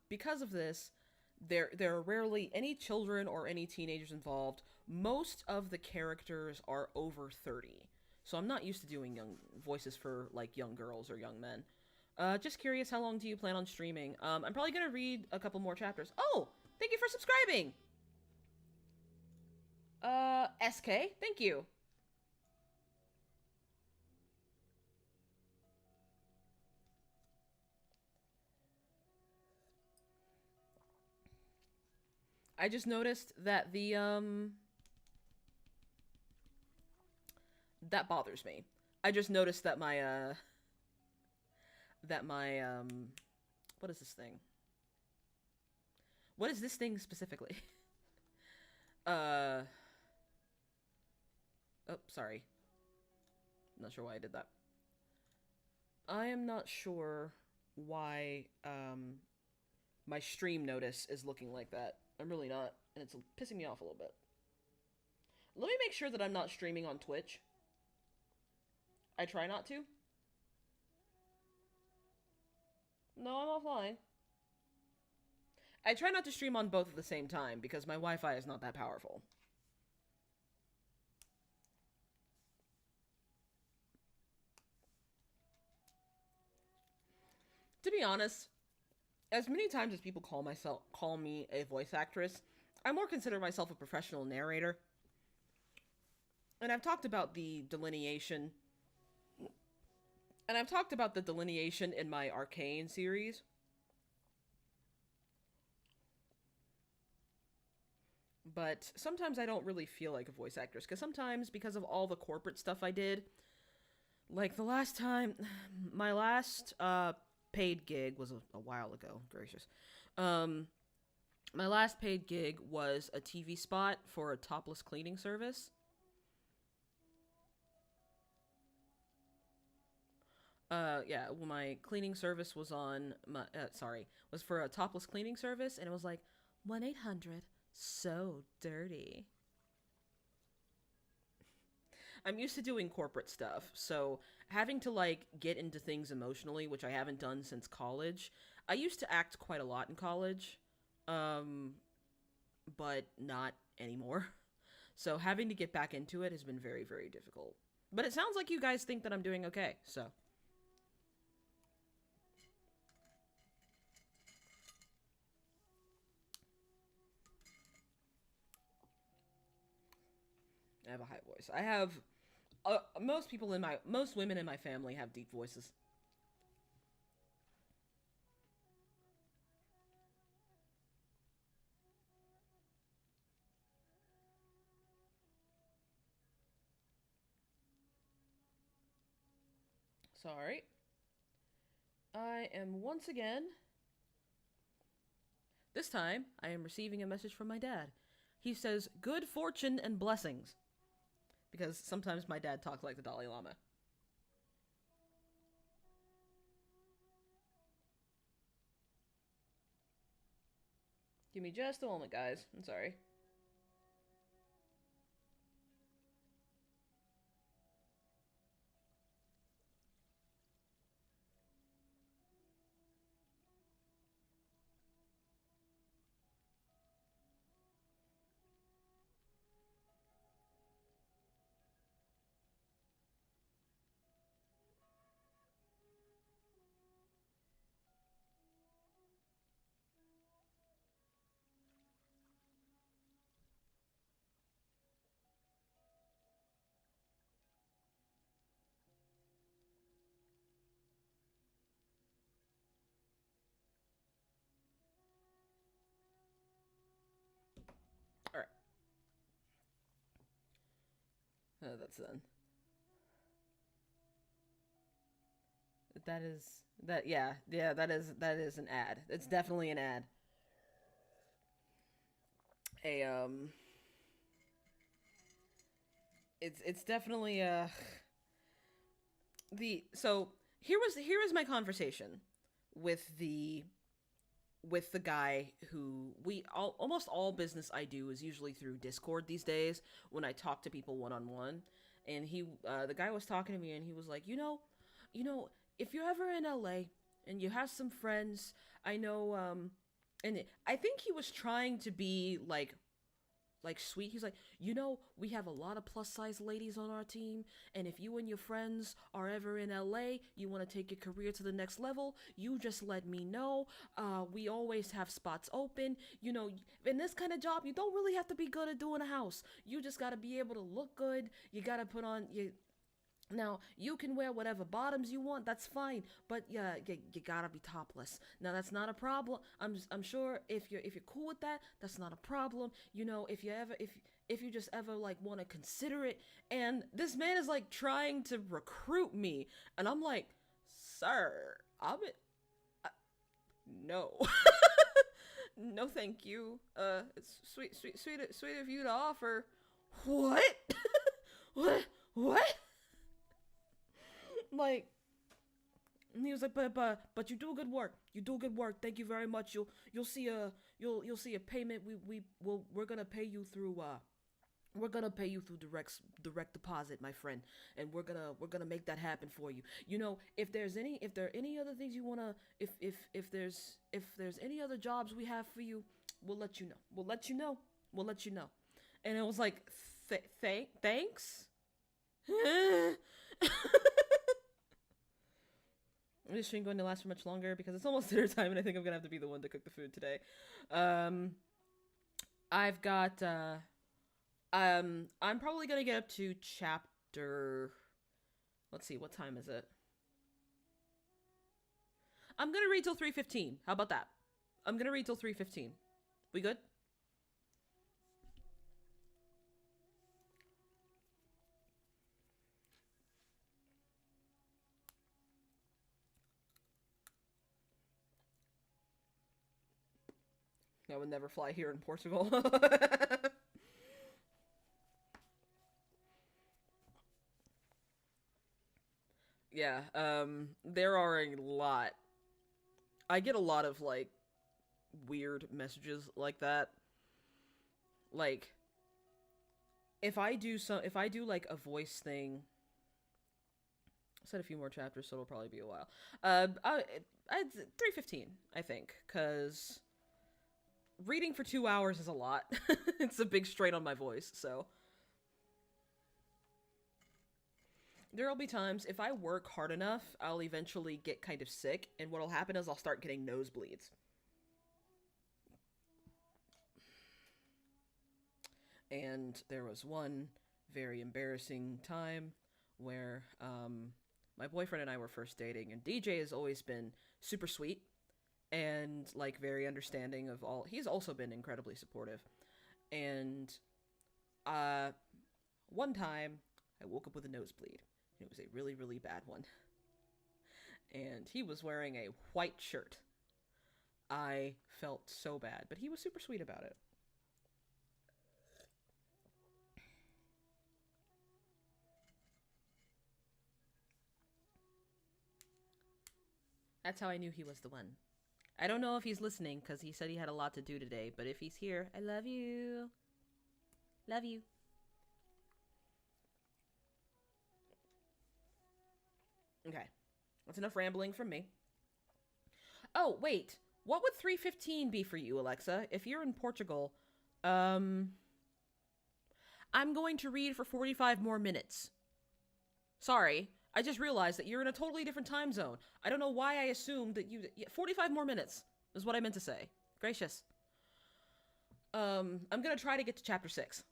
because of this, there are rarely any children or any teenagers involved. Most of the characters are over 30. So I'm not used to doing young voices for, like, young girls or young men. Just curious, how long do you plan on streaming? I'm probably gonna read a couple more chapters. Oh! Thank you for subscribing! SK, thank you. I just noticed that that bothers me. I just noticed that my, what is this thing? What is this thing specifically? Oh, sorry. I'm not sure why I did that. I am not sure why, my stream notice is looking like that. I'm really not, and it's pissing me off a little bit. Let me make sure that I'm not streaming on Twitch. I try not to. No, I'm offline. I try not to stream on both at the same time because my Wi-Fi is not that powerful. To be honest, as many times as people call me a voice actress, I more consider myself a professional narrator. And I've talked about the delineation and I've talked about the delineation in my Arcane series. But sometimes I don't really feel like a voice actress because sometimes because of all the corporate stuff I did, like the last time, my last paid gig was a while ago. Gracious. Um, my last paid gig was a TV spot for a topless cleaning service. Yeah, well, my cleaning service was on my was for a topless cleaning service, and it was like 1-800 so dirty. I'm used to doing corporate stuff, so having to like get into things emotionally, which I haven't done since college. I used to act quite a lot in college, um, but not anymore. So having to get back into it has been very, very difficult. But it sounds like you guys think that I'm doing okay, so I have a high voice. I have most women in my family have deep voices. Sorry. I am once again. This time, I am receiving a message from my dad. He says, "Good fortune and blessings." Because sometimes my dad talks like the Dalai Lama. Give me just a moment, guys. I'm sorry. Alright. That's done. That is that yeah, that is an ad. It's definitely an ad. A it's definitely the so here is my conversation with the guy who almost all business I do is usually through Discord these days when I talk to people one on one. And the guy was talking to me and he was like, if you're ever in LA and you have some friends, I know, and I think he was trying to be like sweet. He's like, we have a lot of plus size ladies on our team, and if you and your friends are ever in LA, you want to take your career to the next level, you just let me know. We always have spots open. In this kind of job, you don't really have to be good at doing a house. You just got to be able to look good. You got to put on your now, you can wear whatever bottoms you want, that's fine, but yeah, you gotta be topless. Now, that's not a problem. I'm sure if you're cool with that, that's not a problem. If you just ever like want to consider it, and this man is like trying to recruit me, and I'm like, sir, I, no, no, thank you. It's sweet of you to offer. What? What? Like, and he was like, but you do good work. You do good work. Thank you very much. You'll see a payment. We're gonna pay you through We're gonna pay you through direct deposit, my friend, and we're gonna make that happen for you. You know, if there are any other things you wanna, if there's any other jobs we have for you, we'll let you know. We'll let you know. We'll let you know. And it was like, thanks. This stream going to last for much longer because it's almost dinner time, and I think I'm gonna have to be the one to cook the food today. I've got I'm probably gonna get up to chapter. Let's see, what time is it? I'm gonna read till 3:15. How about that? I'm gonna read till 3:15. We good? I would never fly here in Portugal. Yeah, there are a lot. I get a lot of, like, weird messages like that. Like, if I do, like, a voice thing, I said a few more chapters, so it'll probably be a while. I 3:15, I think, because reading for 2 hours is a lot. It's a big strain on my voice, so. There'll be times, if I work hard enough, I'll eventually get kind of sick, and what'll happen is I'll start getting nosebleeds. And there was one very embarrassing time where my boyfriend and I were first dating, and DJ has always been super sweet and, like, very understanding of all. He's also been incredibly supportive. And one time I woke up with a nosebleed. It was a really, really bad one. And he was wearing a white shirt. I felt so bad, but he was super sweet about it. That's how I knew he was the one. I don't know if he's listening, because he said he had a lot to do today, but if he's here, I love you. Love you. Okay. That's enough rambling from me. Oh, wait. What would 3:15 be for you, Alexa? If you're in Portugal, I'm going to read for 45 more minutes. Sorry. I just realized that you're in a totally different time zone. I don't know why I assumed that you... Yeah, 45 more minutes is what I meant to say. Gracious. I'm gonna try to get to chapter 6.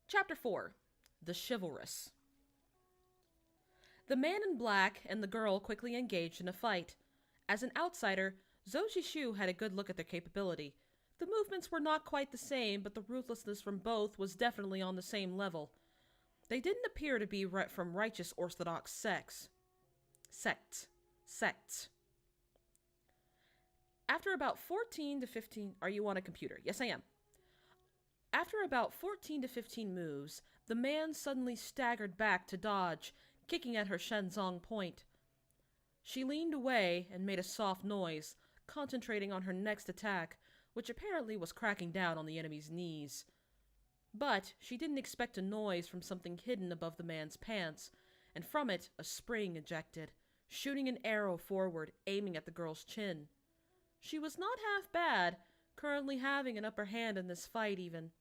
Chapter 4. The Chivalrous. The man in black and the girl quickly engaged in a fight. As an outsider, Zhou Jishu had a good look at their capability. The movements were not quite the same, but the ruthlessness from both was definitely on the same level. They didn't appear to be from righteous orthodox sects. After about 14 to 15... Are you on a computer? Yes, I am. After about 14 to 15 moves, the man suddenly staggered back to dodge, kicking at her Shenzong point. She leaned away and made a soft noise, concentrating on her next attack, which apparently was cracking down on the enemy's knees. But she didn't expect a noise from something hidden above the man's pants, and from it a spring ejected, shooting an arrow forward, aiming at the girl's chin. She was not half bad, currently having an upper hand in this fight even.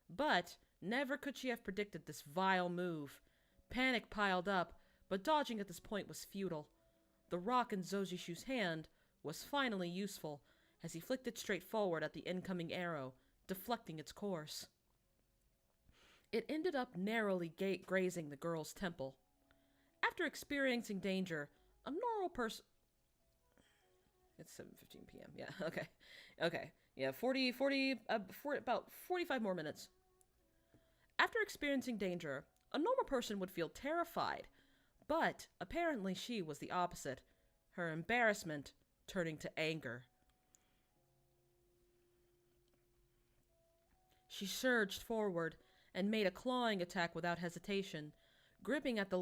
But never could she have predicted this vile move. Panic piled up, but dodging at this point was futile. The rock in Zhou Jishu's hand was finally useful, as he flicked it straight forward at the incoming arrow, deflecting its course. It ended up narrowly grazing the girl's temple. After experiencing danger, a normal person... It's 7:15 p.m. Yeah, okay. Yeah, about 45 more minutes. After experiencing danger, a normal person would feel terrified, but apparently she was the opposite, her embarrassment turning to anger. She surged forward and made a clawing attack without hesitation, gripping at the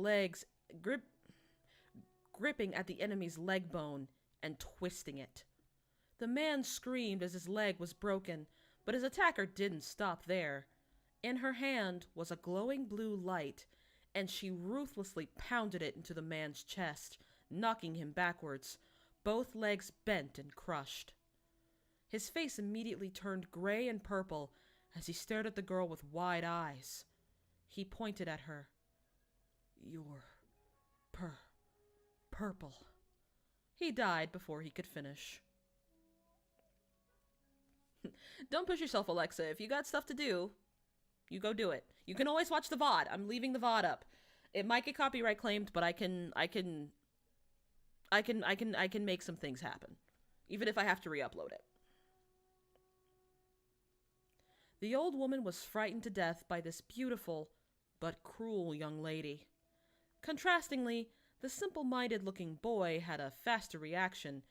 enemy's leg bone and twisting it. The man screamed as his leg was broken, But his attacker didn't stop there. In her hand was a glowing blue light, and she ruthlessly pounded it into the man's chest, knocking him backwards, both legs bent and crushed. His face immediately turned gray and purple as he stared at the girl with wide eyes. He pointed at her. "You're purple." He died before he could finish. Don't push yourself, Alexa. If you got stuff to do, you go do it. You can always watch the VOD. I'm leaving the VOD up. It might get copyright claimed, but I can make some things happen, even if I have to re-upload it. The old woman was frightened to death by this beautiful but cruel young lady. Contrastingly, the simple-minded-looking boy had a faster reaction.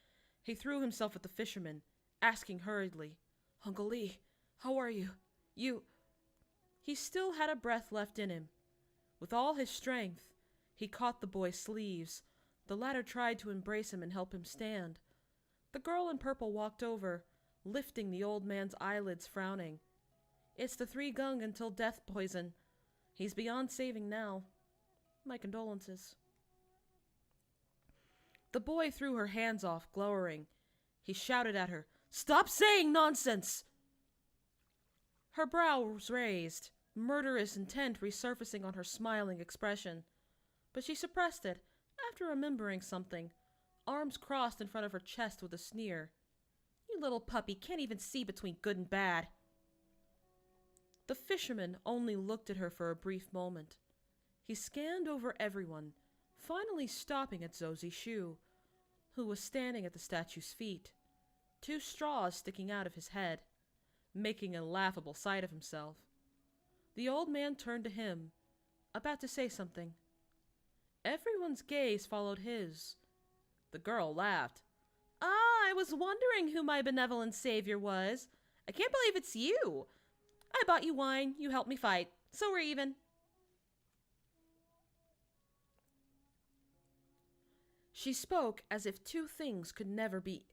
He threw himself at the fisherman, asking hurriedly, "Uncle Lee, how are you? He still had a breath left in him. With all his strength, he caught the boy's sleeves. The latter tried to embrace him and help him stand. The girl in purple walked over, lifting the old man's eyelids, frowning. "It's the 3 gung until death poison. He's beyond saving now. My condolences." The boy threw her hands off, glowering. He shouted at her, "Stop saying nonsense!" Her brow was raised, murderous intent resurfacing on her smiling expression. But she suppressed it, after remembering something, arms crossed in front of her chest with a sneer. "You little puppy can't even see between good and bad." The fisherman only looked at her for a brief moment. He scanned over everyone, finally stopping at Zosie Shu, who was standing at the statue's feet, 2 straws sticking out of his head, making a laughable sight of himself. The old man turned to him, about to say something. Everyone's gaze followed his. The girl laughed. "Ah, I was wondering who my benevolent savior was. I can't believe it's you. I bought you wine, you helped me fight, so we're even." She spoke as if those 2 things could ever be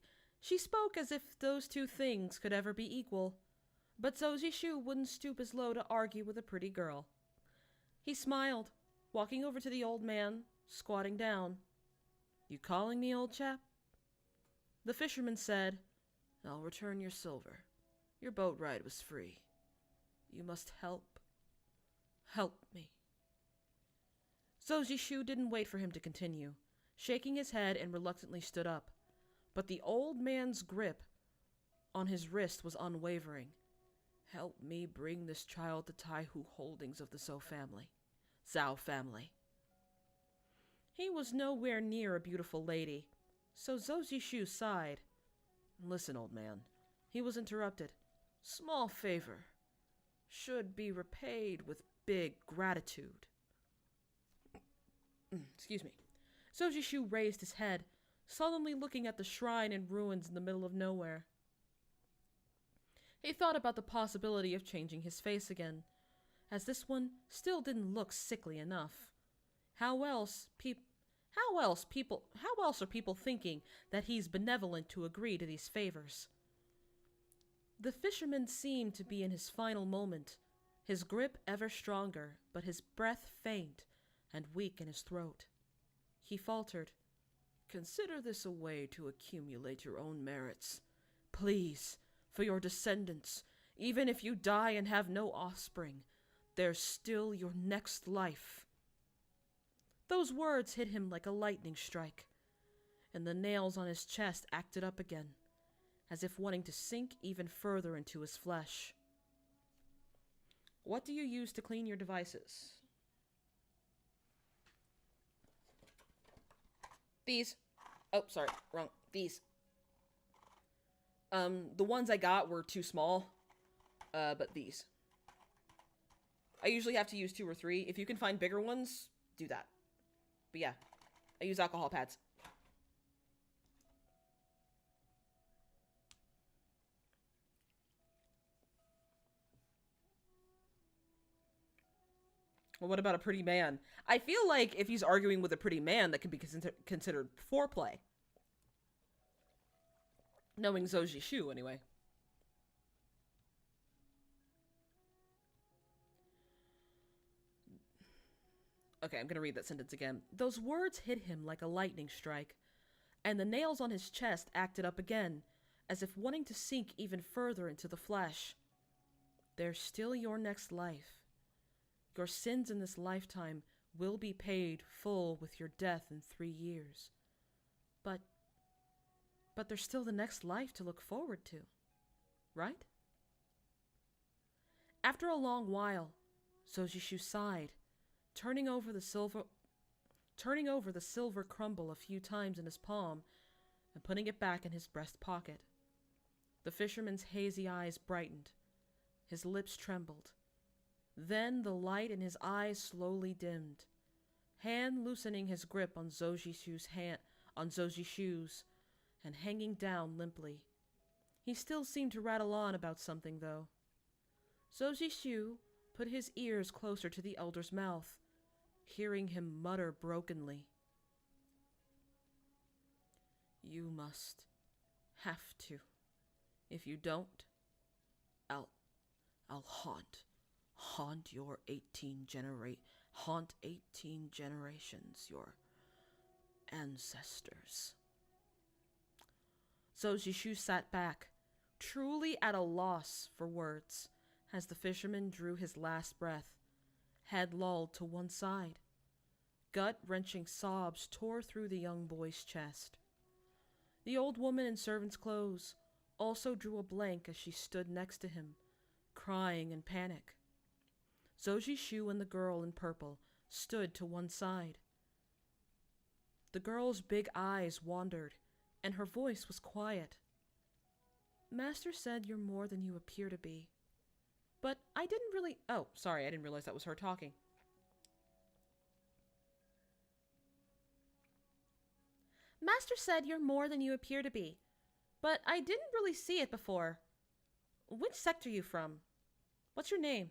equal. But Zosie Shu wouldn't stoop as low to argue with a pretty girl. He smiled, walking over to the old man, squatting down. "You calling me, old chap?" The fisherman said, "I'll return your silver. Your boat ride was free. You must help me." Zosie Shu didn't wait for him to continue, shaking his head and reluctantly stood up. But the old man's grip on his wrist was unwavering. "Help me bring this child to Taihu Holdings of the Zhao family." He was nowhere near a beautiful lady, so Zosie Shu sighed. "Listen, old man," he was interrupted. "Small favor should be repaid with big gratitude." Excuse me. Zosie Shu raised his head, solemnly looking at the shrine in ruins in the middle of nowhere. He thought about the possibility of changing his face again, as this one still didn't look sickly enough. How else are people thinking that he's benevolent to agree to these favors? The fisherman seemed to be in his final moment, his grip ever stronger, but his breath faint and weak in his throat. He faltered, "Consider this a way to accumulate your own merits. Please, for your descendants, even if you die and have no offspring, there's still your next life." Those words hit him like a lightning strike, and the nails on his chest acted up again, as if wanting to sink even further into his flesh. "What do you use to clean your devices?" "These." Oh, sorry, wrong. These. The ones I got were too small, but these. I usually have to use 2 or 3. If you can find bigger ones, do that. But yeah, I use alcohol pads. Well, what about a pretty man? I feel like if he's arguing with a pretty man, that can be considered foreplay. Knowing Zoji Shu, anyway. Okay, I'm gonna read that sentence again. Those words hit him like a lightning strike, and the nails on his chest acted up again, as if wanting to sink even further into the flesh. There's still your next life. Your sins in this lifetime will be paid full with your death in 3 years. But there's still the next life to look forward to, right? After a long while, Sojishu sighed, turning over the silver crumble a few times in his palm and putting it back in his breast pocket. The fisherman's hazy eyes brightened. His lips trembled. Then the light in his eyes slowly dimmed, hand loosening his grip on Zojishu's and hanging down limply. He still seemed to rattle on about something, though. Zojishu put his ears closer to the elder's mouth, hearing him mutter brokenly. You must have to. If you don't, I'll haunt your 18 generations, your ancestors. Zojishu sat back, truly at a loss for words, as the fisherman drew his last breath, head lolled to one side. Gut-wrenching sobs tore through the young boy's chest. The old woman in servant's clothes also drew a blank as she stood next to him, crying in panic. Zojishu and the girl in purple stood to one side. The girl's big eyes wandered, and her voice was quiet. Master said you're more than you appear to be. But I didn't really... Oh, sorry, I didn't realize that was her talking. Master said you're more than you appear to be. But I didn't really see it before. Which sect are you from? What's your name?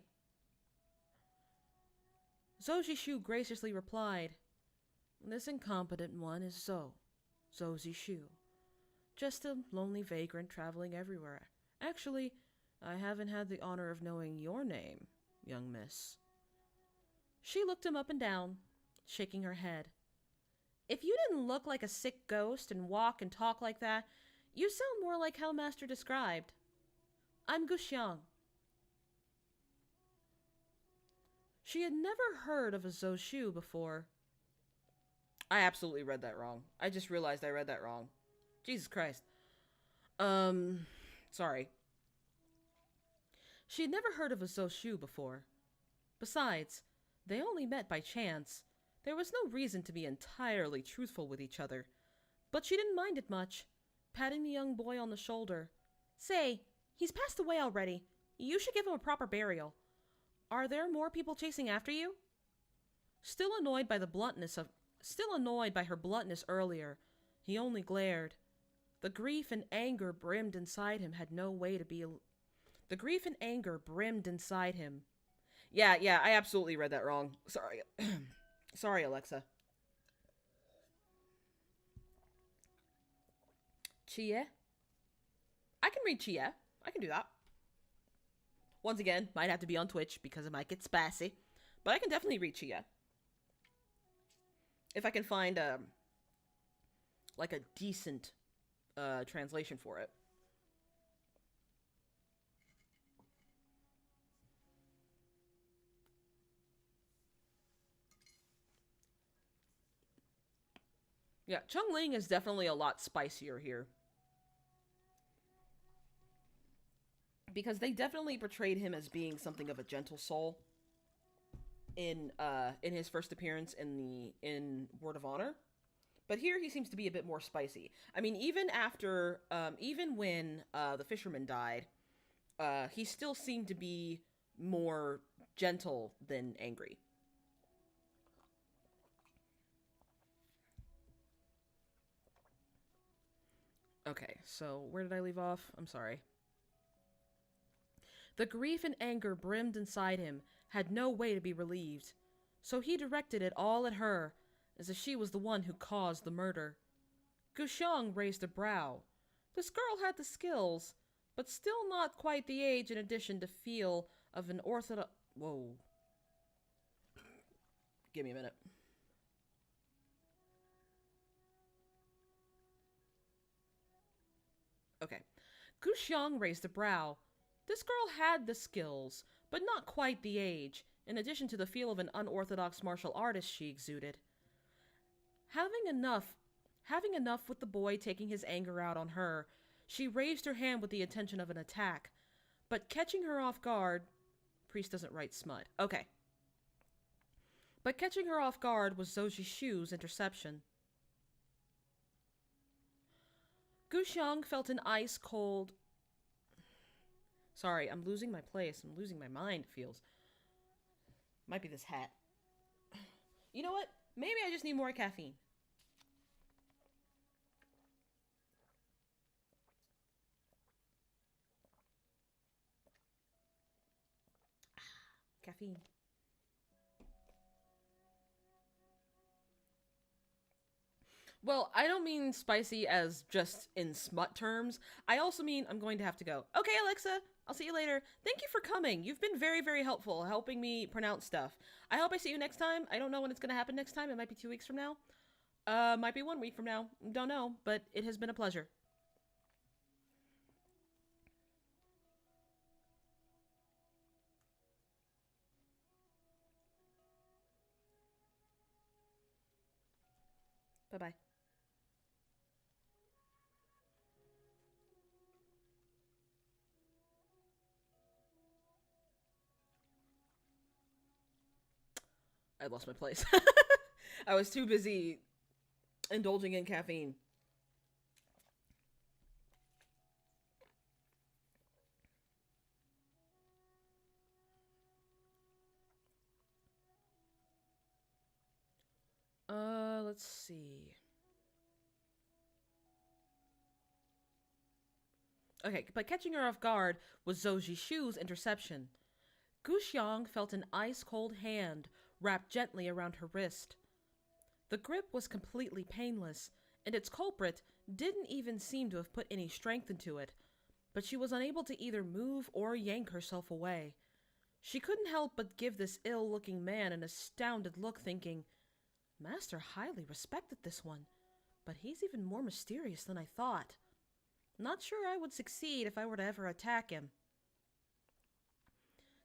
Zojishu graciously replied, This incompetent one is Zojishu. Just a lonely vagrant traveling everywhere. Actually, I haven't had the honor of knowing your name, young miss. She looked him up and down, shaking her head. If you didn't look like a sick ghost and walk and talk like that, you sound more like how Master described. I'm Guxiang. She had never heard of a Zoshu before. I absolutely read that wrong. I just realized I read that wrong. Jesus Christ. Sorry. She had never heard of a Zoshu before. Besides, they only met by chance. There was no reason to be entirely truthful with each other. But she didn't mind it much, patting the young boy on the shoulder. Say, he's passed away already. You should give him a proper burial. Are there more people chasing after you? Still annoyed by her bluntness earlier, he only glared. The grief and anger brimmed inside him had no way to be... The grief and anger brimmed inside him. Yeah, I absolutely read that wrong. Sorry. Sorry, Alexa. Chie? I can read Chie. I can do that. Once again, might have to be on Twitch because it might get spicy. But I can definitely read Chie. If I can find, like a decent, translation for it. Yeah, Chung Ling is definitely a lot spicier here. Because they definitely portrayed him as being something of a gentle soul in his first appearance in Word of Honor. But here he seems to be a bit more spicy. I mean, even when the fisherman died, he still seemed to be more gentle than angry. Okay, so where did I leave off? I'm sorry. The grief and anger brimmed inside him had no way to be relieved, so he directed it all at her, as if she was the one who caused the murder. Guxiang raised a brow. This girl had the skills, but still not quite the age in addition to feel of an orthodox... Whoa. Give me a minute. Okay. Gu Xiang raised a brow. This girl had the skills, but not quite the age, in addition to the feel of an unorthodox martial artist she exuded. Having enough with the boy taking his anger out on her, she raised her hand with the intention of an attack, but catching her off guard... Priest doesn't write smut. Okay. But catching her off guard was Zhou Jishu's interception. Gu Xiang felt an ice-cold... Sorry, I'm losing my place. I'm losing my mind, it feels. Might be this hat. You know what? Maybe I just need more caffeine. Caffeine. Well, I don't mean spicy as just in smut terms. I also mean I'm going to have to go. Okay, Alexa, I'll see you later. Thank you for coming. You've been very, very helpful helping me pronounce stuff. I hope I see you next time. I don't know when it's going to happen next time. It might be 2 weeks from now. Might be 1 week from now. Don't know, but it has been a pleasure. Bye-bye. I lost my place. I was too busy indulging in caffeine. Let's see. Okay, but catching her off guard was Zhou Jishu's interception. Gu Xiang felt an ice-cold hand wrapped gently around her wrist. The grip was completely painless, and its culprit didn't even seem to have put any strength into it, but she was unable to either move or yank herself away. She couldn't help but give this ill-looking man an astounded look, thinking, Master highly respected this one, but he's even more mysterious than I thought. Not sure I would succeed if I were to ever attack him.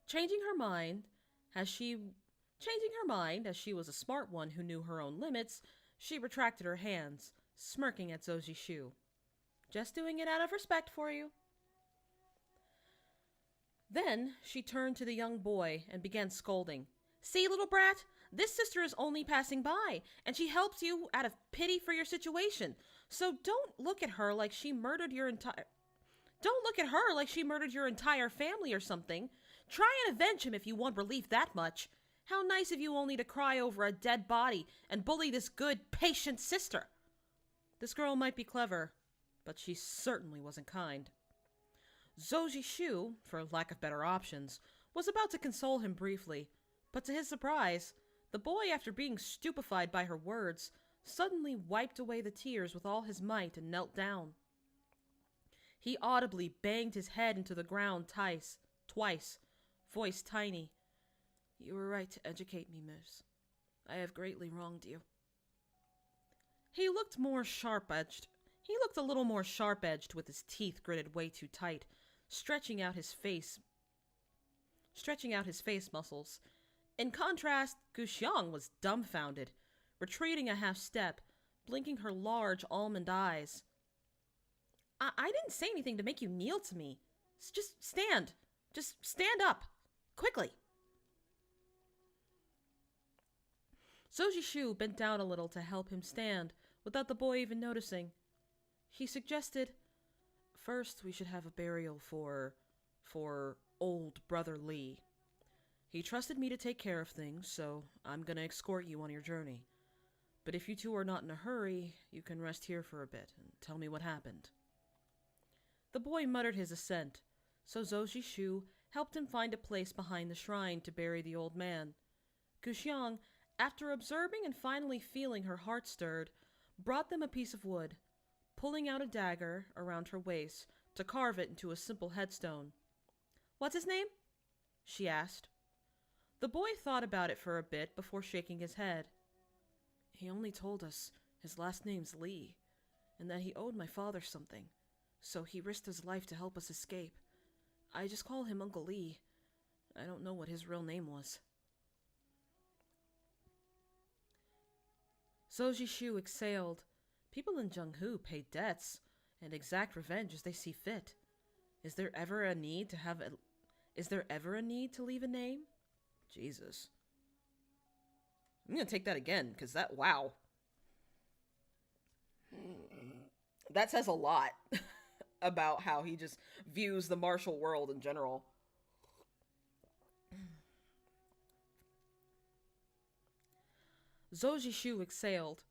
Changing her mind, as she was a smart one who knew her own limits, she retracted her hands, smirking at Zhou Jishu. Just doing it out of respect for you. Then she turned to the young boy and began scolding. See, little brat, this sister is only passing by, and she helps you out of pity for your situation. So don't look at her like she murdered your entire family or something. Try and avenge him if you want relief that much. How nice of you only to cry over a dead body and bully this good, patient sister. This girl might be clever, but she certainly wasn't kind. Zhou Jishu, for lack of better options, was about to console him briefly, but to his surprise, the boy, after being stupefied by her words, suddenly wiped away the tears with all his might and knelt down. He audibly banged his head into the ground twice, voice tiny. You were right to educate me, miss. I have greatly wronged you. He looked a little more sharp-edged with his teeth gritted way too tight, stretching out his face muscles. In contrast, Gu Xiang was dumbfounded, retreating a half step, blinking her large almond eyes. I didn't say anything to make you kneel to me. Just stand. Just stand up. Quickly. Zhou Jishu bent down a little to help him stand, without the boy even noticing. He suggested, first we should have a burial for old Brother Li. He trusted me to take care of things, so I'm gonna escort you on your journey. But if you two are not in a hurry, you can rest here for a bit and tell me what happened. The boy muttered his assent, so Zhou Jishu helped him find a place behind the shrine to bury the old man. Gu Xiang, after observing and finally feeling her heart stirred, brought them a piece of wood, pulling out a dagger around her waist to carve it into a simple headstone. What's his name? She asked. The boy thought about it for a bit before shaking his head. He only told us his last name's Lee, and that he owed my father something, so he risked his life to help us escape. I just call him Uncle Lee. I don't know what his real name was. Zoji Shu exhaled. People in Junghu pay debts and exact revenge as they see fit. Is there ever a need to leave a name? Jesus. I'm gonna take that again, because wow. That says a lot about how he just views the martial world in general. Zoji Shu exhaled.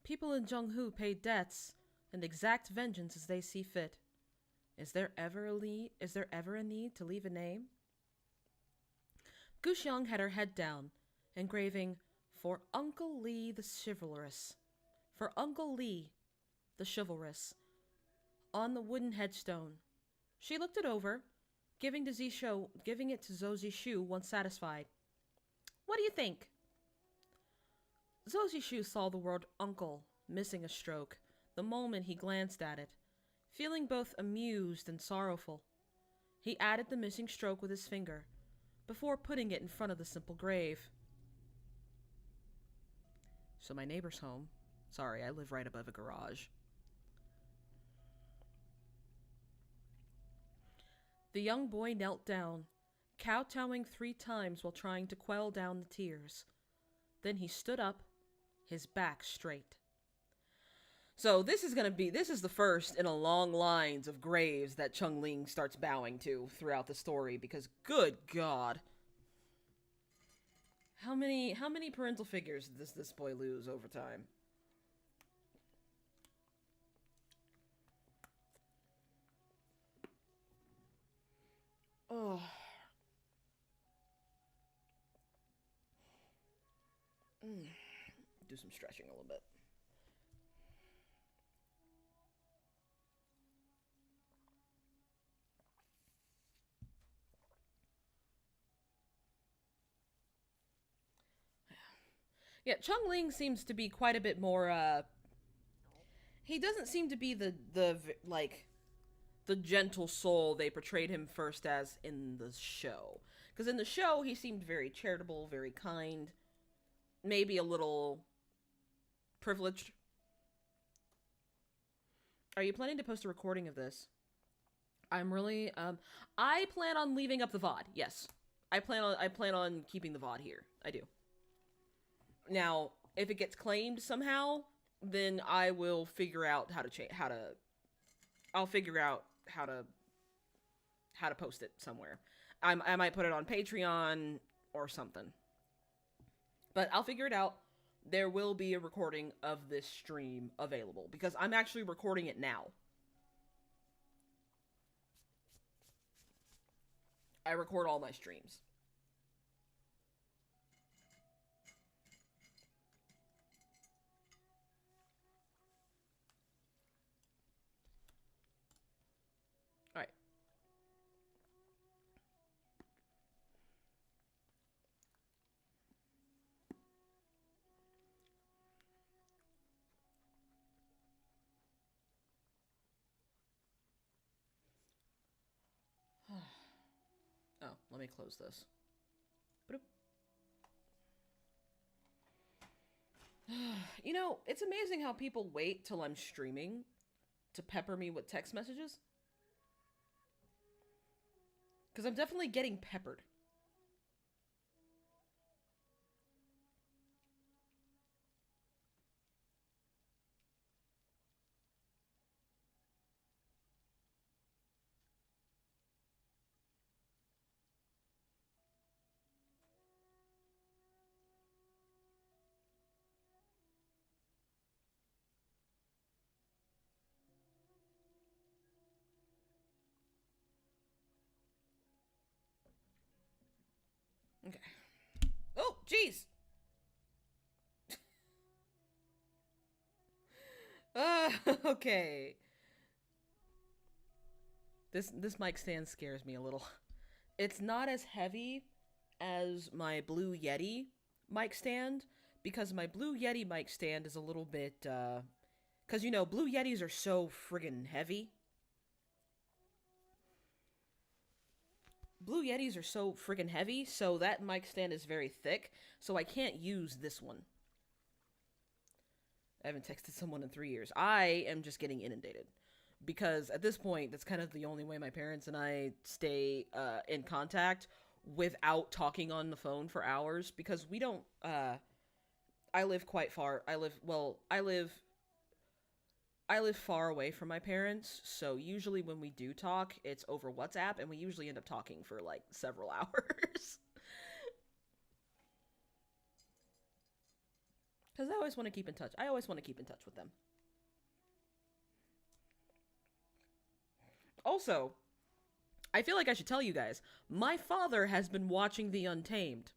People in Junghu pay debts and exact vengeance as they see fit. Is there ever a need to leave a name? Guxiang had her head down, engraving, "For Uncle Lee the Chivalrous." For Uncle Lee the Chivalrous, on the wooden headstone. She looked it over, giving it to Zoji Shu once satisfied. What do you think? Zoji Shu saw the word uncle missing a stroke the moment he glanced at it, feeling both amused and sorrowful. He added the missing stroke with his finger, before putting it in front of the simple grave. So my neighbor's home. Sorry, I live right above a garage. The young boy knelt down, kowtowing 3 times while trying to quell down the tears. Then he stood up, his back straight. So this is the first in a long lines of graves that Chung Ling starts bowing to throughout the story, because good God. How many parental figures does this boy lose over time? Oh. Do some stretching a little bit. Yeah, Chung Ling seems to be quite a bit more, he doesn't seem to be the gentle soul they portrayed him first as in the show. Because in the show, he seemed very charitable, very kind, maybe a little privileged. Are you planning to post a recording of this? I'm really, I plan on leaving up the VOD, yes. I plan on keeping the VOD here. I do. Now, if it gets claimed somehow, then I will figure out I'll figure out how to post it somewhere. I might put it on Patreon or something. But I'll figure it out. There will be a recording of this stream available, because I'm actually recording it now. I record all my streams. Alright. Oh, let me close this. You know, it's amazing how people wait till I'm streaming to pepper me with text messages. Because I'm definitely getting peppered. Okay. Oh, jeez! Okay. This mic stand scares me a little. It's not as heavy as my Blue Yeti mic stand, because my Blue Yeti mic stand is a little bit, because you know, Blue Yetis are so friggin' heavy. Blue Yetis are so friggin' heavy, so that mic stand is very thick, so I can't use this one. I haven't texted someone in 3 years. I am just getting inundated. Because at this point, that's kind of the only way my parents and I stay in contact without talking on the phone for hours. Because we don't, I live quite far. I live far away from my parents. So usually when we do talk, it's over WhatsApp. And we usually end up talking for like several hours. Because I always want to keep in touch. I always want to keep in touch with them. Also, I feel like I should tell you guys, my father has been watching The Untamed.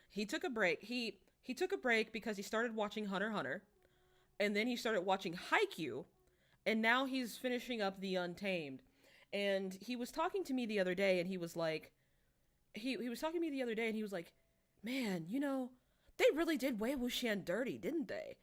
He took a break. He took a break because he started watching Hunter x Hunter, and then he started watching Haikyuu, and now he's finishing up The Untamed. And he was talking to me the other day, and he was like, he was talking to me the other day, and he was like, man, you know, they really did Wei Wuxian dirty, didn't they?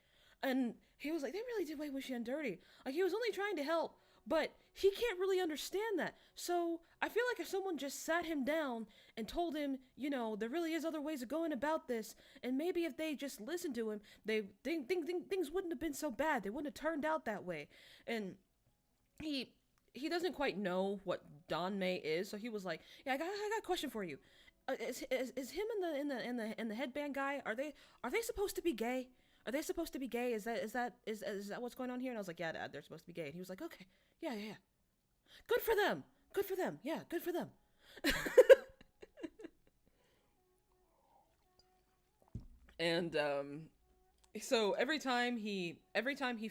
And he was like, they really did Wei Wuxian dirty. Like, he was only trying to help, but he can't really understand that. So I feel like if someone just sat him down and told him, you know, there really is other ways of going about this, and maybe if they just listened to him, things wouldn't have been so bad. They wouldn't have turned out that way. And he doesn't quite know what Don May is, so he was like, yeah, I got a question for you. Is him and the headband guy, are they supposed to be gay? Are they supposed to be gay? Is that what's going on here? And I was like, yeah, Dad, they're supposed to be gay. And he was like, okay, yeah. Good for them. Good for them. Yeah, good for them. And so every time he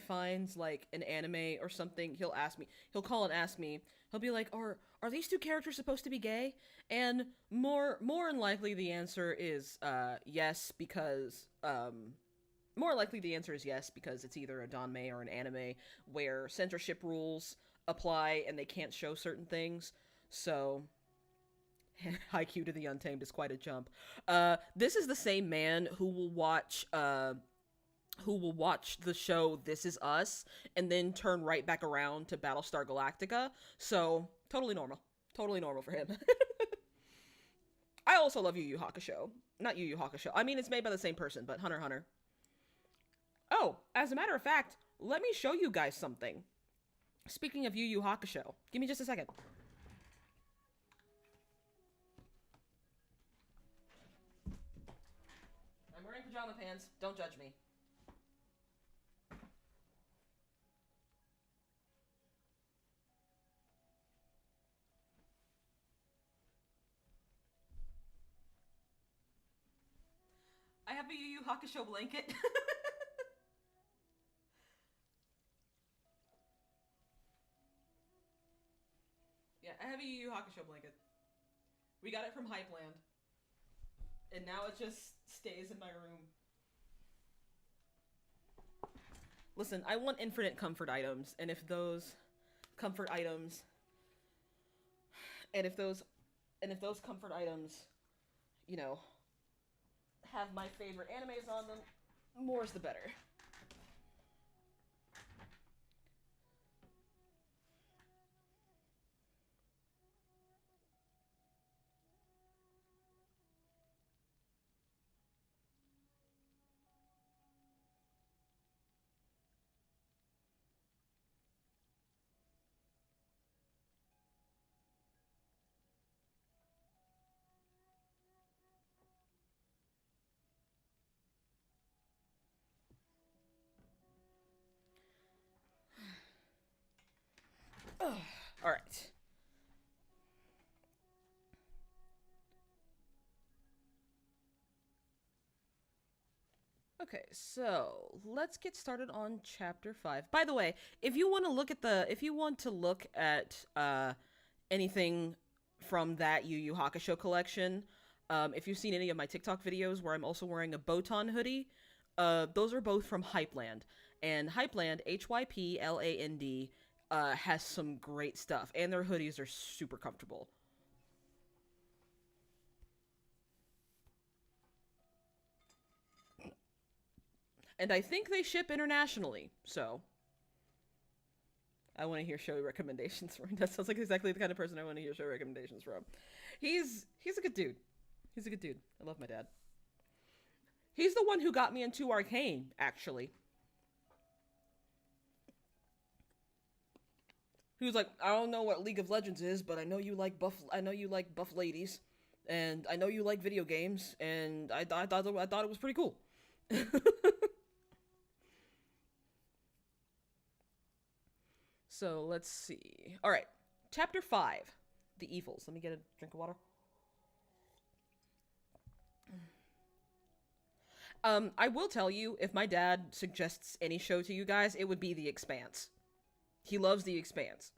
finds like an anime or something, he'll call and ask me. He'll be like, are these two characters supposed to be gay? And more than likely the answer is yes, because more likely the answer is yes, because it's either a Danmei or an anime where censorship rules apply and they can't show certain things. So Haikyuu to The Untamed is quite a jump. This is the same man who will watch the show This Is Us and then turn right back around to Battlestar Galactica. So totally normal for him. I also love Yu Yu Hakusho. Not Yu Yu Hakusho. I mean, it's made by the same person, but Hunter x Hunter. Oh, as a matter of fact, let me show you guys something. Speaking of Yu Yu Hakusho, give me just a second. I'm wearing pajama pants. Don't judge me. I have a Yu Yu Hakusho blanket. Yeah, I have a Yu Yu Hakusho blanket. We got it from Hypeland. And now it just stays in my room. Listen, I want infinite comfort items, and if those comfort items you know, have my favorite animes on them, more's the better. All right. Okay, so let's get started on chapter 5. By the way, if you want to look at anything from that Yu Yu Hakusho collection, if you've seen any of my TikTok videos where I'm also wearing a Botan hoodie, those are both from Hypeland. And Hypeland, Hypland, has some great stuff, and their hoodies are super comfortable. And I think they ship internationally, so I want to hear show recommendations from. That sounds like exactly the kind of person I want to hear show recommendations from. He's a good dude. He's a good dude. I love my dad. He's the one who got me into Arcane, actually. He was like, I don't know what League of Legends is, but I know you like buff ladies, and I know you like video games, and I thought it was pretty cool. So let's see. All right, chapter 5, the evils. Let me get a drink of water. I will tell you, if my dad suggests any show to you guys, it would be The Expanse. He loves The Expanse.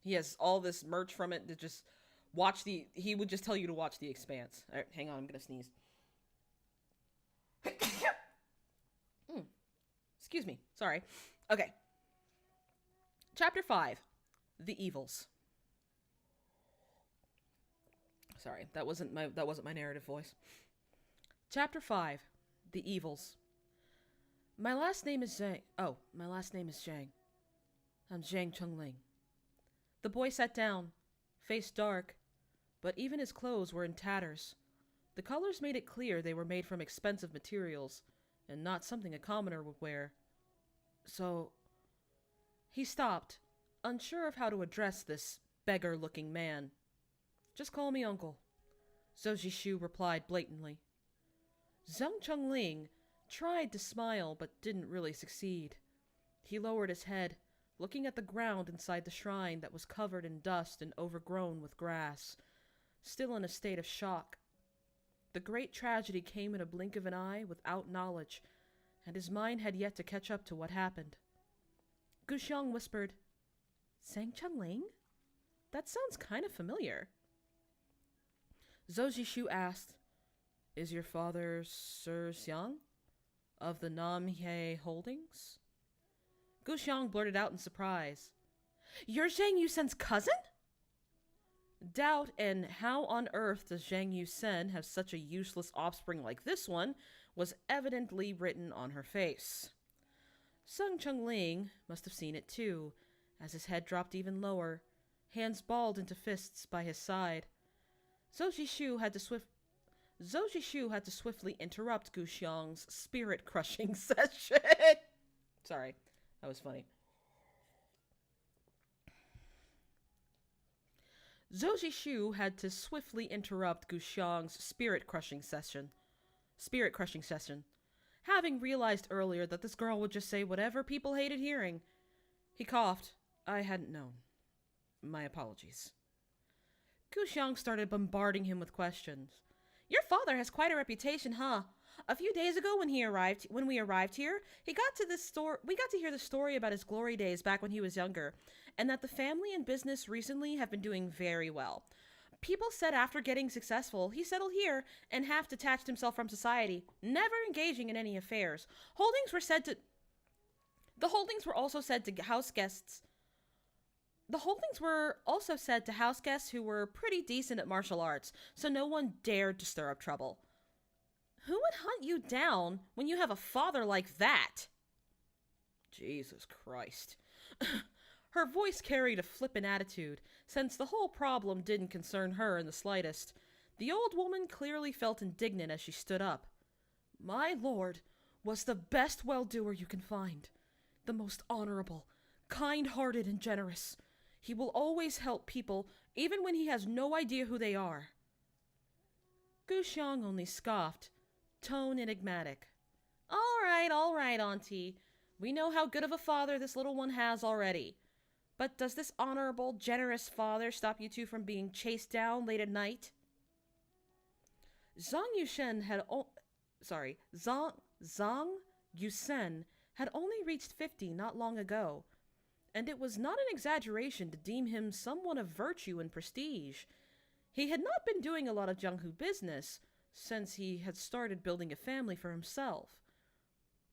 He has all this merch from it to just watch he would just tell you to watch The Expanse. All right, hang on, I'm gonna sneeze. Excuse me, sorry. Okay. Chapter 5, The Evils. Sorry, that wasn't my narrative voice. Chapter 5, The Evils. My last name is Zhang. Oh, my last name is Zhang. I'm Zhang Chengling. The boy sat down, face dark, but even his clothes were in tatters. The colors made it clear they were made from expensive materials, and not something a commoner would wear. So, he stopped, unsure of how to address this beggar-looking man. Just call me uncle, Zhou Jishu replied blatantly. Zhang Chengling tried to smile but didn't really succeed. He lowered his head, looking at the ground inside the shrine that was covered in dust and overgrown with grass, still in a state of shock. The great tragedy came in a blink of an eye without knowledge, and his mind had yet to catch up to what happened. Guxiang whispered, Zhang Chengling? That sounds kind of familiar. Zhou Jishu asked, Is your father Sir Xiang? Of the Namhe Holdings? Guxiang blurted out in surprise, You're Zhang Yusen's cousin? Doubt and how on earth does Zhang Yusen have such a useless offspring like this one was evidently written on her face. Zhang Chengling must have seen it too, as his head dropped even lower, hands balled into fists by his side. Zhou Jishu had to swiftly interrupt Guxiang's spirit-crushing session. Sorry, that was funny. Zhou Jishu had to swiftly interrupt Guxiang's spirit-crushing session, having realized earlier that this girl would just say whatever people hated hearing. He coughed. I hadn't known. My apologies. Guxiang started bombarding him with questions. Your father has quite a reputation, huh? A few days ago when we arrived here, we got to hear the story about his glory days back when he was younger, and that the family and business recently have been doing very well. People said after getting successful, he settled here and half detached himself from society, never engaging in any affairs. The holdings were also said to house guests who were pretty decent at martial arts, so no one dared to stir up trouble. Who would hunt you down when you have a father like that? Jesus Christ. Her voice carried a flippant attitude, since the whole problem didn't concern her in the slightest. The old woman clearly felt indignant as she stood up. My lord was the best well-doer you can find. The most honorable, kind-hearted, and generous. He will always help people, even when he has no idea who they are. Guxiang only scoffed, tone enigmatic. All right, Auntie. We know how good of a father this little one has already. But does this honorable, generous father stop you two from being chased down late at night? Zhang Yusen had only reached 50 not long ago, and it was not an exaggeration to deem him someone of virtue and prestige. He had not been doing a lot of Jianghu business since he had started building a family for himself.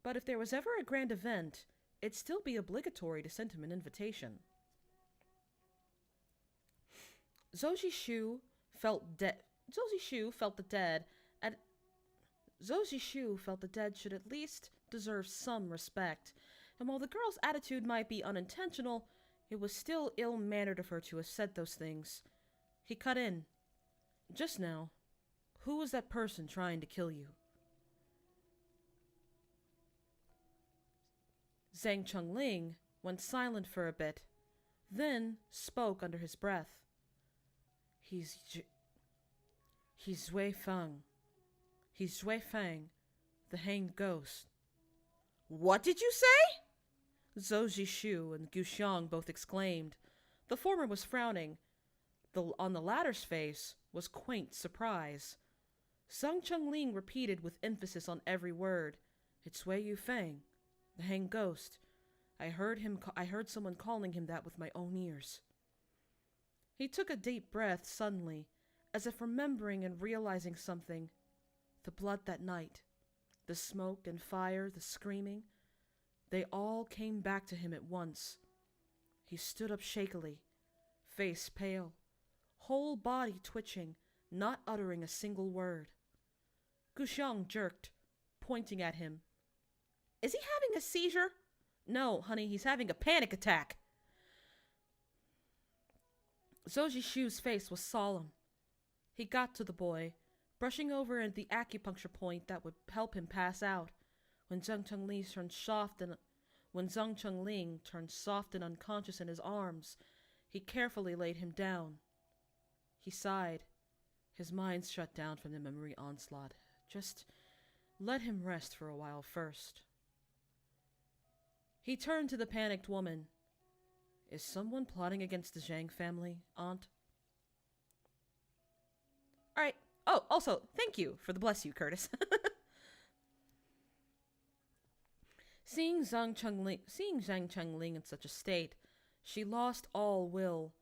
But if there was ever a grand event, it'd still be obligatory to send him an invitation. Zhou Jishu felt the dead should at least deserved some respect, and while the girl's attitude might be unintentional, it was still ill-mannered of her to have said those things. He cut in. Just now, who was that person trying to kill you? Zhang Chengling went silent for a bit, then spoke under his breath. He's Zui Feng. He's Zui Feng, the hanged ghost. What did you say? Zhou Jishu and Gu Xiang both exclaimed. The former was frowning. On the latter's face was quaint surprise. Zhang Chengling repeated with emphasis on every word. It's Wei Yu Feng, the hanged ghost. I heard someone calling him that with my own ears. He took a deep breath suddenly, as if remembering and realizing something. The blood that night, the smoke and fire, the screaming, they all came back to him at once. He stood up shakily, face pale, whole body twitching, not uttering a single word. Gu Xiang jerked, pointing at him. Is he having a seizure? No, honey, he's having a panic attack. Zhou Jishu's face was solemn. He got to the boy, brushing over the acupuncture point that would help him pass out. When Zhang Chengling turned soft and unconscious in his arms, he carefully laid him down. He sighed. His mind shut down from the memory onslaught. Just let him rest for a while first. He turned to the panicked woman. Is someone plotting against the Zhang family, Aunt? All right. Oh, also, thank you for the bless you, Curtis. Seeing Zhang Chengling in such a state, she lost all will.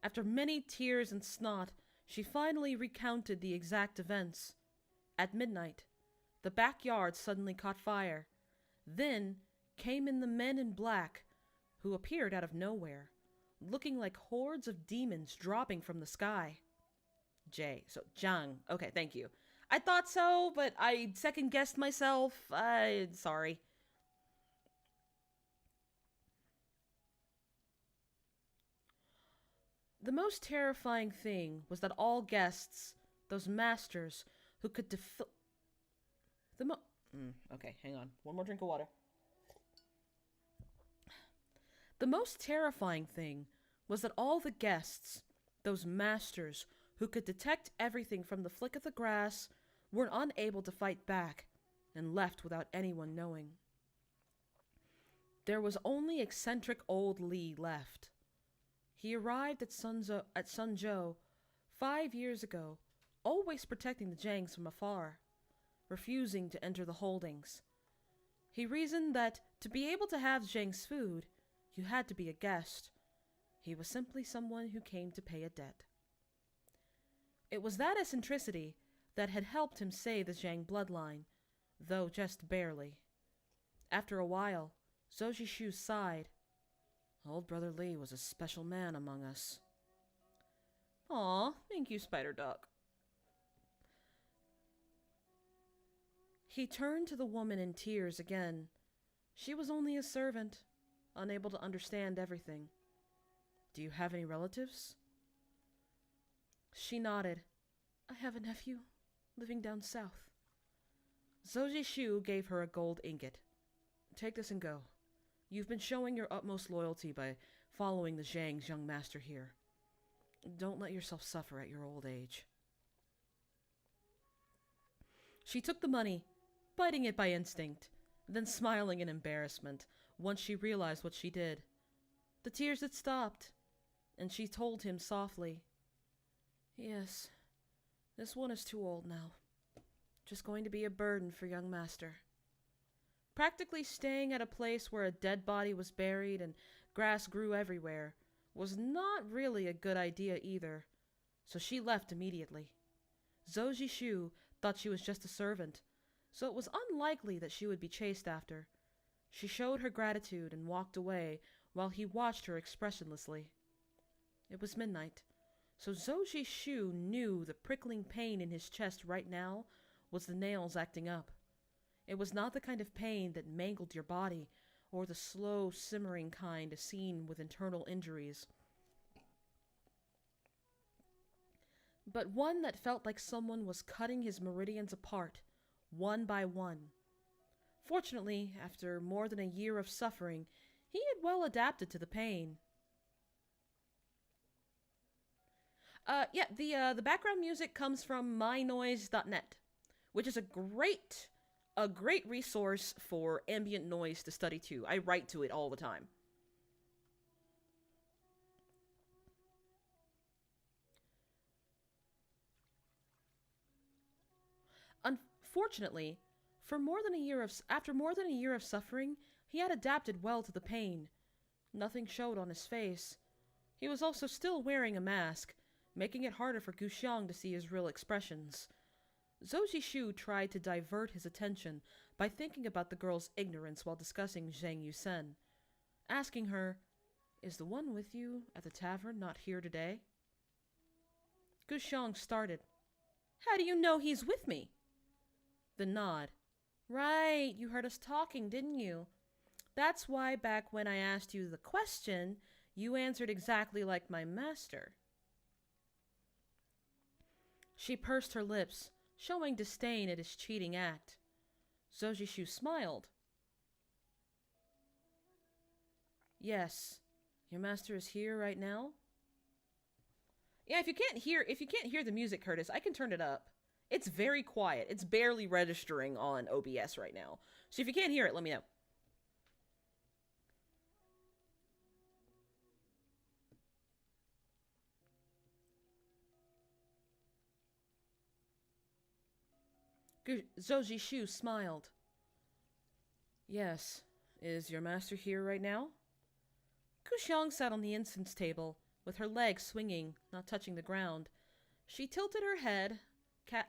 After many tears and snot, she finally recounted the exact events. At midnight, the backyard suddenly caught fire. Then came in the men in black, who appeared out of nowhere, looking like hordes of demons dropping from the sky. Zhang. Okay, thank you. I thought so, but I second-guessed myself. Sorry. The most terrifying thing was that all guests, those masters who could okay, hang on. One more drink of water. The most terrifying thing was that all the guests, those masters who could detect everything from the flick of the grass, were unable to fight back and left without anyone knowing. There was only eccentric old Li left. He arrived at Sunzhou 5 years ago, always protecting the Zhangs from afar, refusing to enter the holdings. He reasoned that to be able to have Zhang's food, you had to be a guest. He was simply someone who came to pay a debt. It was that eccentricity that had helped him save the Zhang bloodline, though just barely. After a while, Zhou Jishu sighed. Old Brother Li was a special man among us. Aw, thank you, Spider Duck. He turned to the woman in tears again. She was only a servant, unable to understand everything. Do you have any relatives? She nodded. I have a nephew, living down south. Zhou Jishu gave her a gold ingot. Take this and go. You've been showing your utmost loyalty by following the Zhang's young master here. Don't let yourself suffer at your old age. She took the money, biting it by instinct, then smiling in embarrassment once she realized what she did. The tears had stopped, and she told him softly, Yes, this one is too old now. Just going to be a burden for young master. Practically staying at a place where a dead body was buried and grass grew everywhere was not really a good idea either, so she left immediately. Zhou Jishu thought she was just a servant, so it was unlikely that she would be chased after. She showed her gratitude and walked away while he watched her expressionlessly. It was midnight, so Zhou Jishu knew the prickling pain in his chest right now was the nails acting up. It was not the kind of pain that mangled your body, or the slow, simmering kind seen with internal injuries, but one that felt like someone was cutting his meridians apart, one by one. Fortunately, after more than a year of suffering, he had well adapted to the pain. The background music comes from mynoise.net, which is a great resource for ambient noise to study too. I write to it all the time. Unfortunately, after more than a year of suffering, he had adapted well to the pain. Nothing showed on his face. He was also still wearing a mask, making it harder for Guxiang to see his real expressions. Zhou Jishu tried to divert his attention by thinking about the girl's ignorance while discussing Zhang Yusen, asking her, "Is the one with you at the tavern not here today?" Guxiang started. "How do you know he's with me?" The nod. "Right, you heard us talking, didn't you? That's why back when I asked you the question, you answered exactly like my master." She pursed her lips, showing disdain at his cheating act. Zhou Jishu smiled. "Yes, your master is here right now?" Yeah, if you can't hear the music, Curtis, I can turn it up. It's very quiet. It's barely registering on OBS right now. So if you can't hear it, let me know. Zhou Jishu smiled. "Yes. Is your master here right now?" Guxiang sat on the incense table, with her legs swinging, not touching the ground. She tilted her head,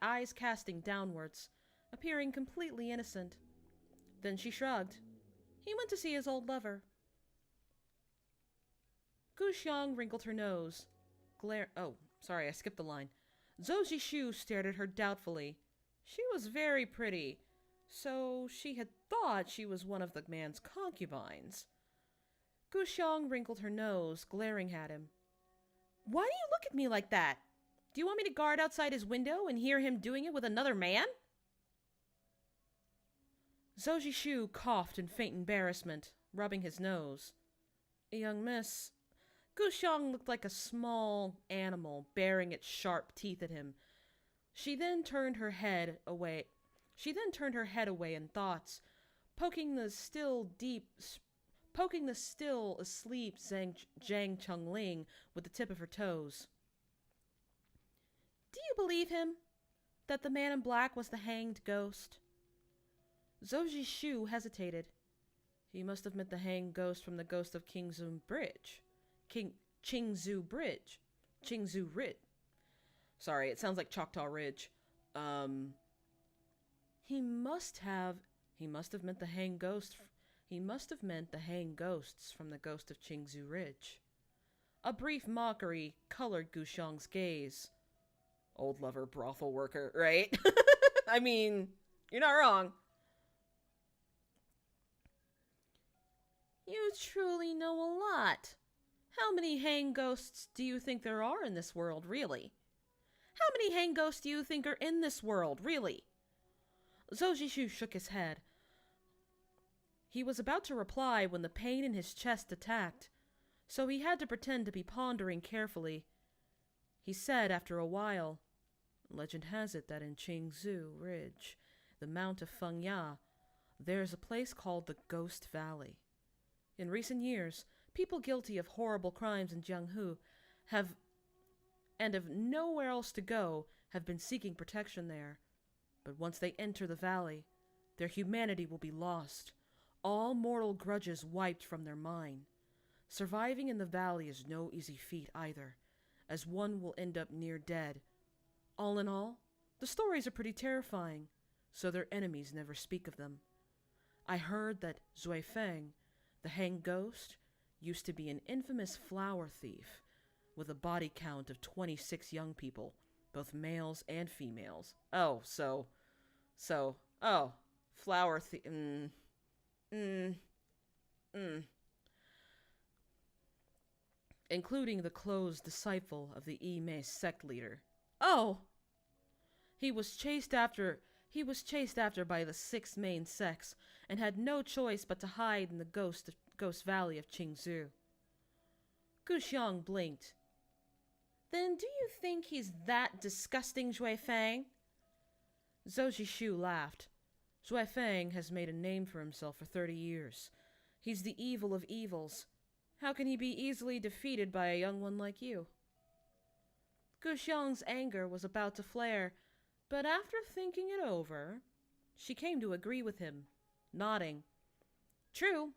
eyes casting downwards, appearing completely innocent. Then she shrugged. "He went to see his old lover." Guxiang wrinkled her nose. Oh, sorry, I skipped the line. Zhou Jishu stared at her doubtfully. She was very pretty, so she had thought she was one of the man's concubines. Guxiang wrinkled her nose, glaring at him. "Why do you look at me like that? Do you want me to guard outside his window and hear him doing it with another man?" Zhou Jishu coughed in faint embarrassment, rubbing his nose. "Young miss..." Guxiang looked like a small animal baring its sharp teeth at him. She then turned her head away in thoughts, poking the still asleep Zhang Chengling with the tip of her toes. "Do you believe him? That the man in black was the hanged ghost?" Zhou Jishu hesitated. He must have meant the hanged ghost from the ghost of Qingzhou Bridge. Qingzhou Ridge. Sorry, it sounds like Choctaw Ridge. He must have meant the hanged ghost. He must have meant the hanged ghosts from the ghost of Qingzhou Ridge. A brief mockery colored Guxiang's gaze. Old lover, brothel worker, right? I mean, you're not wrong. "You truly know a lot. How many hanged ghosts do you think there are in this world, really? How many hanged ghosts do you think are in this world, really?" Zhou Jishu shook his head. He was about to reply when the pain in his chest attacked, so he had to pretend to be pondering carefully. He said after a while, "Legend has it that in Qingzhou Ridge, the Mount of Fengya, there's a place called the Ghost Valley. In recent years, people guilty of horrible crimes in Jianghu have nowhere else to go have been seeking protection there. But once they enter the valley, their humanity will be lost, all mortal grudges wiped from their mind. Surviving in the valley is no easy feat either, as one will end up near dead. All in all, the stories are pretty terrifying, so their enemies never speak of them. I heard that Zui Feng, the hanged ghost, used to be an infamous flower thief, with a body count of 26 young people, both males and females. Oh, flower mm, mm, including the closed disciple of the Ime sect leader. Oh! He was chased after he was chased after by the six main sects and had no choice but to hide in the ghost valley of Qingzhou. Gu Xiang blinked. Then do you think he's that disgusting, Zhui Fang? Zhou Jishu laughed. Zhui Fang has made a name for himself for 30 years. He's the evil of evils. How can he be easily defeated by a young one like you? Gu Xiang's anger was about to flare, but after thinking it over, she came to agree with him, nodding. True.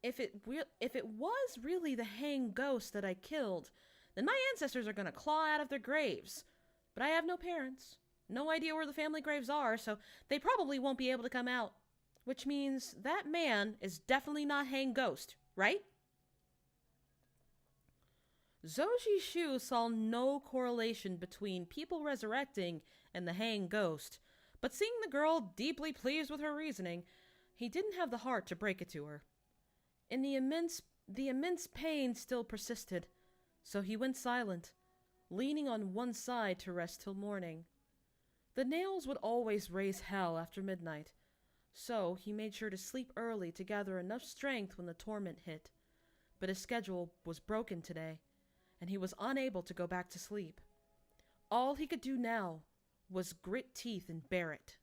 If it was really the hanged ghost that I killed, then my ancestors are going to claw out of their graves. But I have no parents, no idea where the family graves are, so they probably won't be able to come out. Which means that man is definitely not hanged ghost, right? Zhou Jishu saw no correlation between people resurrecting and the hanged ghost, but seeing the girl deeply pleased with her reasoning, he didn't have the heart to break it to her. And the immense pain still persisted, so he went silent, leaning on one side to rest till morning. The nails would always raise hell after midnight, so he made sure to sleep early to gather enough strength when the torment hit. But his schedule was broken today, and he was unable to go back to sleep. All he could do now was grit his teeth and bear it.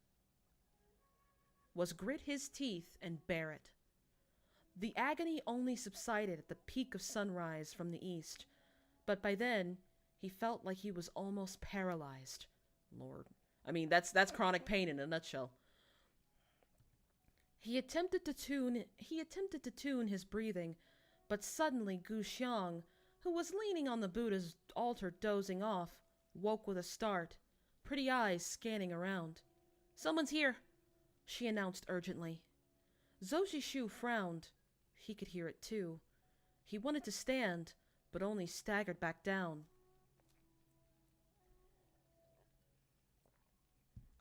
The agony only subsided at the peak of sunrise from the east, but by then he felt like he was almost paralyzed. Lord. I mean, that's chronic pain in a nutshell. He attempted to tune his breathing, but suddenly Gu Xiang, who was leaning on the Buddha's altar dozing off, woke with a start, pretty eyes scanning around. Someone's here, she announced urgently. Zhou Jishu frowned. He could hear it too. He wanted to stand, but only staggered back down.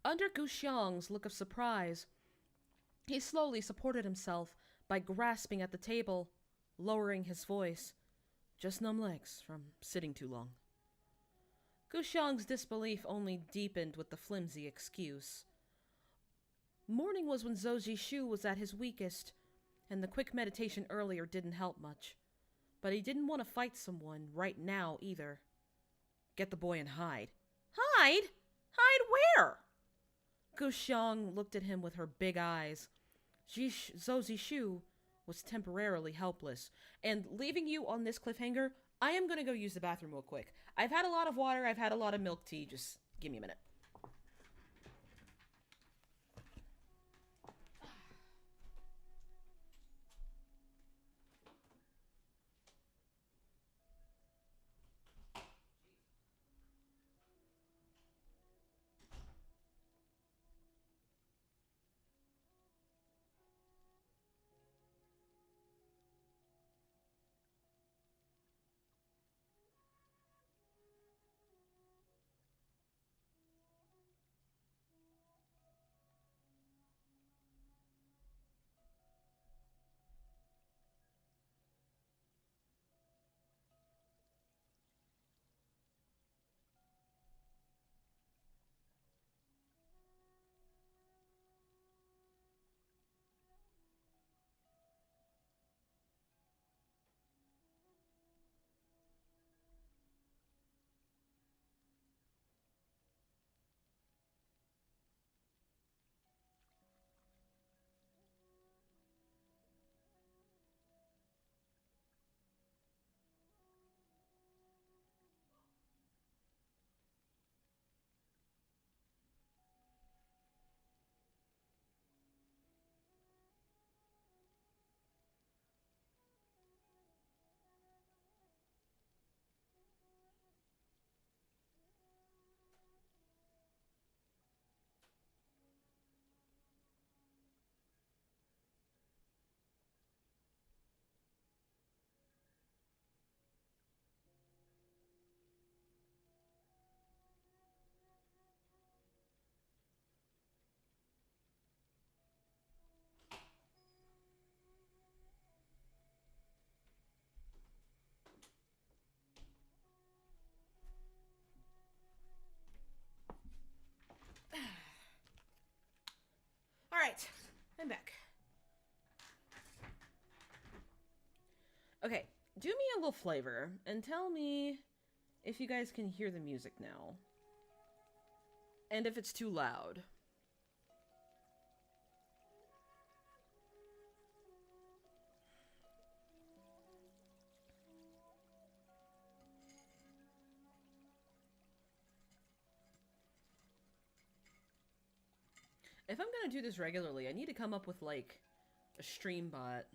Under Gu Xiang's look of surprise, he slowly supported himself by grasping at the table, lowering his voice. Just numb legs from sitting too long. Gu Xiang's disbelief only deepened with the flimsy excuse. Morning was when Zhou Jishu was at his weakest, and the quick meditation earlier didn't help much. But he didn't want to fight someone right now either. Get the boy and hide. Hide? Hide where? Gu Xiang looked at him with her big eyes. Zhou Jishu was temporarily helpless, and leaving you on this cliffhanger, I am going to go use the bathroom real quick. I've had a lot of water, I've had a lot of milk tea, just give me a minute. Alright, I'm back. Okay, do me a little flavor and tell me if you guys can hear the music now. And if it's too loud. If I'm gonna do this regularly, I need to come up with, like, a stream bot.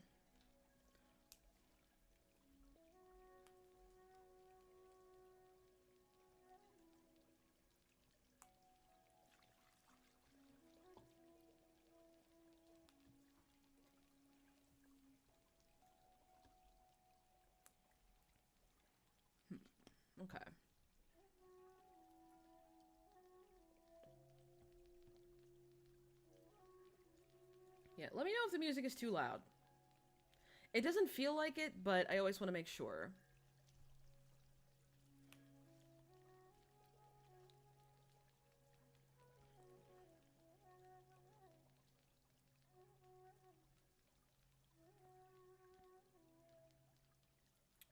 Okay. Yeah, let me know if the music is too loud. It doesn't feel like it, but I always want to make sure.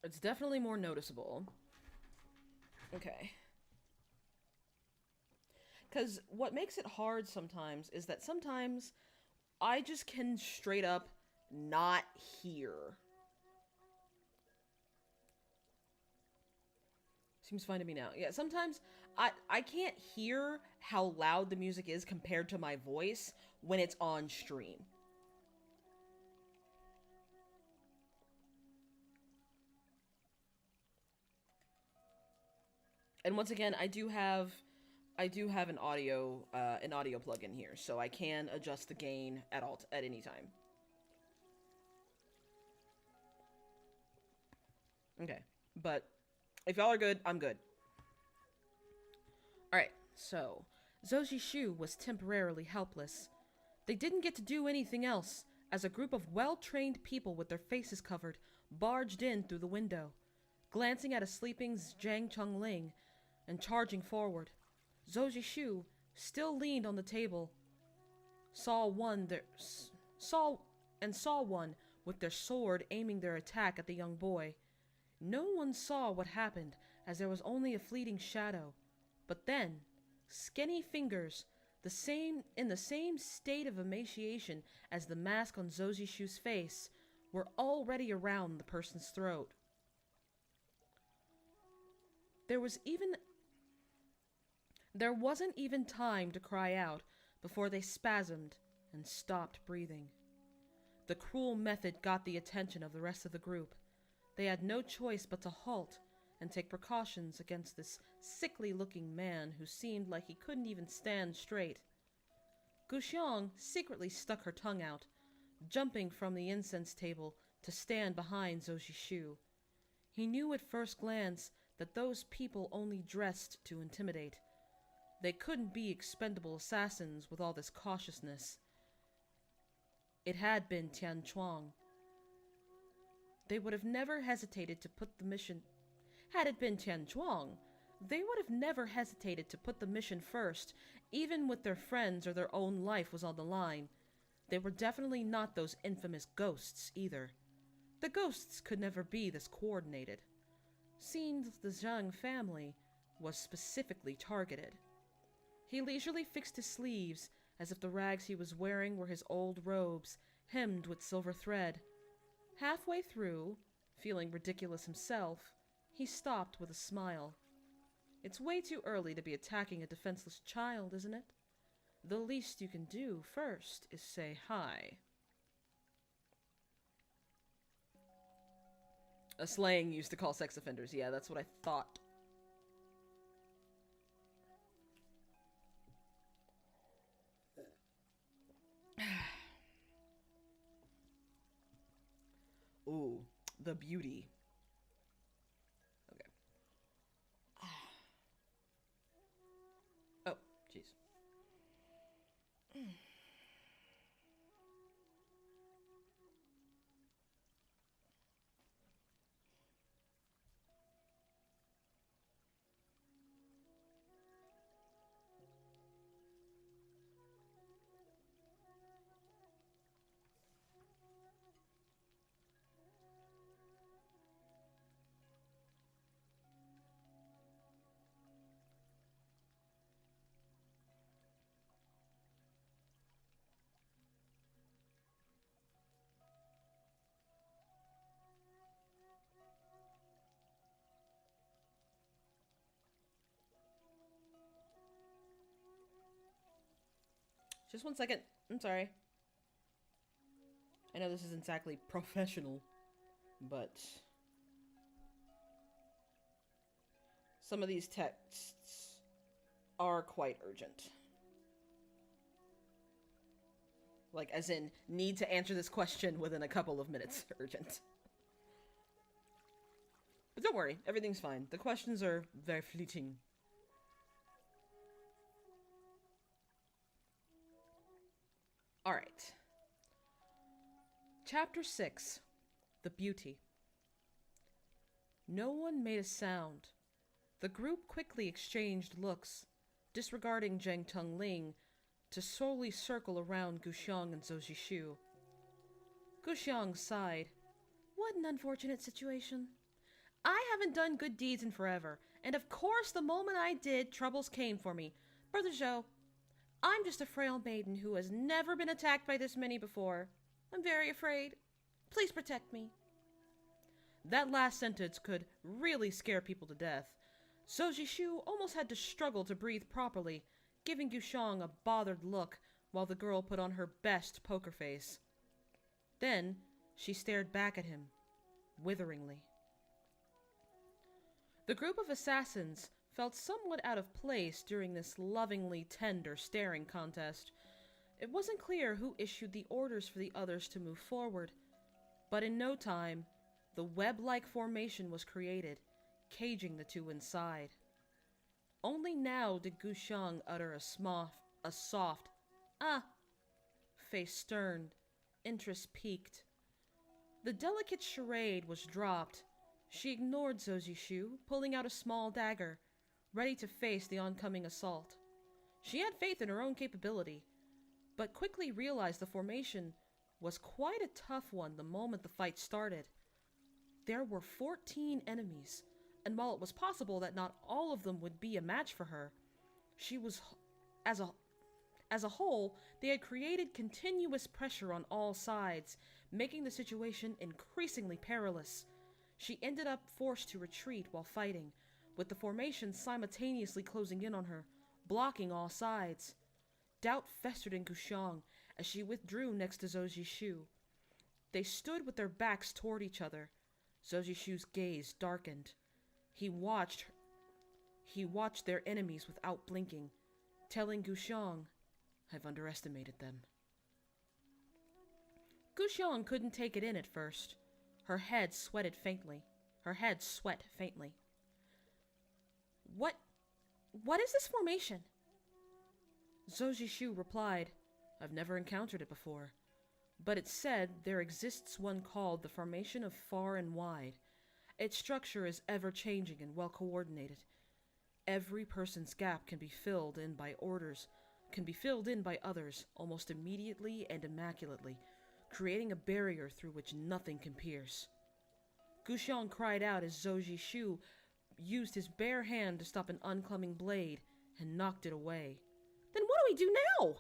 It's definitely more noticeable. Okay. Because what makes it hard sometimes is that sometimes I just can straight up not hear. Seems fine to me now. Yeah, sometimes I can't hear how loud the music is compared to my voice when it's on stream. And once again, I do have an audio plug-in here, so I can adjust the gain at any time. Okay, but if y'all are good, I'm good. Alright, so Zoji Shu was temporarily helpless. They didn't get to do anything else, as a group of well-trained people with their faces covered barged in through the window, glancing at a sleeping Zhang Chongling and charging forward. Zoji Shu still leaned on the table, saw one with their sword aiming their attack at the young boy. No one saw what happened, as there was only a fleeting shadow. But then, skinny fingers, in the same state of emaciation as the mask on Zoji Shu's face, were already around the person's throat. There wasn't even time to cry out before they spasmed and stopped breathing. The cruel method got the attention of the rest of the group. They had no choice but to halt and take precautions against this sickly-looking man who seemed like he couldn't even stand straight. Guxiang secretly stuck her tongue out, jumping from the incense table to stand behind Zoji Shu. He knew at first glance that those people only dressed to intimidate. They couldn't be expendable assassins with all this cautiousness. It had been Tian Chuang. They would have never hesitated to put the mission... Had it been Tian Chuang, they would have never hesitated to put the mission first, even with their friends or their own life was on the line. They were definitely not those infamous ghosts, either. The ghosts could never be this coordinated. Seemed the Zhang family was specifically targeted. He leisurely fixed his sleeves, as if the rags he was wearing were his old robes, hemmed with silver thread. Halfway through, feeling ridiculous himself, he stopped with a smile. It's way too early to be attacking a defenseless child, isn't it? The least you can do first is say hi. A slang used to call sex offenders. Yeah, that's what I thought. Ooh, the beauty. Okay. Oh, jeez. Just 1 second. I'm sorry. I know this isn't exactly professional, but some of these texts are quite urgent. Like, as in, need to answer this question within a couple of minutes. Urgent. But don't worry, everything's fine. The questions are very fleeting. Alright. Chapter 6. The Beauty. No one made a sound. The group quickly exchanged looks, disregarding Zheng Tongling to solely circle around Guxiang and Zhou Zhishu. Guxiang sighed. What an unfortunate situation. I haven't done good deeds in forever, and of course the moment I did, troubles came for me. Brother Zhou, I'm just a frail maiden who has never been attacked by this many before. I'm very afraid. Please protect me. That last sentence could really scare people to death. Zhou Zhishu almost had to struggle to breathe properly, giving Guxiang a bothered look while the girl put on her best poker face. Then she stared back at him, witheringly. The group of assassins felt somewhat out of place during this lovingly tender staring contest. It wasn't clear who issued the orders for the others to move forward, but in no time, the web-like formation was created, caging the two inside. Only now did Guxiang utter a soft, "Ah!" Face sterned, interest peaked. The delicate charade was dropped. She ignored Zhou Zhishu, pulling out a small dagger, ready to face the oncoming assault. She had faith in her own capability, but quickly realized the formation was quite a tough one the moment the fight started. There were 14 enemies, and while it was possible that not all of them would be a match for her, as a whole, they had created continuous pressure on all sides, making the situation increasingly perilous. She ended up forced to retreat while fighting, with the formation simultaneously closing in on her, blocking all sides. Doubt festered in Guxiang as she withdrew next to Zhou Zhishu. They stood with their backs toward each other. Zhou Zhishu's gaze darkened. He watched their enemies without blinking, telling Guxiang, "I've underestimated them." Guxiang couldn't take it in at first. Her head sweat faintly. What is this formation? Zhou Zhishu replied, "I've never encountered it before, but it's said there exists one called the Formation of Far and Wide. Its structure is ever-changing and well-coordinated. Every person's gap can be filled in by others almost immediately and immaculately, creating a barrier through which nothing can pierce." Guxiang cried out as Zhou Zhishu used his bare hand to stop an oncoming blade and knocked it away. "Then what do we do now?"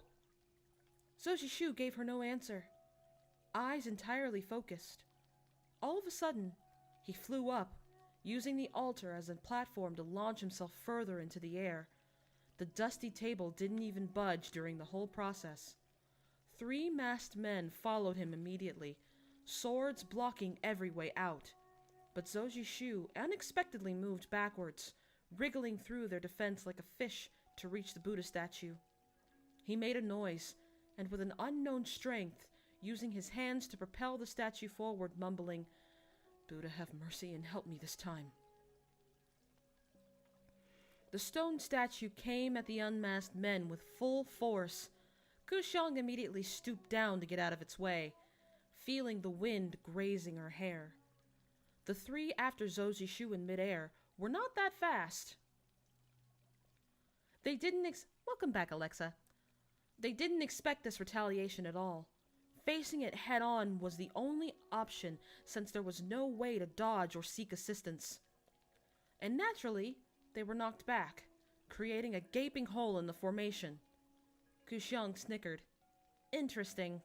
Zhou Zhishu gave her no answer, eyes entirely focused. All of a sudden, he flew up, using the altar as a platform to launch himself further into the air. The dusty table didn't even budge during the whole process. 3 masked men followed him immediately, swords blocking every way out. But Zhou Zhishu unexpectedly moved backwards, wriggling through their defense like a fish to reach the Buddha statue. He made a noise, and with an unknown strength, using his hands to propel the statue forward, mumbling, "Buddha, have mercy and help me this time." The stone statue came at the unmasked men with full force. Guxiang immediately stooped down to get out of its way, feeling the wind grazing her hair. The 3 after Zhou Zhishu in midair were not that fast. Welcome back, Alexa. They didn't expect this retaliation at all. Facing it head-on was the only option, since there was no way to dodge or seek assistance. And naturally, they were knocked back, creating a gaping hole in the formation. Guxiang snickered. Interesting.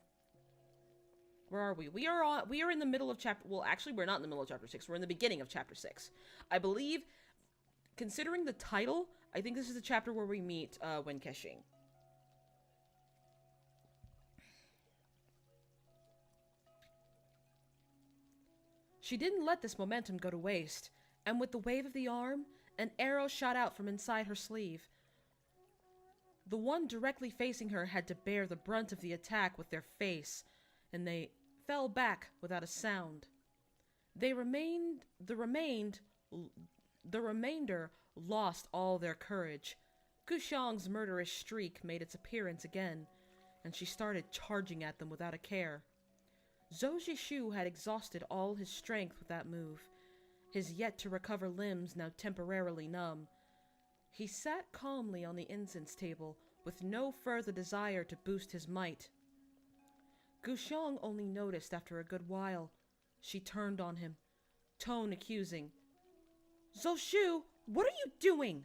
Where are we? We are in the middle of chapter... Well, actually, we're not in the middle of chapter 6. We're in the beginning of chapter 6. I believe, considering the title, I think this is the chapter where we meet Wen Kexing. She didn't let this momentum go to waste, and with the wave of the arm, an arrow shot out from inside her sleeve. The one directly facing her had to bear the brunt of the attack with their face, and they fell back without a sound. The remainder lost all their courage. Guxiang's murderous streak made its appearance again, and she started charging at them without a care. Zhou Jishu had exhausted all his strength with that move, his yet-to-recover limbs now temporarily numb. He sat calmly on the incense table, with no further desire to boost his might. Guxiang only noticed after a good while. She turned on him, tone accusing. "Zhou Shu, what are you doing?"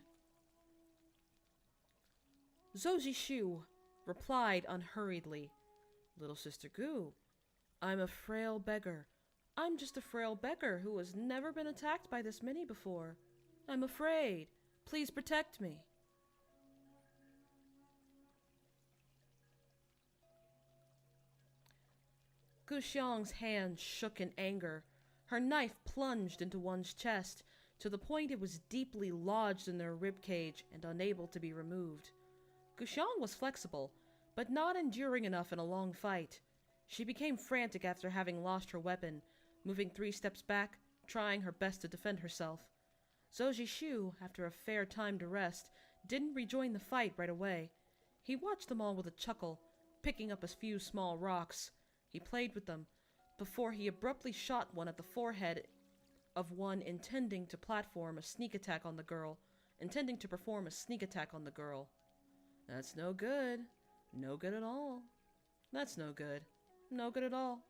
Zhou Jishu replied unhurriedly, "Little Sister Gu, I'm a frail beggar. I'm just a frail beggar who has never been attacked by this many before. I'm afraid. Please protect me." Guxiang's hand shook in anger. Her knife plunged into one's chest, to the point it was deeply lodged in their ribcage and unable to be removed. Guxiang was flexible, but not enduring enough in a long fight. She became frantic after having lost her weapon, moving 3 steps back, trying her best to defend herself. Zhou Jishu, after a fair time to rest, didn't rejoin the fight right away. He watched them all with a chuckle, picking up a few small rocks. He played with them, before he abruptly shot one at the forehead of one intending to perform a sneak attack on the girl. That's no good. No good at all. That's no good. No good at all.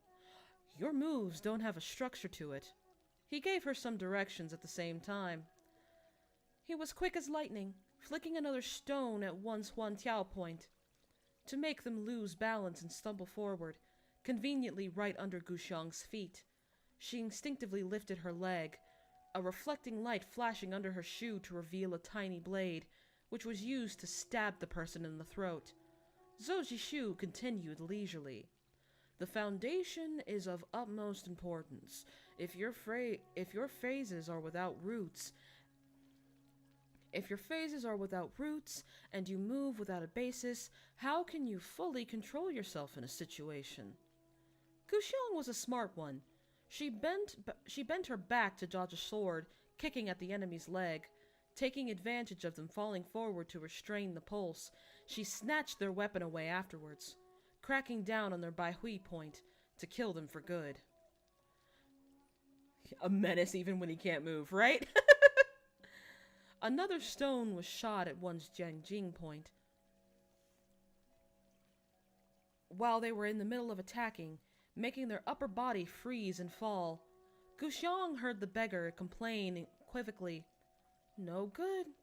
Your moves don't have a structure to it. He gave her some directions at the same time. He was quick as lightning, flicking another stone at one's Huantiao point, to make them lose balance and stumble forward, conveniently right under Guxiang's feet. She instinctively lifted her leg, a reflecting light flashing under her shoe to reveal a tiny blade, which was used to stab the person in the throat. Zhou Jishu continued leisurely. "The foundation is of utmost importance. If your phases are without roots, and you move without a basis, how can you fully control yourself in a situation?" Guxiang was a smart one. She bent her back to dodge a sword, kicking at the enemy's leg. Taking advantage of them falling forward to restrain the pulse, she snatched their weapon away afterwards, cracking down on their Baihui point to kill them for good. A menace even when he can't move, right? Another stone was shot at one's Jiangjing point. While they were in the middle of attacking, making their upper body freeze and fall, Guxiang heard the beggar complain equivocally. "No good.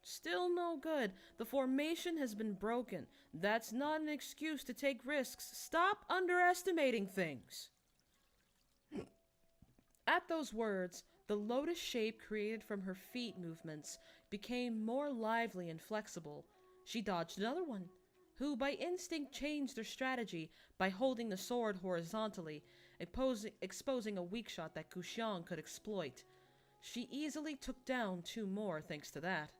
Still no good. The formation has been broken. That's not an excuse to take risks. Stop underestimating things." At those words, the lotus shape created from her feet movements became more lively and flexible. She dodged another one, who by instinct changed their strategy by holding the sword horizontally, exposing a weak shot that Guxiang could exploit. She easily took down 2 more thanks to that.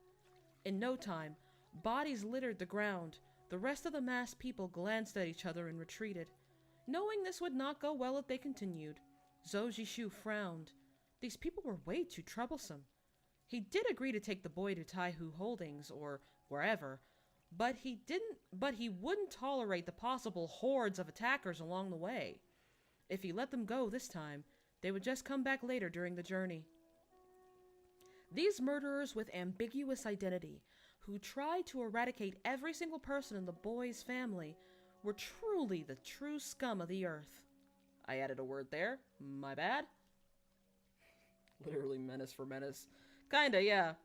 In no time, bodies littered the ground. The rest of the masked people glanced at each other and retreated. Knowing this would not go well if they continued, Zhou Jishu frowned. These people were way too troublesome. He did agree to take the boy to Taihu Holdings, or wherever, but he wouldn't tolerate the possible hordes of attackers along the way. If he let them go this time, they would just come back later during the journey. These murderers with ambiguous identity, who tried to eradicate every single person in the boy's family, were truly the true scum of the earth. I added a word there. My bad. Literally menace for menace. Kinda, yeah.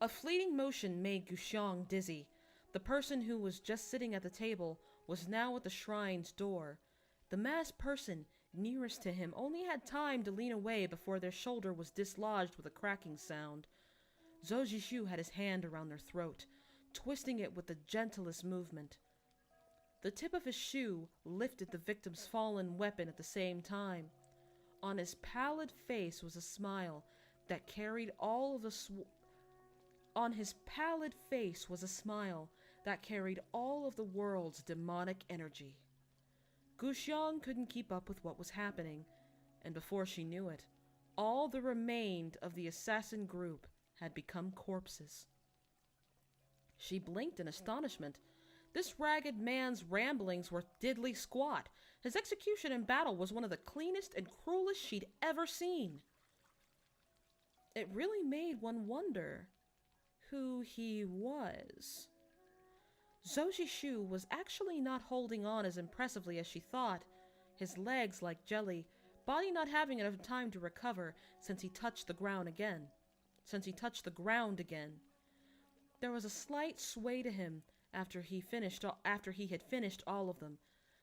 A fleeting motion made Guxiang dizzy. The person who was just sitting at the table was now at the shrine's door. The masked person nearest to him only had time to lean away before their shoulder was dislodged with a cracking sound. Zhou Jishu had his hand around their throat, twisting it with the gentlest movement. The tip of his shoe lifted the victim's fallen weapon at the same time. On his pallid face was a smile that carried all of the world's demonic energy. Guxiang couldn't keep up with what was happening, and before she knew it, all that remained of the assassin group had become corpses. She blinked in astonishment. This ragged man's ramblings were diddly squat. His execution in battle was one of the cleanest and cruelest she'd ever seen. It really made one wonder who he was. Zhou Zishu was actually not holding on as impressively as she thought, his legs like jelly, body not having enough time to recover since he touched the ground again. There was a slight sway to him after he had finished all of them,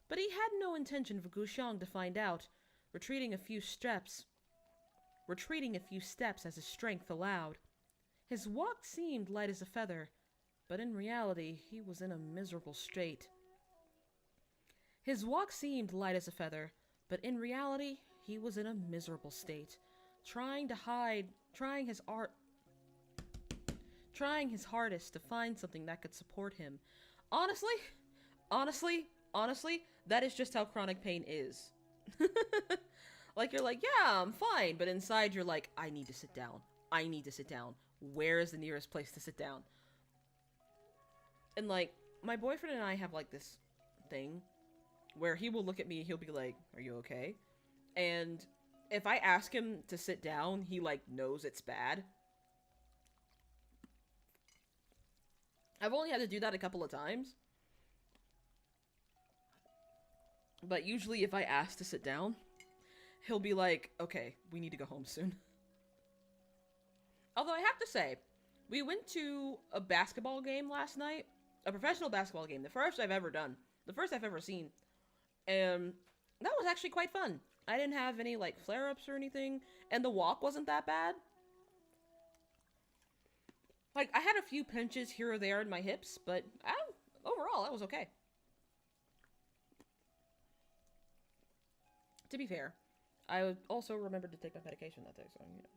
but he had no intention for Guxiang to find out, retreating a few steps as his strength allowed. His walk seemed light as a feather, but in reality, he was in a miserable state. Trying his hardest to find something that could support him. Honestly, that is just how chronic pain is. Like, you're like, yeah, I'm fine, but inside you're like, I need to sit down. Where is the nearest place to sit down? And like, my boyfriend and I have like this thing where he will look at me and he'll be like, are you okay? And if I ask him to sit down, he like knows it's bad. I've only had to do that a couple of times. But usually if I ask to sit down, he'll be like, okay, we need to go home soon. Although I have to say, we went to a basketball game last night. A professional basketball game. The first I've ever done. The first I've ever seen. And that was actually quite fun. I didn't have any, like, flare-ups or anything. And the walk wasn't that bad. Like, I had a few pinches here or there in my hips, but overall, that was okay. To be fair, I also remembered to take my medication that day, so, you know.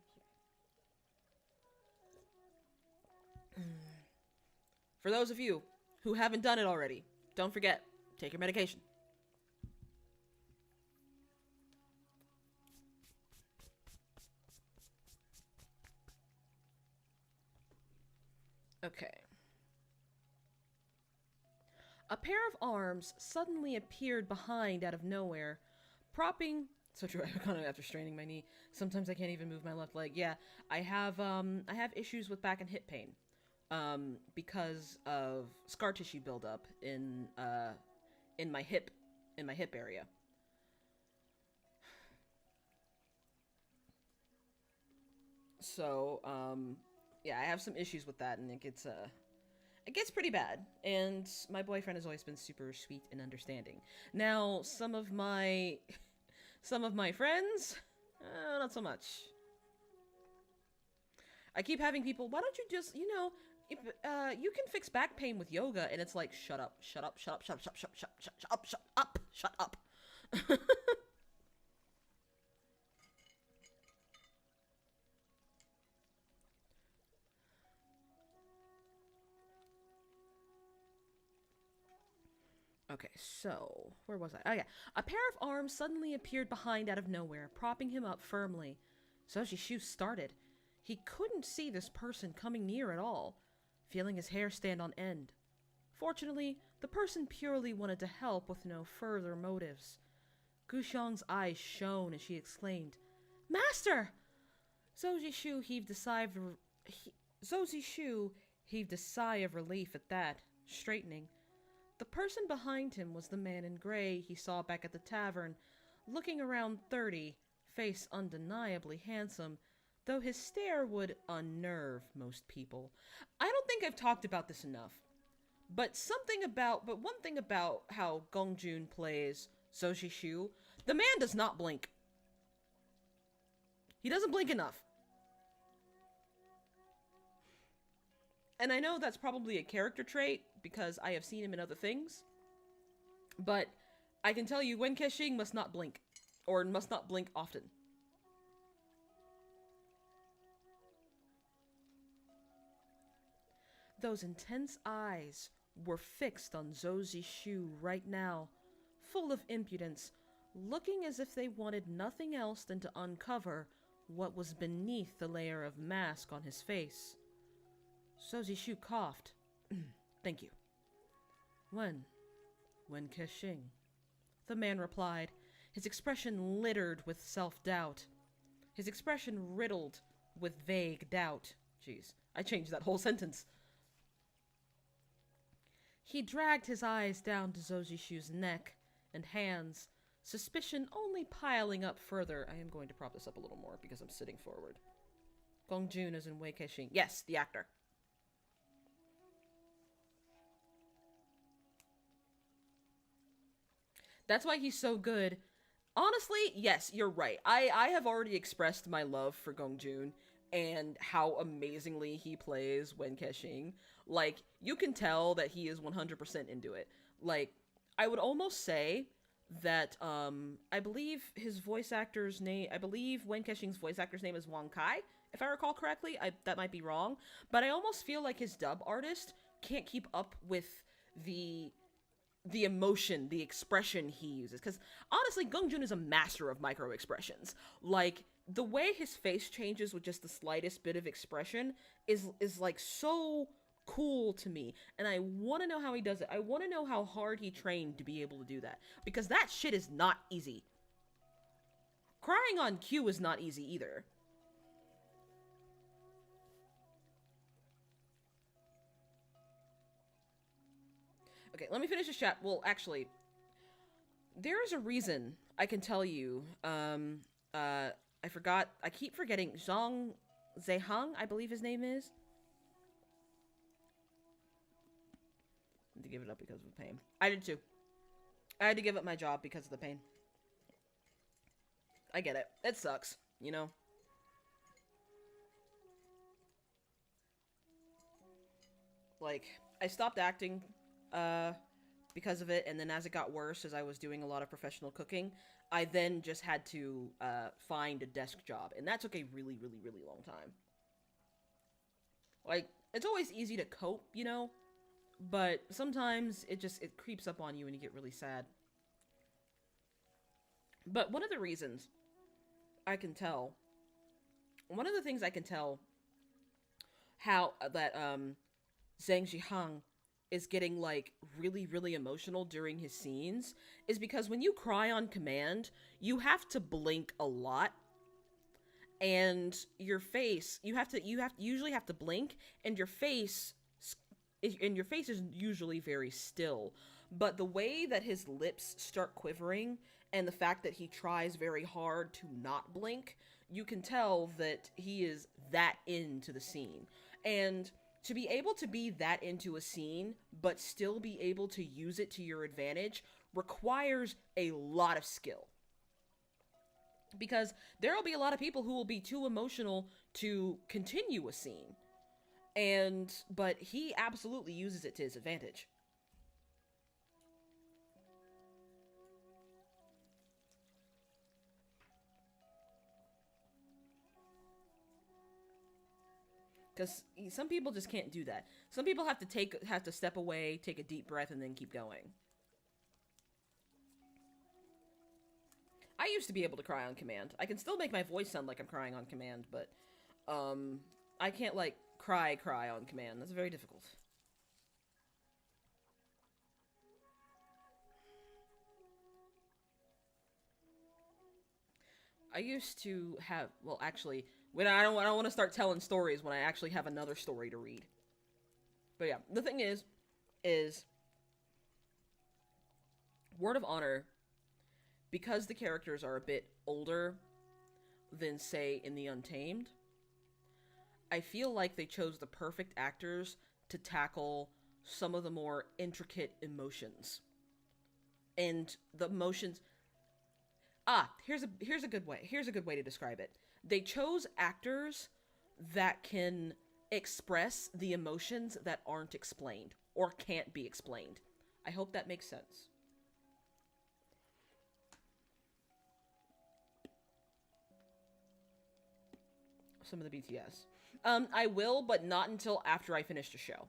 For those of you who haven't done it already, don't forget, take your medication. Okay. A pair of arms suddenly appeared behind out of nowhere, propping... So true, I kind of after straining my knee. Sometimes I can't even move my left leg. Yeah, I have issues with back and hip pain. Because of scar tissue buildup in my hip area. So, yeah, I have some issues with that, and it gets pretty bad. And my boyfriend has always been super sweet and understanding. Now, some of my friends, not so much. I keep having people, why don't you just, you know, if, you can fix back pain with yoga, and it's like, shut up. Okay, so, where was I? Oh yeah, a pair of arms suddenly appeared behind out of nowhere, propping him up firmly. Soji's shoe started. He couldn't see this person coming near at all, feeling his hair stand on end. Fortunately, the person purely wanted to help with no further motives. Guxiang's eyes shone as she exclaimed, "Master!" Zhou Zishu heaved a sigh of relief at that, straightening. The person behind him was the man in gray he saw back at the tavern, looking around 30, face undeniably handsome, though his stare would unnerve most people. I don't think I've talked about this enough. But one thing about how Gongjun plays Zhou Zishu, the man does not blink. He doesn't blink enough. And I know that's probably a character trait, because I have seen him in other things. But I can tell you, Wen Kexing must not blink, or must not blink often. Those intense eyes were fixed on Zhou Zishu right now, full of impudence, looking as if they wanted nothing else than to uncover what was beneath the layer of mask on his face. Zhou Zishu coughed. Thank you. Wen Kexing. The man replied, his expression littered with self-doubt. His expression riddled with vague doubt. Jeez, I changed that whole sentence. He dragged his eyes down to Zhou Zishu's neck and hands, suspicion only piling up further. I am going to prop this up a little more because I'm sitting forward. Gong Jun is in Wei Kexing. Yes, the actor. That's why he's so good. Honestly, yes, you're right. I have already expressed my love for Gong Jun and how amazingly he plays Wen Kexing. Like, you can tell that he is 100% into it. Like, I would almost say that, I believe his voice actor's name, I believe Wen Kexing's voice actor's name is Wang Kai, if I recall correctly. That might be wrong. But I almost feel like his dub artist can't keep up with the emotion, the expression he uses. Because honestly, Gong Jun is a master of micro expressions. Like, the way his face changes with just the slightest bit of expression is like so cool to me, and I want to know how he does it. I want to know how hard he trained to be able to do that, because that shit is not easy. Crying on cue is not easy either. Okay, let me finish this chat. Well, actually, there is a reason I can tell you. I forgot. I keep forgetting. Zhang Zehang, I believe his name is. I had to give it up because of the pain. I did too. I had to give up my job because of the pain. I get it. It sucks, you know? Like, I stopped acting, because of it, and then as it got worse, as I was doing a lot of professional cooking, I then just had to, find a desk job, and that took a really, really, really long time. Like, it's always easy to cope, you know? But sometimes it creeps up on you and you get really sad. But one of the reasons I can tell, one of the things I can tell how that Zhang Zhihang is getting like really, really emotional during his scenes is because when you cry on command, you have to blink a lot. And your face, you usually have to blink, and your face is usually very still. But the way that his lips start quivering and the fact that he tries very hard to not blink, you can tell that he is that into the scene. And to be able to be that into a scene but still be able to use it to your advantage requires a lot of skill. Because there will be a lot of people who will be too emotional to continue a scene. But he absolutely uses it to his advantage. Because some people just can't do that. Some people have to step away, take a deep breath, and then keep going. I used to be able to cry on command. I can still make my voice sound like I'm crying on command, but I can't like cry on command. That's very difficult. I used to have, well, actually, when I don't want to start telling stories when I actually have another story to read. But yeah, the thing is Word of Honor, because the characters are a bit older than, say, in the Untamed, I feel like they chose the perfect actors to tackle some of the more intricate emotions. And the emotions... here's a good way to describe it. They chose actors that can express the emotions that aren't explained or can't be explained. I hope that makes sense. some of the BTS. I will, but not until after I finish the show.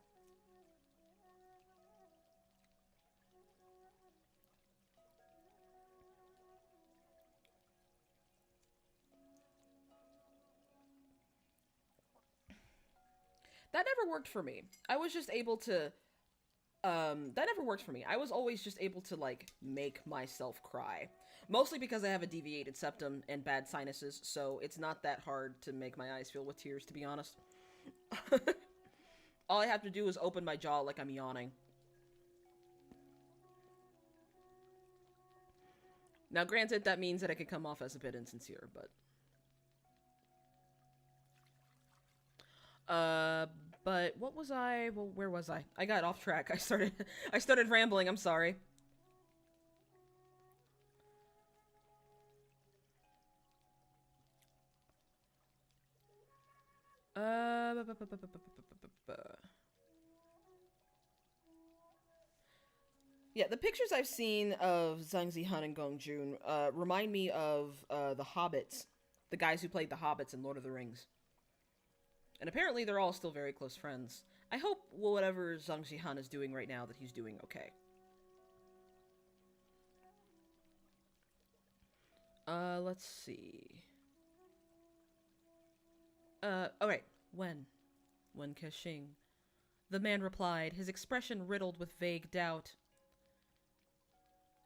That never worked for me. I was just able to that never worked for me. I was always just able to, like, make myself cry. Mostly because I have a deviated septum and bad sinuses, so it's not that hard to make my eyes fill with tears, to be honest. All I have to do is open my jaw like I'm yawning. Now, granted, that means that I could come off as a bit insincere, but... But what was I? Well, where was I? I got off track. I started rambling. I'm sorry. Yeah, the pictures I've seen of Zhang Zihan and Gong Jun remind me of the Hobbits, the guys who played the Hobbits in Lord of the Rings. And apparently they're all still very close friends. I hope whatever Zhang Zihan is doing right now that he's doing okay. Let's see. Alright. When Kexing. The man replied, his expression riddled with vague doubt.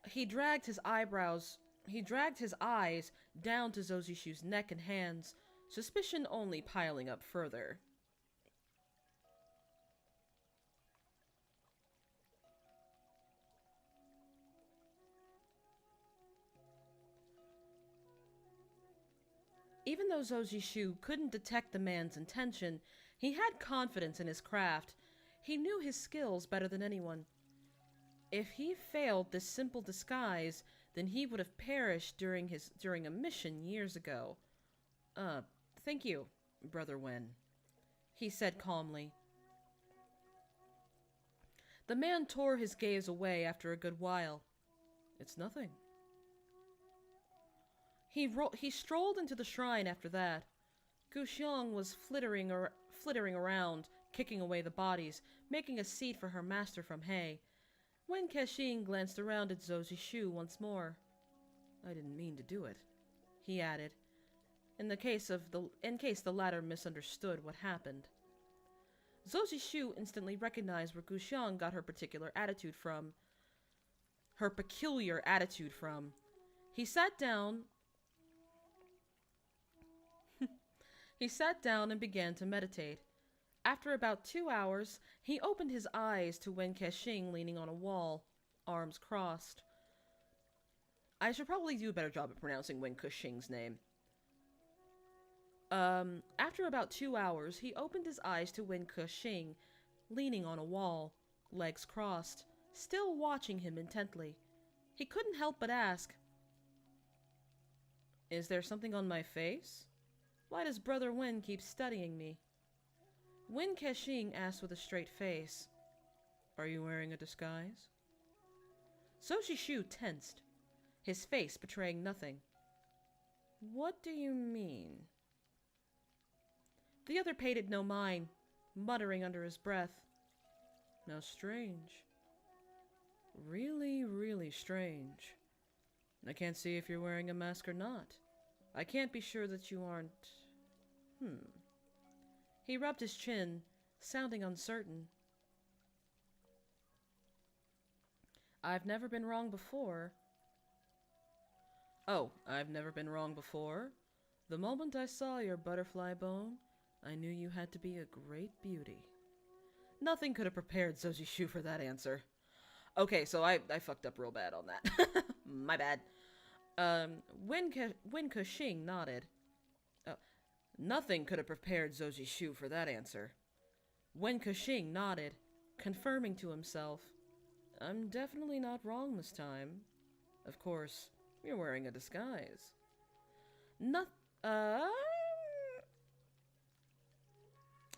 He dragged his eyes down to Zhou Zishu's neck and hands, suspicion only piling up further. Even though Zhou Zishu couldn't detect the man's intention, he had confidence in his craft. He knew his skills better than anyone. If he failed this simple disguise, then he would have perished during a mission years ago. Thank you, Brother Wen, he said calmly. The man tore his gaze away after a good while. It's nothing. He strolled into the shrine after that. Gu Xiong was flittering around, kicking away the bodies, making a seat for her master from hay. Wen Kexing glanced around at Zhou Zishu once more. I didn't mean to do it, he added, in case the latter misunderstood what happened. Zhou Zishu instantly recognized where Gu Xiong got her peculiar attitude from. He sat down. He sat down and began to meditate. After about 2 hours, he opened his eyes to Wen Kexing leaning on a wall, arms crossed. I should probably do a better job at pronouncing Wen Kexing's name. After about 2 hours, he opened his eyes to Wen Kexing, leaning on a wall, legs crossed, still watching him intently. He couldn't help but ask, "Is there something on my face? Why does Brother Wen keep studying me?" Wen Kexing asked with a straight face, "Are you wearing a disguise?" Zhou Zishu tensed, his face betraying nothing. "What do you mean?" The other paid it no mind, muttering under his breath, "Now strange. Really, really strange. I can't see if you're wearing a mask or not. I can't be sure that you aren't... He rubbed his chin, sounding uncertain. "I've never been wrong before." "Oh, I've never been wrong before? The moment I saw your butterfly bone, I knew you had to be a great beauty." Nothing could have prepared Zhou Zishu for that answer. Okay, so I fucked up real bad on that. My bad. Wen Kexing nodded. Oh, nothing could have prepared Zhou Zishu for that answer. Wen Kexing nodded, confirming to himself, "I'm definitely not wrong this time. Of course, you're wearing a disguise."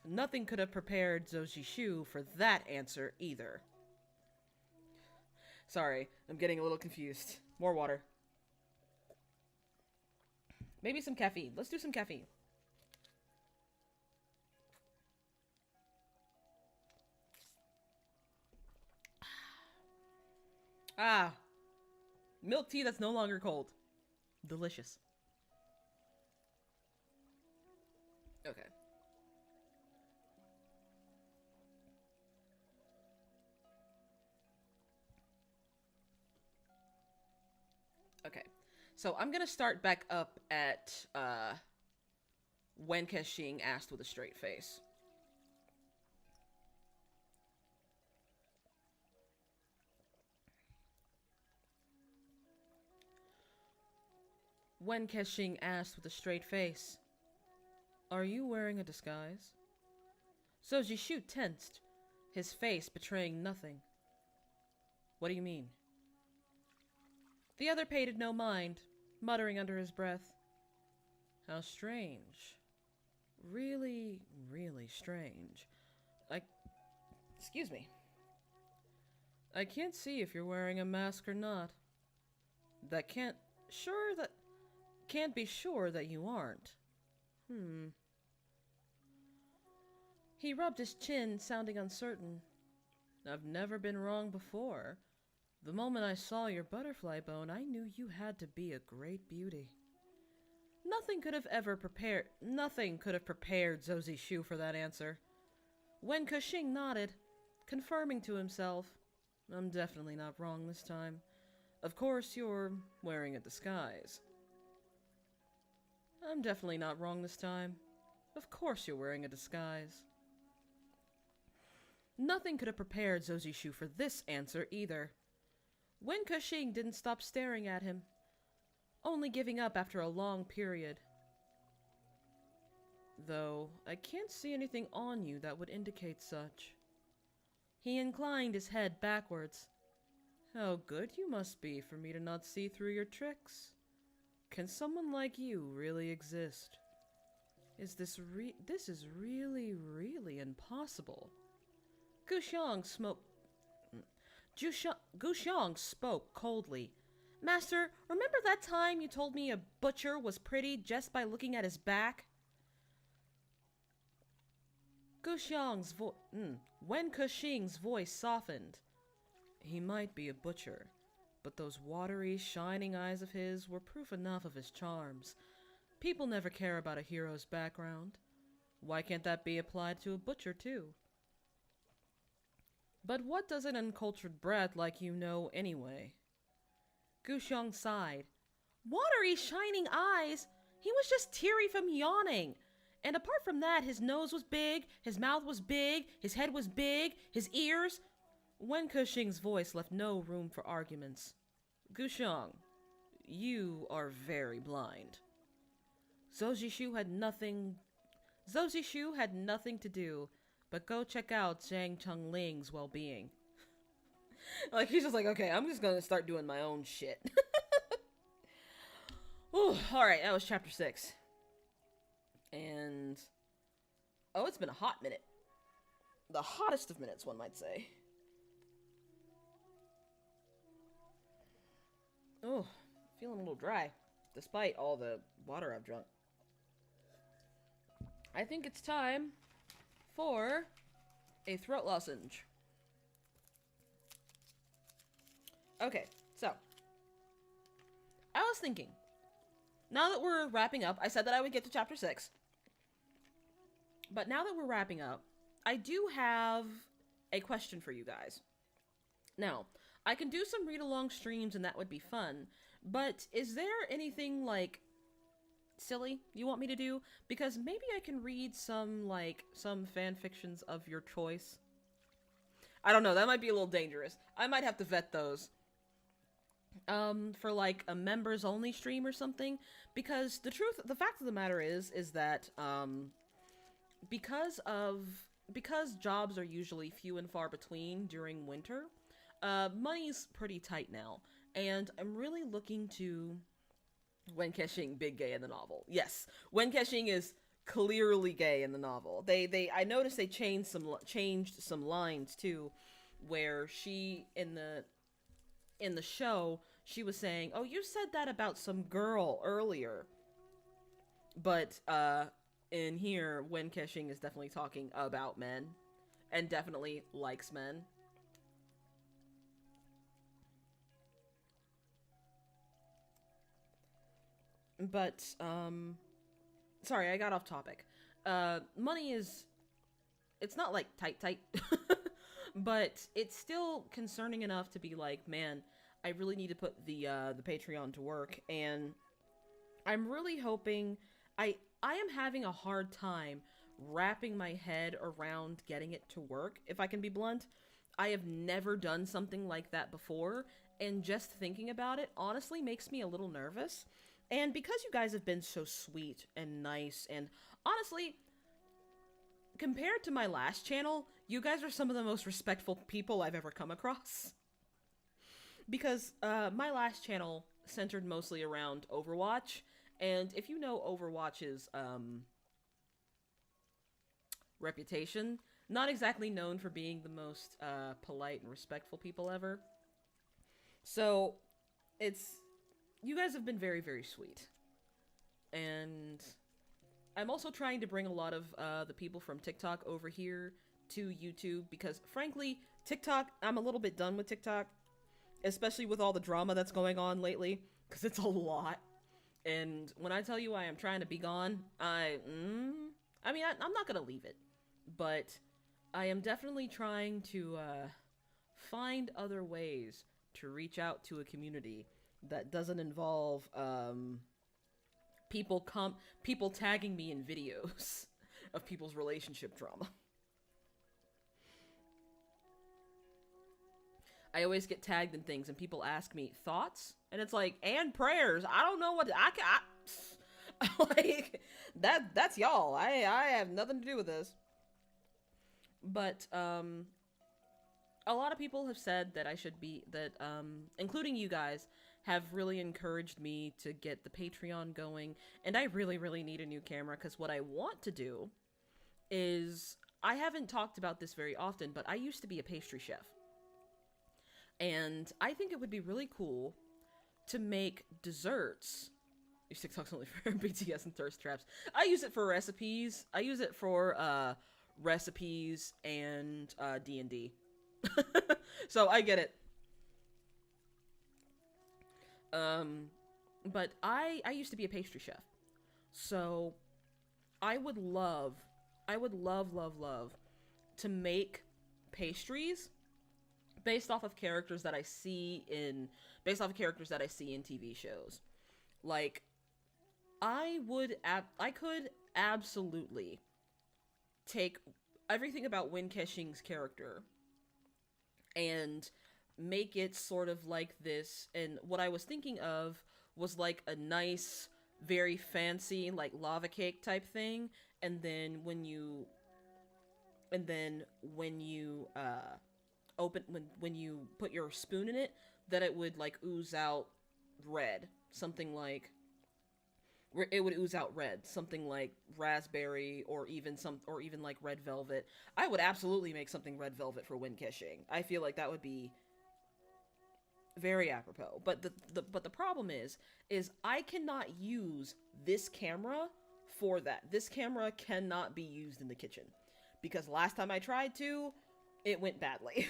Nothing could have prepared Zhou Zishu for that answer either. Sorry, I'm getting a little confused. More water. Maybe some caffeine. Let's do some caffeine. Ah, milk tea that's no longer cold. Delicious. Okay. Okay. So I'm gonna start back up at when Keshing asked with a straight face. When Keshing asked with a straight face, "Are you wearing a disguise?" So Jishu tensed, his face betraying nothing. "What do you mean?" The other paid it no mind, muttering under his breath, "How strange. Really, really strange. Excuse me. I can't see if you're wearing a mask or not. That can't be sure that you aren't. He rubbed his chin, sounding uncertain. I've never been wrong before. The moment I saw your butterfly bone, I knew you had to be a great beauty." Nothing could have prepared Zozi Shu for that answer. When Kushing nodded, confirming to himself, "I'm definitely not wrong this time. Of course you're wearing a disguise." "I'm definitely not wrong this time. Of course you're wearing a disguise." Nothing could have prepared Zozi Shu for this answer either. Wen Kushing didn't stop staring at him, only giving up after a long period. "Though I can't see anything on you that would indicate such." He inclined his head backwards. "How good you must be for me to not see through your tricks. Can someone like you really exist? This is really, really impossible." Guxiang spoke coldly. "Master, remember that time you told me a butcher was pretty just by looking at his back?" When Kushing's voice softened. "He might be a butcher, but those watery, shining eyes of his were proof enough of his charms. People never care about a hero's background. Why can't that be applied to a butcher, too?" "But what does an uncultured brat like you know, anyway?" Guxiang sighed. "Watery, shining eyes? He was just teary from yawning. And apart from that, his nose was big, his mouth was big, his head was big, his ears..." Wen Kushing's voice left no room for arguments. "Guxiang, you are very blind." Zoji Shu had nothing to do but go check out Zhang Chungling's well-being. Like, he's just like, okay, I'm just gonna start doing my own shit. Ooh, alright, that was chapter 6. And... oh, it's been a hot minute. The hottest of minutes, one might say. Oh, feeling a little dry, despite all the water I've drunk. I think it's time for a throat lozenge. Okay, so I was thinking, now that we're wrapping up, I said that I would get to chapter 6. But now that we're wrapping up, I do have a question for you guys. Now, I can do some read-along streams and that would be fun, but is there anything, like, silly you want me to do? Because maybe I can read some fan fictions of your choice. I don't know, that might be a little dangerous. I might have to vet those. For like a members only stream or something, because the fact of the matter is that, because jobs are usually few and far between during winter, money's pretty tight now, and I'm really looking to Wen Kexing big gay in the novel. Yes, Wen Kexing is clearly gay in the novel. I noticed they changed some lines too, where she in the show she was saying, "Oh, you said that about some girl earlier," but in here Wen Kexing is definitely talking about men and definitely likes men. But sorry, I got off topic. Money is, it's not like tight, but it's still concerning enough to be like, man, I really need to put the Patreon to work, and I'm really hoping. I am having a hard time wrapping my head around getting it to work, if I can be blunt. I have never done something like that before, and just thinking about it honestly makes me a little nervous. And because you guys have been so sweet and nice, and honestly, compared to my last channel, you guys are some of the most respectful people I've ever come across. Because my last channel centered mostly around Overwatch, and if you know Overwatch's reputation, not exactly known for being the most polite and respectful people ever. So, you guys have been very, very sweet. And I'm also trying to bring a lot of the people from TikTok over here to YouTube, because frankly, TikTok, I'm a little bit done with TikTok, especially with all the drama that's going on lately, because it's a lot. And when I tell you I am trying to be gone, I'm not gonna leave it, but I am definitely trying to find other ways to reach out to a community that doesn't involve people tagging me in videos of people's relationship drama. I always get tagged in things, and people ask me thoughts, and it's like, and prayers. I don't know what like that's y'all. I have nothing to do with this. But a lot of people have said that I should be including you guys, have really encouraged me to get the Patreon going, and I really, really need a new camera, because what I want to do is, I haven't talked about this very often, but I used to be a pastry chef. And I think it would be really cool to make desserts. Your TikTok's only for BTS and thirst traps. I use it for recipes. I use it for recipes and D&D. So I get it. But I used to be a pastry chef. So I would love to make pastries based off of characters that I see in TV shows. Like, I could absolutely take everything about Win Keshing's character and make it sort of like this, and what I was thinking of was like a nice, very fancy, like lava cake type thing, and then when you when you put your spoon in it, that it would like ooze out red, something like something like raspberry, or even like red velvet. I would absolutely make something red velvet for Win Keshing. I feel like that would be very apropos. But the problem is I cannot use this camera for that. This camera cannot be used in the kitchen, because last time I tried to, it went badly.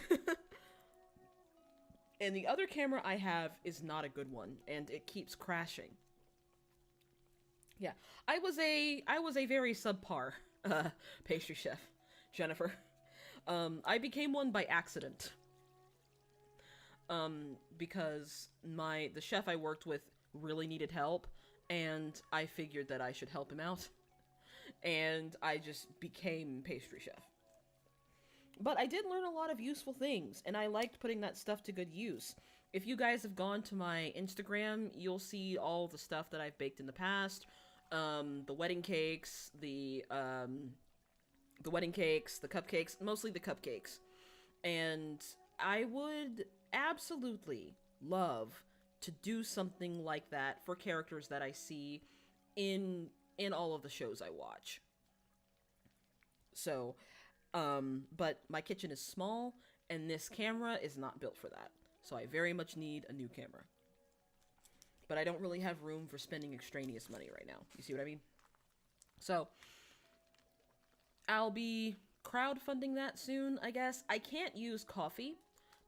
And the other camera I have is not a good one, and it keeps crashing. Yeah, I was a very subpar pastry chef, Jennifer. I became one by accident. Because the chef I worked with really needed help, and I figured that I should help him out. And I just became pastry chef. But I did learn a lot of useful things, and I liked putting that stuff to good use. If you guys have gone to my Instagram, you'll see all the stuff that I've baked in the past. The wedding cakes, the cupcakes, mostly the cupcakes. And I would absolutely love to do something like that for characters that I see in all of the shows I watch. So, but my kitchen is small, and this camera is not built for that. So I very much need a new camera. But I don't really have room for spending extraneous money right now. You see what I mean? So, I'll be crowdfunding that soon, I guess. I can't use coffee,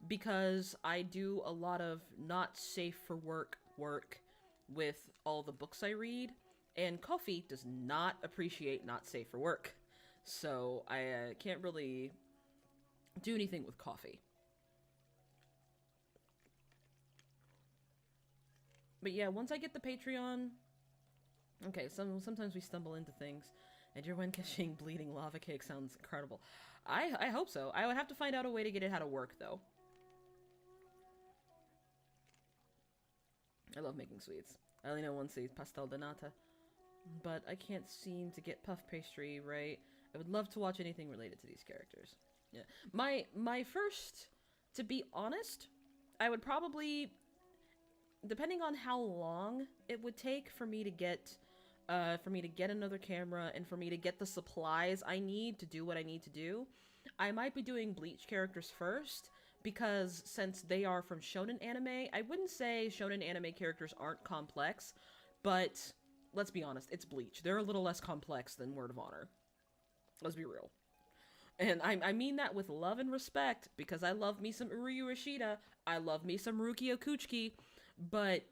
because I do a lot of not safe for work, with all the books I read, and coffee does not appreciate not safe for work. So I can't really do anything with coffee. But yeah, once I get the Patreon... Okay, sometimes we stumble into things. And your Wencaking bleeding lava cake sounds incredible. I hope so. I would have to find out a way to get it how to work, though. I love making sweets. I only know one sweet, pastel de nata. But I can't seem to get puff pastry right. I would love to watch anything related to these characters. Yeah. My first, to be honest, I would probably, depending on how long it would take for me to get another camera and for me to get the supplies I need to do what I need to do, I might be doing Bleach characters first, because since they are from shonen anime, I wouldn't say shonen anime characters aren't complex, but let's be honest, it's Bleach. They're a little less complex than Word of Honor. Let's be real. And I mean that with love and respect, because I love me some Uryu Ishida, I love me some Ruki Okuchiki, but...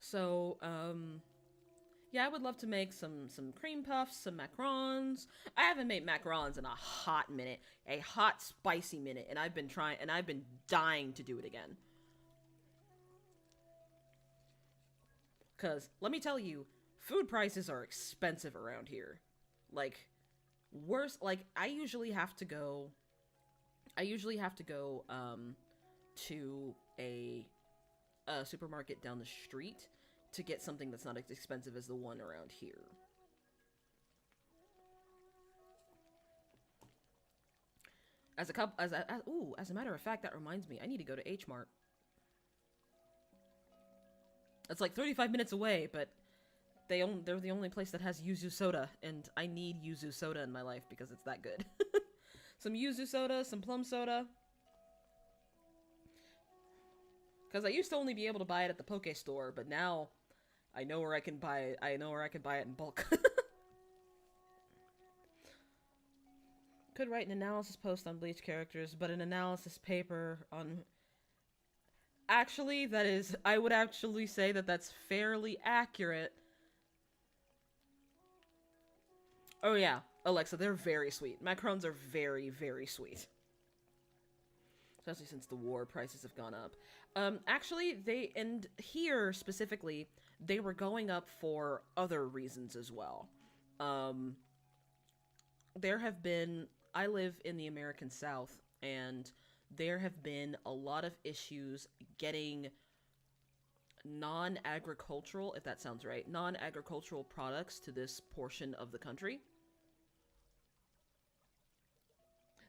So, yeah, I would love to make some cream puffs, some macarons. I haven't made macarons in a hot minute, a hot spicy minute, and I've been dying to do it again. Because, let me tell you, food prices are expensive around here. Like, worse, like, I usually have to go, to a supermarket down the street to get something that's not as expensive as the one around here. As a matter of fact, that reminds me, I need to go to H Mart. It's like 35 minutes away, but they're the only place that has yuzu soda, and I need yuzu soda in my life because it's that good. Some yuzu soda, some plum soda. Because I used to only be able to buy it at the Poke Store, but now I know where I can buy it. I know where I can buy it in bulk. Could write an analysis post on Bleach characters, but an analysis paper on... Actually, I would actually say that that's fairly accurate. Oh yeah, Alexa, they're very sweet. Macarons are very, very sweet. Especially since the war, prices have gone up. Actually, and here specifically, they were going up for other reasons as well. There have been, I live in the American South, and there have been a lot of issues getting non-agricultural, if that sounds right, non-agricultural products to this portion of the country.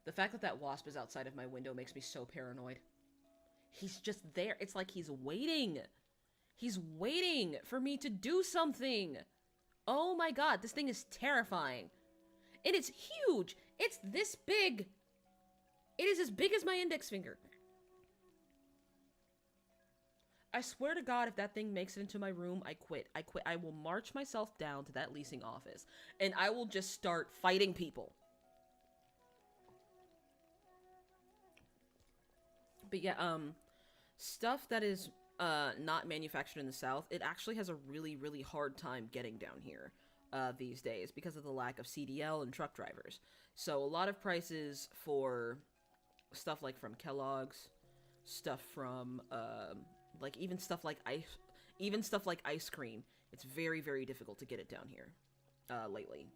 The fact that that wasp is outside of my window makes me so paranoid. He's just there. It's like he's waiting. He's waiting for me to do something. Oh my god, this thing is terrifying. And it's huge. It's this big. It is as big as my index finger. I swear to God, if that thing makes it into my room, I quit. I quit. I will march myself down to that leasing office, and I will just start fighting people. But yeah, stuff that is not manufactured in the South, it actually has a really, really hard time getting down here these days because of the lack of CDL and truck drivers. So a lot of prices for stuff like from Kellogg's, stuff from like even stuff like ice cream. It's very, very difficult to get it down here lately.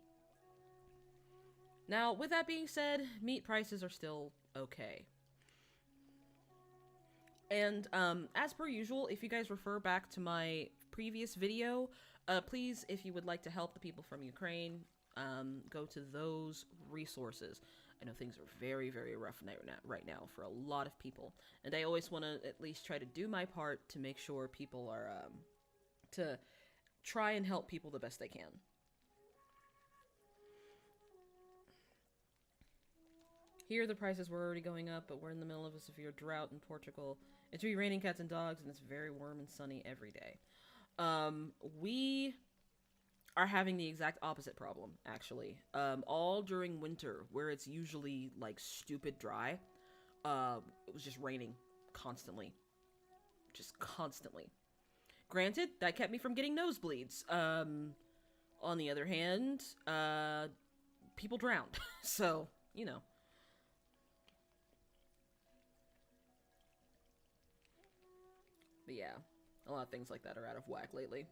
Now, with that being said, meat prices are still okay. And, as per usual, if you guys refer back to my previous video, please, if you would like to help the people from Ukraine, go to those resources. I know things are very, very rough right now for a lot of people, and I always want to at least try to do my part to make sure people are, to try and help people the best I can. Here, the prices were already going up, but we're in the middle of a severe drought in Portugal. It's raining cats and dogs, and it's very warm and sunny every day. are having the exact opposite problem, actually. All during winter, where it's usually like stupid dry, it was just raining constantly. Just constantly. Granted, that kept me from getting nosebleeds. On the other hand, people drowned. So, you know. But yeah, a lot of things like that are out of whack lately.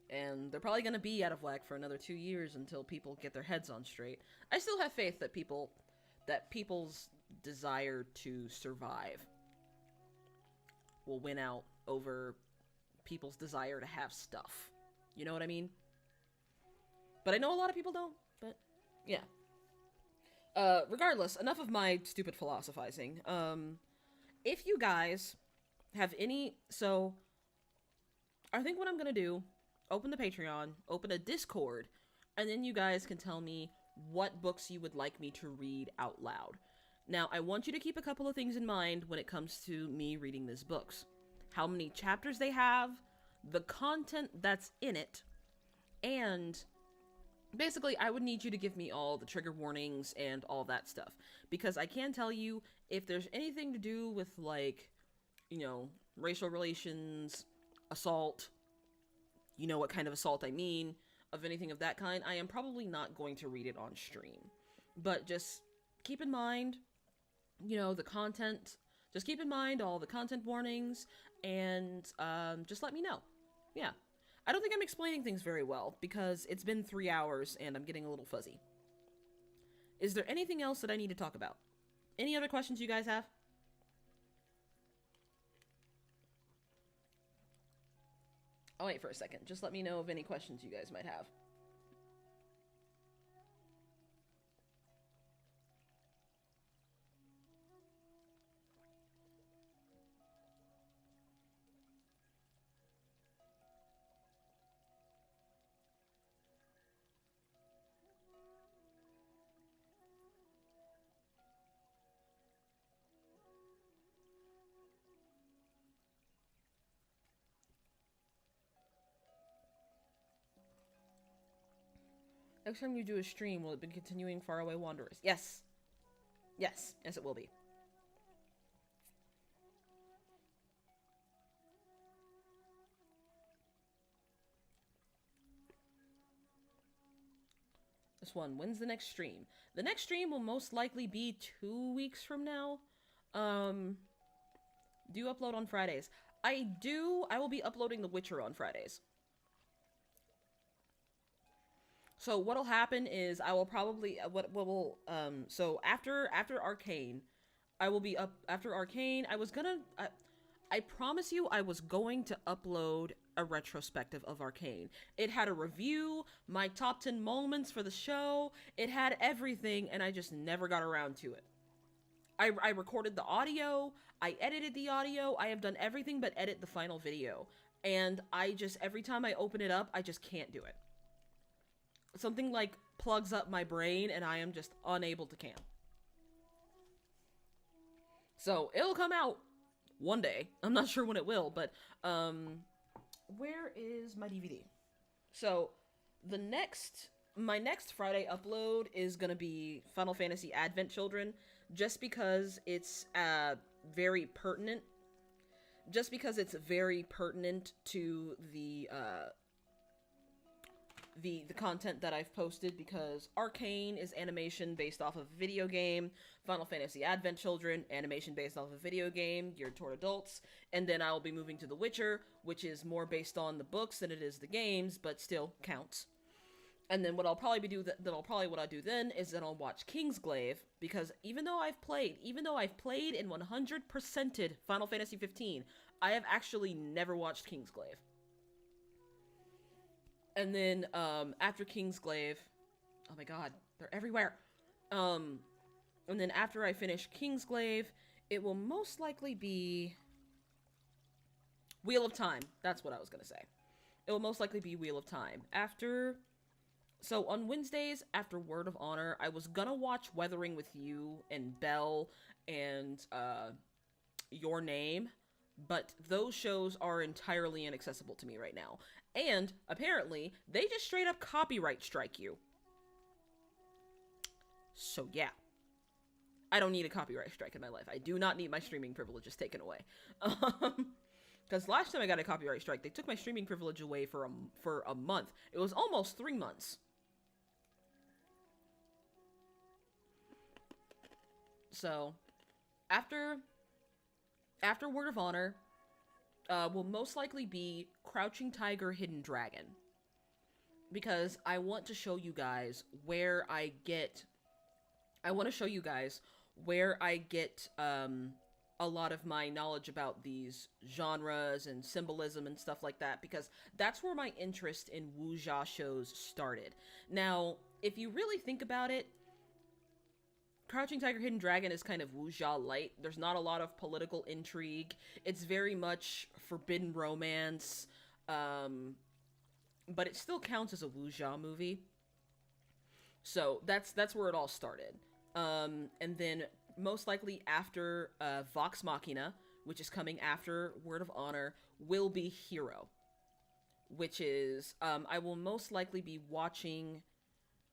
And they're probably going to be out of whack for another 2 years until people get their heads on straight. I still have faith that people's desire to survive will win out over people's desire to have stuff. You know what I mean? But I know a lot of people don't, but yeah. Regardless, enough of my stupid philosophizing. If you guys have any... So, I think what I'm gonna do, open the Patreon, open a Discord, and then you guys can tell me what books you would like me to read out loud. Now, I want you to keep a couple of things in mind when it comes to me reading these books. How many chapters they have, the content that's in it, and basically, I would need you to give me all the trigger warnings and all that stuff. Because I can tell you, if there's anything to do with, like, you know, racial relations, assault, you know what kind of assault I mean, of anything of that kind, I am probably not going to read it on stream. But just keep in mind, you know, the content, just keep in mind all the content warnings, and just let me know. Yeah. I don't think I'm explaining things very well, because it's been 3 hours and I'm getting a little fuzzy. Is there anything else that I need to talk about? Any other questions you guys have? I'll wait for a second. Just let me know of any questions you guys might have. Next time you do a stream, will it be continuing Faraway Wanderers? Yes. Yes. Yes, it will be. This one. When's the next stream? The next stream will most likely be 2 weeks from now. Do you upload on Fridays? I do. I will be uploading The Witcher on Fridays. So what'll happen is I will probably so after Arcane, I will be up after Arcane. I promise you I was going to upload a retrospective of Arcane. It had a review, my top 10 moments for the show, it had everything, and I just never got around to it. I recorded the audio, I edited the audio, I have done everything but edit the final video. And every time I open it up, I just can't do it. Something like plugs up my brain and I am just unable to camp. So it'll come out one day. I'm not sure when it will, but where is my DVD? So my next Friday upload is gonna be Final Fantasy Advent Children, just because it's very pertinent. Just because it's very pertinent to the content that I've posted, because Arcane is animation based off of a video game, Final Fantasy Advent Children, animation based off of a video game, geared toward adults, and then I'll be moving to The Witcher, which is more based on the books than it is the games, but still counts. And then what I'll do then is that I'll watch Kingsglaive, because even though I've played and 100%ed Final Fantasy 15, I have actually never watched Kingsglaive. And then, after Kingsglaive... Oh my god, they're everywhere! And then after I finish Kingsglaive, it will most likely be... Wheel of Time. That's what I was gonna say. It will most likely be Wheel of Time. So, on Wednesdays, after Word of Honor, I was gonna watch Weathering with You, and Belle, and, Your Name, but those shows are entirely inaccessible to me right now. And apparently, they just straight up copyright strike you. So yeah. I don't need a copyright strike in my life. I do not need my streaming privileges taken away. Because last time I got a copyright strike, they took my streaming privilege away for a month. It was almost 3 months. So, after Word of Honor, will most likely be Crouching Tiger, Hidden Dragon. Because I want to show you guys where I get a lot of my knowledge about these genres and symbolism and stuff like that, because that's where my interest in wuxia shows started. Now, if you really think about it, Crouching Tiger, Hidden Dragon is kind of wuxia light. There's not a lot of political intrigue. It's very much forbidden romance, but it still counts as a wuxia movie. So that's where it all started. And then most likely after Vox Machina, which is coming after Word of Honor, will be Hero, which is I will most likely be watching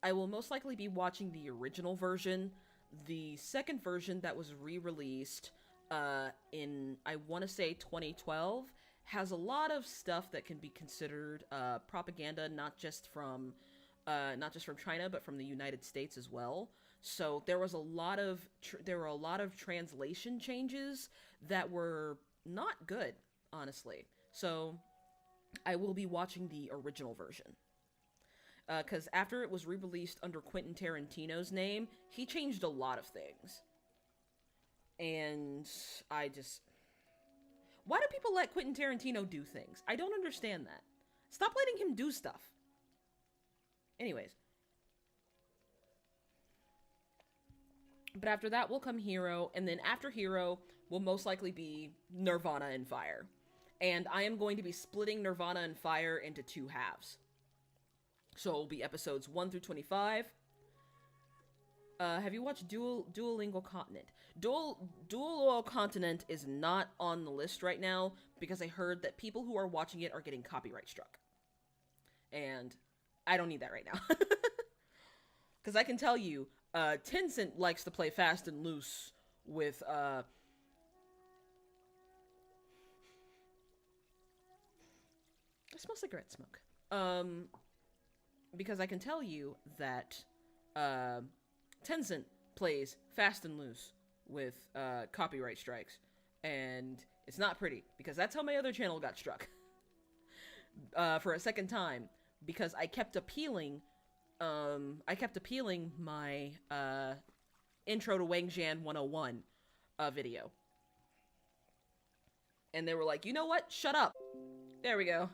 the original version. The second version that was re-released in, I want to say, 2012, has a lot of stuff that can be considered propaganda, not just from China, but from the United States as well. So there were a lot of translation changes that were not good, honestly. So I will be watching the original version. Because after it was re-released under Quentin Tarantino's name, he changed a lot of things. And why do people let Quentin Tarantino do things? I don't understand that. Stop letting him do stuff. Anyways. But after that will come Hero, and then after Hero will most likely be Nirvana and Fire. And I am going to be splitting Nirvana and Fire into 2 halves. So it will be episodes 1 through 25. Have you watched Duolingo Continent? Duolingo Continent is not on the list right now because I heard that people who are watching it are getting copyright struck. And I don't need that right now. Because I can tell you, Tencent likes to play fast and loose with, I smell cigarette smoke. Because I can tell you that Tencent plays fast and loose with copyright strikes, and it's not pretty, because that's how my other channel got struck for a second time, because I kept appealing my Intro to Wang Jian 101 video, and they were like, you know what, shut up. There we go.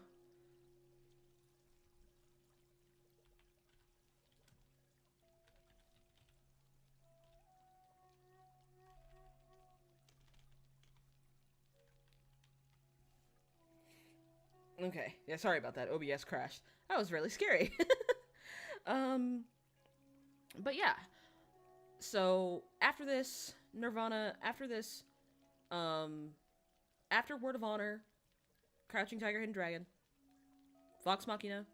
Okay, yeah, sorry about that. OBS crashed. That was really scary. But yeah. So, after this, Nirvana, after Word of Honor, Crouching Tiger, Hidden Dragon, Vox Machina,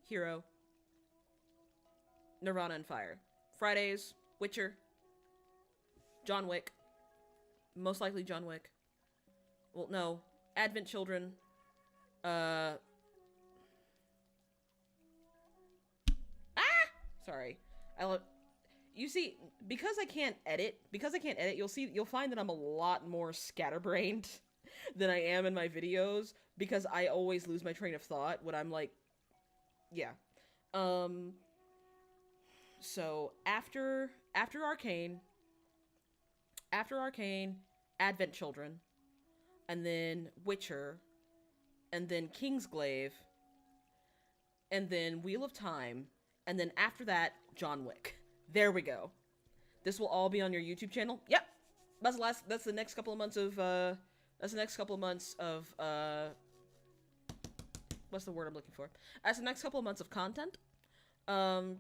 Hero, Nirvana and Fire. Fridays, Witcher, John Wick, most likely John Wick. Well, no, Advent Children, sorry. You see, because I can't edit, you'll find that I'm a lot more scatterbrained than I am in my videos, because I always lose my train of thought when I'm like, yeah. So after Arcane, Advent Children, and then Witcher, and then Kingsglaive, and then Wheel of Time, and then after that, John Wick. There we go. This will all be on your YouTube channel. Yep. That's the next couple of months of, what's the word I'm looking for? That's the next couple of months of content.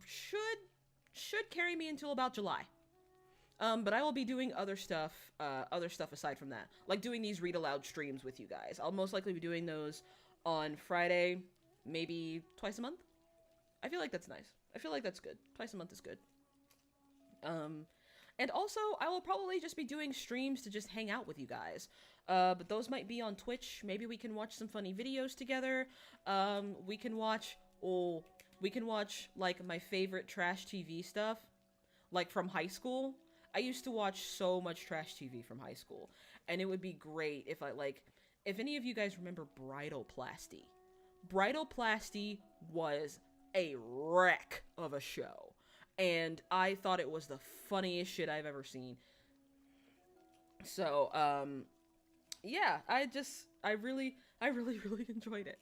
Should carry me until about July. But I will be doing other stuff aside from that. Like doing these read aloud streams with you guys. I'll most likely be doing those on Friday, maybe twice a month. I feel like that's nice. I feel like that's good. Twice a month is good. And also, I will probably just be doing streams to just hang out with you guys. But those might be on Twitch. Maybe we can watch some funny videos together. We can watch, like, my favorite trash TV stuff. Like, from high school. I used to watch so much trash TV from high school. And it would be great if if any of you guys remember Bridalplasty. Bridalplasty was a wreck of a show. And I thought it was the funniest shit I've ever seen. So, yeah, I really enjoyed it.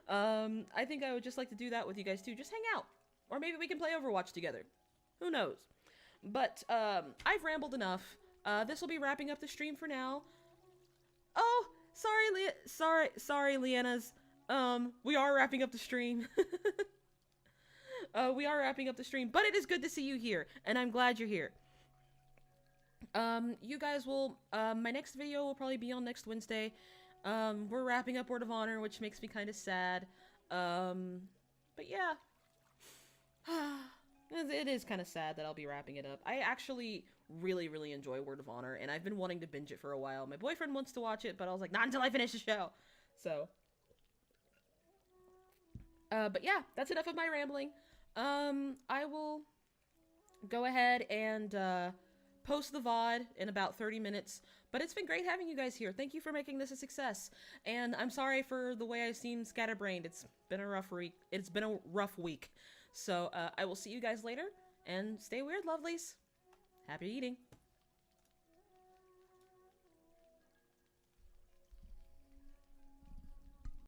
I think I would just like to do that with you guys too. Just hang out. Or maybe we can play Overwatch together. Who knows? But, I've rambled enough. This will be wrapping up the stream for now. Oh, sorry, Leanna's. We are wrapping up the stream. We are wrapping up the stream, but it is good to see you here, and I'm glad you're here. You guys will, my next video will probably be on next Wednesday. We're wrapping up Word of Honor, which makes me kind of sad. But yeah. It is kind of sad that I'll be wrapping it up. I actually really enjoy Word of Honor, and I've been wanting to binge it for a while. My boyfriend wants to watch it, but I was like, not until I finish the show. So. But yeah, that's enough of my rambling. I will go ahead and, post the VOD in about 30 minutes, but it's been great having you guys here. Thank you for making this a success, and I'm sorry for the way I seem scatterbrained. It's been a rough week. So, I will see you guys later, and stay weird, lovelies. Happy eating.